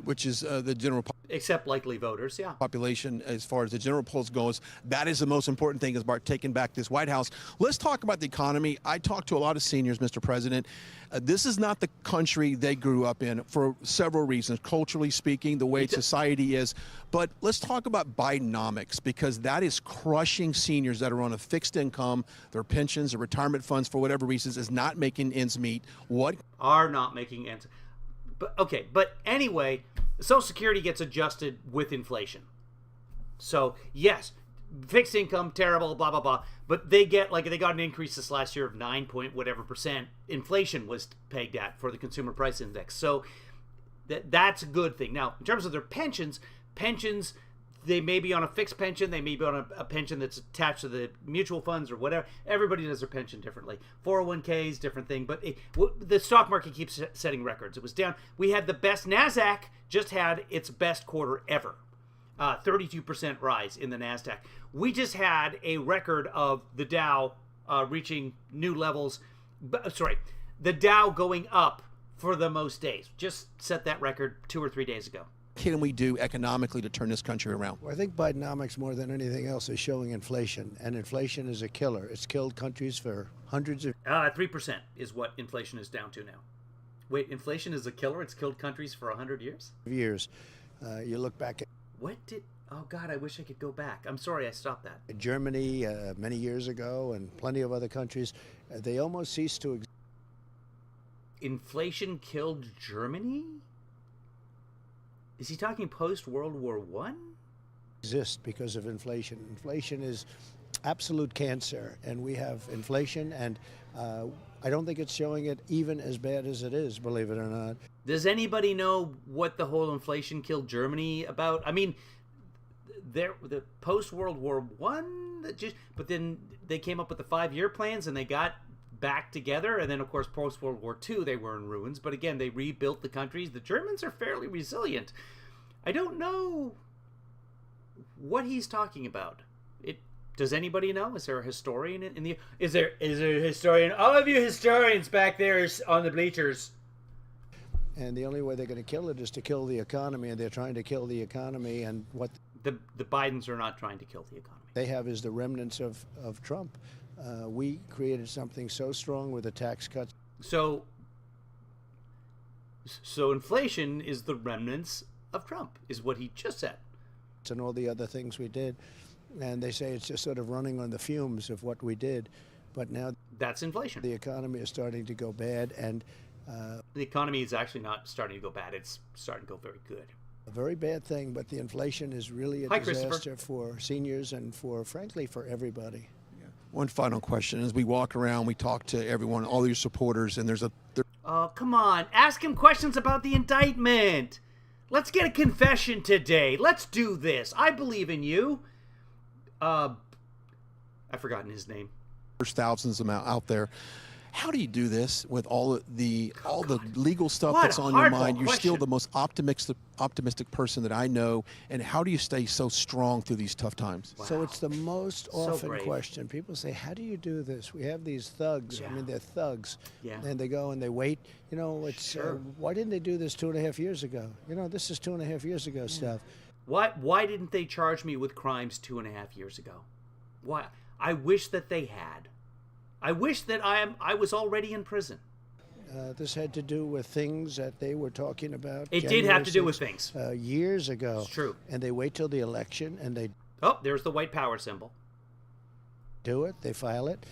[SPEAKER 4] Which is the general
[SPEAKER 1] except likely voters, yeah.
[SPEAKER 4] Population as far as the general polls goes. That is the most important thing is Bart taking back this White House. Let's talk about the economy. I talked to a lot of seniors, Mr. President. This is not the country they grew up in for several reasons, culturally speaking, the way society is. But let's talk about Bidenomics, because that is crushing seniors that are on a fixed income. Their pensions, their retirement funds, for whatever reasons, is not making ends meet. What
[SPEAKER 1] are not making ends? But anyway, Social Security gets adjusted with inflation. So yes, fixed income, terrible, blah blah blah. But they got an increase this last year of 9 point whatever percent. Inflation was pegged at for the consumer price index. So that's a good thing. Now, in terms of their pensions, they may be on a fixed pension. They may be on a pension that's attached to the mutual funds or whatever. Everybody does their pension differently. 401ks, different thing. But the stock market keeps setting records. It was down. We had the best. NASDAQ just had its best quarter ever. 32% rise in the NASDAQ. We just had a record of the Dow reaching new levels. the Dow going up for the most days. Just set that record 2 or 3 days ago.
[SPEAKER 4] Can we do economically to turn this country around?
[SPEAKER 2] Well, I think Bidenomics, more than anything else, is showing inflation, and inflation is a killer. It's killed countries for hundreds of
[SPEAKER 1] 3% is what inflation is down to now. Wait, inflation is a killer? It's killed countries for 100 years?
[SPEAKER 2] years. You look back at
[SPEAKER 1] Oh, God, I wish I could go back. I'm sorry I stopped that.
[SPEAKER 2] Germany many years ago and plenty of other countries. They almost ceased to
[SPEAKER 1] Inflation killed Germany? Is he talking post-World War I?
[SPEAKER 2] exist because of inflation. Inflation is absolute cancer, and we have inflation, and I don't think it's showing it even as bad as it is, believe it or not.
[SPEAKER 1] Does anybody know what the whole inflation killed Germany about? I mean, the post-World War I, but then they came up with the 5-year plans and they got back together. And then, of course, post-World War II, they were in ruins. But again, they rebuilt the countries. The Germans are fairly resilient. I don't know what he's talking about. Does anybody know? Is there a historian in the? Is there a historian? All of you historians back there on the bleachers.
[SPEAKER 2] And the only way they're going to kill it is to kill the economy, and they're trying to kill the economy. And what
[SPEAKER 1] the Bidens are not trying to kill the economy.
[SPEAKER 2] They have is the remnants of Trump. We created something so strong with the tax cuts.
[SPEAKER 1] So inflation is the remnants of Trump, is what he just said.
[SPEAKER 2] And all the other things we did. And they say it's just sort of running on the fumes of what we did. But now
[SPEAKER 1] that's inflation.
[SPEAKER 2] The economy is starting to go bad. And
[SPEAKER 1] the economy is actually not starting to go bad. It's starting to go very good.
[SPEAKER 2] A very bad thing, but the inflation is really a disaster for seniors and frankly, for everybody.
[SPEAKER 4] One final question. As we walk around, we talk to everyone, all your supporters, and
[SPEAKER 1] Oh, come on. Ask him questions about the indictment. Let's get a confession today. Let's do this. I believe in you. I've forgotten his name.
[SPEAKER 4] There's thousands of them out there. How do you do this with all the legal stuff that's on your mind? You're still the most optimistic person that I know. And how do you stay so strong through these tough times?
[SPEAKER 2] Wow. So it's the most often question. People say, how do you do this? We have these thugs. Yeah. I mean, they're thugs. Yeah. And they go and they wait. You know, it's why didn't they do this 2.5 years ago? You know, this is 2.5 years ago stuff.
[SPEAKER 1] Why didn't they charge me with crimes 2.5 years ago? Why? I wish that they had. I wish that I was already in prison.
[SPEAKER 2] This had to do with things that they were talking about.
[SPEAKER 1] It did have to do with things.
[SPEAKER 2] Years ago.
[SPEAKER 1] It's true.
[SPEAKER 2] And they wait till the election and they...
[SPEAKER 1] Oh, there's the white power symbol.
[SPEAKER 2] Do it. They file it.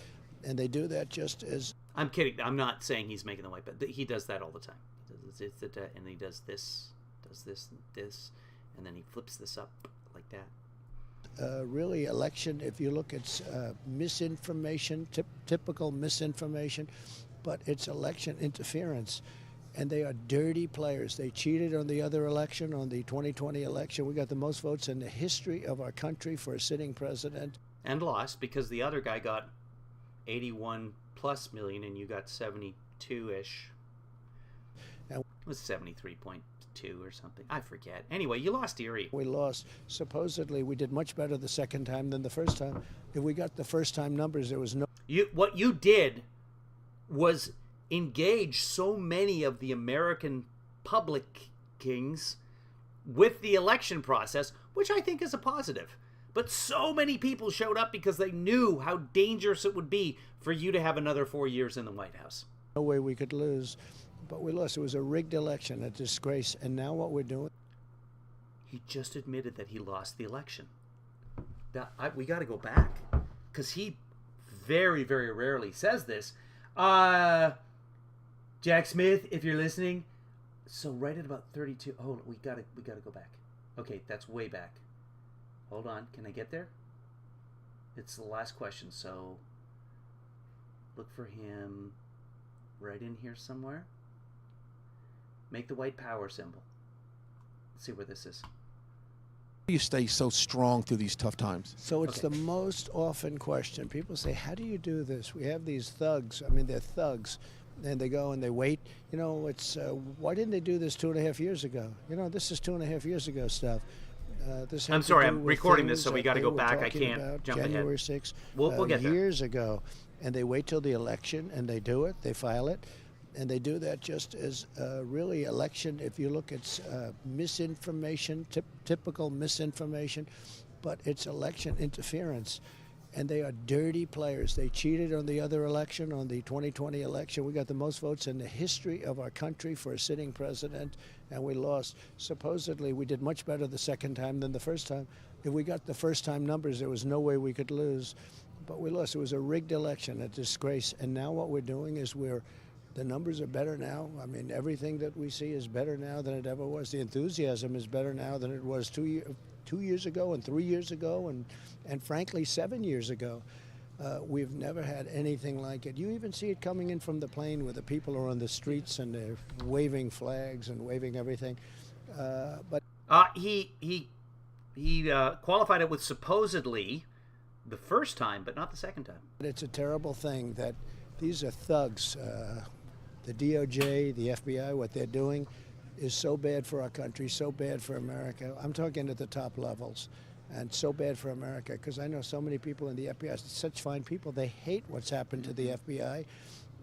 [SPEAKER 2] And they do that just as...
[SPEAKER 1] I'm kidding. I'm not saying he's making the white power. He does that all the time. And he does this, and then he flips this up like that.
[SPEAKER 2] Really, election, if you look, it's misinformation, typical misinformation, but it's election interference. And they are dirty players. They cheated on the other election, on the 2020 election. We got the most votes in the history of our country for a sitting president.
[SPEAKER 1] And lost because the other guy got 81+ million and you got 72-ish. It was 73.2 or something. I forget. Anyway, you lost Erie.
[SPEAKER 2] We lost. Supposedly, we did much better the second time than the first time. If we got the first time numbers, there was no...
[SPEAKER 1] What you did was engage so many of the American public kings with the election process, which I think is a positive. But so many people showed up because they knew how dangerous it would be for you to have another 4 years in the White House.
[SPEAKER 2] No way we could lose. But we lost. It was a rigged election, a disgrace. And now what we're doing...
[SPEAKER 1] He just admitted that he lost the election. We got to go back. Because he very, very rarely says this. Jack Smith, if you're listening. So right at about 32... Oh, we gotta go back. Okay, that's way back. Hold on. Can I get there? It's the last question, so... Look for him right in here somewhere. Make the white power symbol. Let's see where this is.
[SPEAKER 4] How do you stay so strong through these tough times?
[SPEAKER 2] So it's the most often question. People say, how do you do this? We have these thugs. I mean, they're thugs. And they go and they wait. You know, it's why didn't they do this 2.5 years ago? You know, this is 2.5 years ago stuff.
[SPEAKER 1] I'm sorry, I'm recording this, so we got to go back. I can't jump
[SPEAKER 2] January
[SPEAKER 1] ahead.
[SPEAKER 2] 6th,
[SPEAKER 1] we'll get there.
[SPEAKER 2] Years ago. And they wait till the election and they do it. They file it. And they do that just as really election, if you look at misinformation, typical misinformation, but it's election interference. And they are dirty players. They cheated on the other election, on the 2020 election. We got the most votes in the history of our country for a sitting president, and we lost. Supposedly, we did much better the second time than the first time. If we got the first time numbers, there was no way we could lose. But we lost. It was a rigged election, a disgrace. And now what we're doing is the numbers are better now. I mean, everything that we see is better now than it ever was. The enthusiasm is better now than it was 2 years ago and 3 years ago and frankly 7 years ago. We've never had anything like it. You even see it coming in from the plane where the people are on the streets and they're waving flags and waving everything. But
[SPEAKER 1] he qualified it with supposedly the first time, but not the second time.
[SPEAKER 2] It's a terrible thing that these are thugs. The DOJ, the FBI, what they're doing is so bad for our country, so bad for America. I'm talking at the top levels, and so bad for America, because I know so many people in the FBI, such fine people, they hate what's happened to the FBI,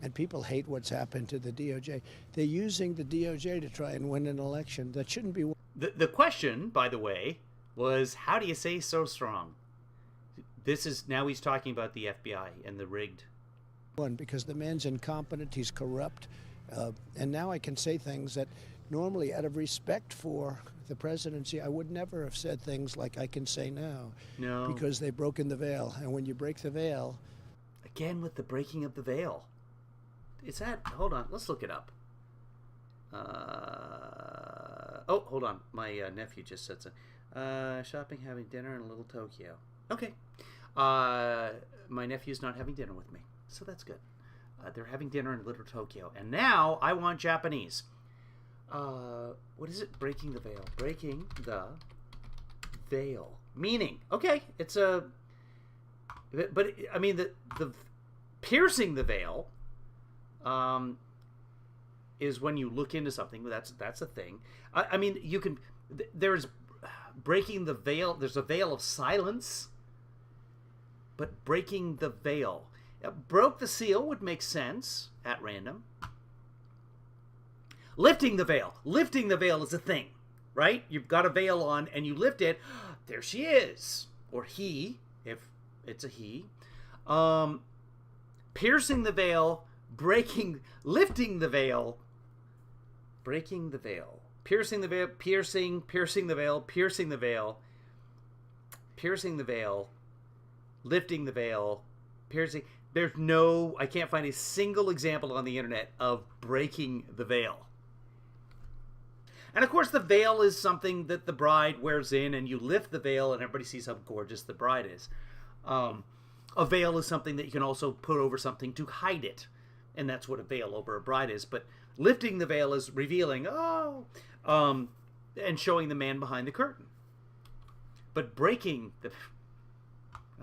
[SPEAKER 2] and people hate what's happened to the DOJ. They're using the DOJ to try and win an election that shouldn't be.
[SPEAKER 1] The question, by the way, was how do you say so strong? This is, now he's talking about the FBI and the rigged.
[SPEAKER 2] Because the man's incompetent, he's corrupt, and now I can say things that normally, out of respect for the presidency, I would never have said things like I can say now.
[SPEAKER 1] No.
[SPEAKER 2] Because they've broken the veil. And when you break the veil...
[SPEAKER 1] Again with the breaking of the veil. Is that... Hold on. Let's look it up. Oh, hold on. My nephew just said so. Shopping, having dinner in Little Tokyo. Okay. My nephew's not having dinner with me. So that's good. They're having dinner in Little Tokyo. And now I want Japanese. What is it? Breaking the veil. Breaking the veil. Meaning, okay, it's a... But, I mean, the piercing the veil is when you look into something. That's a thing. I mean, you can... There's breaking the veil. There's a veil of silence. But breaking the veil. Broke the seal would make sense at random. Lifting the veil. Lifting the veil is a thing, right? You've got a veil on and you lift it. There she is. Or he, if it's a he. Piercing the veil. Lifting the veil. Breaking the veil. Piercing the veil. Piercing the veil. Piercing the veil. Piercing the veil. Lifting the veil. Piercing. I can't find a single example on the internet of breaking the veil. And of course the veil is something that the bride wears in, and you lift the veil and everybody sees how gorgeous the bride is. A veil is something that you can also put over something to hide it. And that's what a veil over a bride is. But lifting the veil is revealing, and showing the man behind the curtain. But breaking the...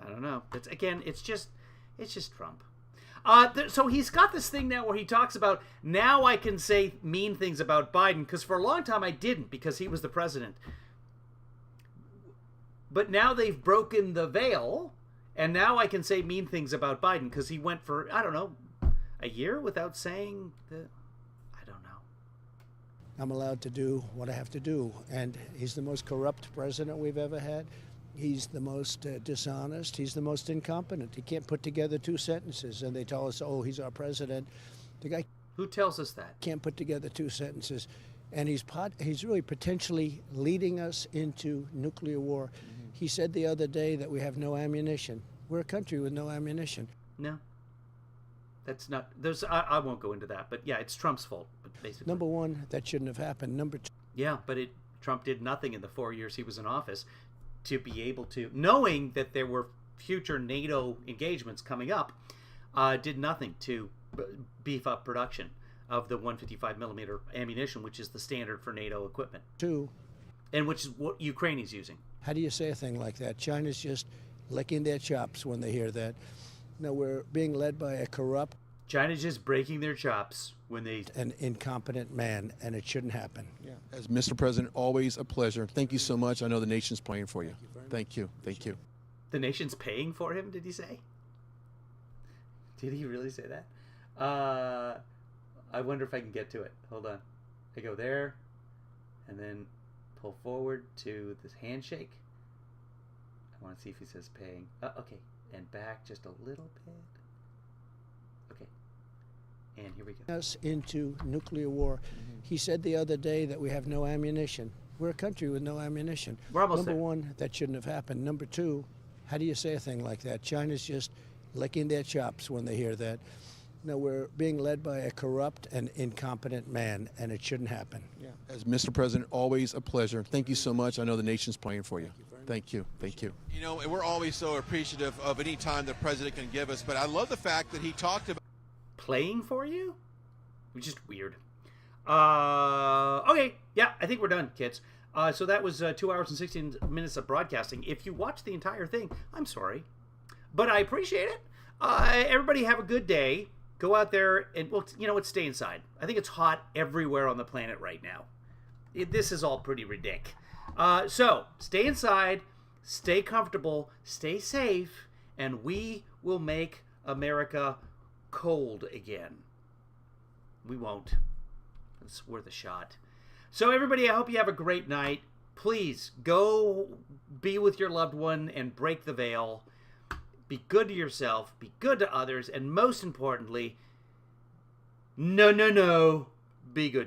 [SPEAKER 1] I don't know. It's just Trump. So he's got this thing now where he talks about, now I can say mean things about Biden, because for a long time I didn't, because he was the president. But now they've broken the veil, and now I can say mean things about Biden, because he went for, I don't know, a year without saying the... I don't know.
[SPEAKER 2] I'm allowed to do what I have to do, and he's the most corrupt president we've ever had. He's the most dishonest. He's the most incompetent. He can't put together two sentences, and they tell us, oh, he's our president. The guy...
[SPEAKER 1] Who tells us that?
[SPEAKER 2] Can't put together two sentences. And he's really potentially leading us into nuclear war. Mm-hmm. He said the other day that we have no ammunition. We're a country with no ammunition.
[SPEAKER 1] No. That's not... I won't go into that, but yeah, it's Trump's fault, basically.
[SPEAKER 2] Number one, that shouldn't have happened. Number two...
[SPEAKER 1] Yeah, but Trump did nothing in the 4 years he was in office to be able to, knowing that there were future NATO engagements coming up, did nothing to beef up production of the 155 millimeter ammunition, which is the standard for NATO equipment.
[SPEAKER 2] Two.
[SPEAKER 1] And which is what Ukraine is using.
[SPEAKER 2] How do you say a thing like that? China's just licking their chops when they hear that. No, we're being led by a corrupt...
[SPEAKER 1] China's just breaking their chops when they...
[SPEAKER 2] An incompetent man, and it shouldn't happen.
[SPEAKER 4] Yeah. As Mr. President, always a pleasure. Thank you so much. I know the nation's praying for you. Thank you. Thank you.
[SPEAKER 1] The nation's paying for him, did he say? Did he really say that? I wonder if I can get to it. Hold on. I go there, and then pull forward to this handshake. I want to see if he says paying. Okay. And back just a little bit. Okay. And here we go.
[SPEAKER 2] Us into nuclear war. He said the other day that we have no ammunition. We're a country with no ammunition.
[SPEAKER 1] We're almost
[SPEAKER 2] Number
[SPEAKER 1] there.
[SPEAKER 2] one, that shouldn't have happened. Number two, how do you say a thing like that? China's just licking their chops when they hear that. No, we're being led by a corrupt and incompetent man, and it shouldn't happen. Yeah.
[SPEAKER 4] As Mr. President, always a pleasure. Thank you so much. I know the nation's praying for you. Thank you. Thank you. You know, we're always so appreciative of any time the president can give us, but I love the fact that he talked about
[SPEAKER 1] Playing for you? Which is weird. Okay. Yeah, I think we're done, kids. So that was 2 hours and 16 minutes of broadcasting. If you watched the entire thing, I'm sorry. But I appreciate it. Everybody have a good day. Go out there and, well, you know what, stay inside. I think it's hot everywhere on the planet right now. This is all pretty ridiculous. So, stay inside, stay comfortable, stay safe, and we will make America cold again. We won't. It's worth a shot. So, everybody, I hope you have a great night. Please, go be with your loved one and break the veil. Be good to yourself, be good to others, and most importantly, no, be good to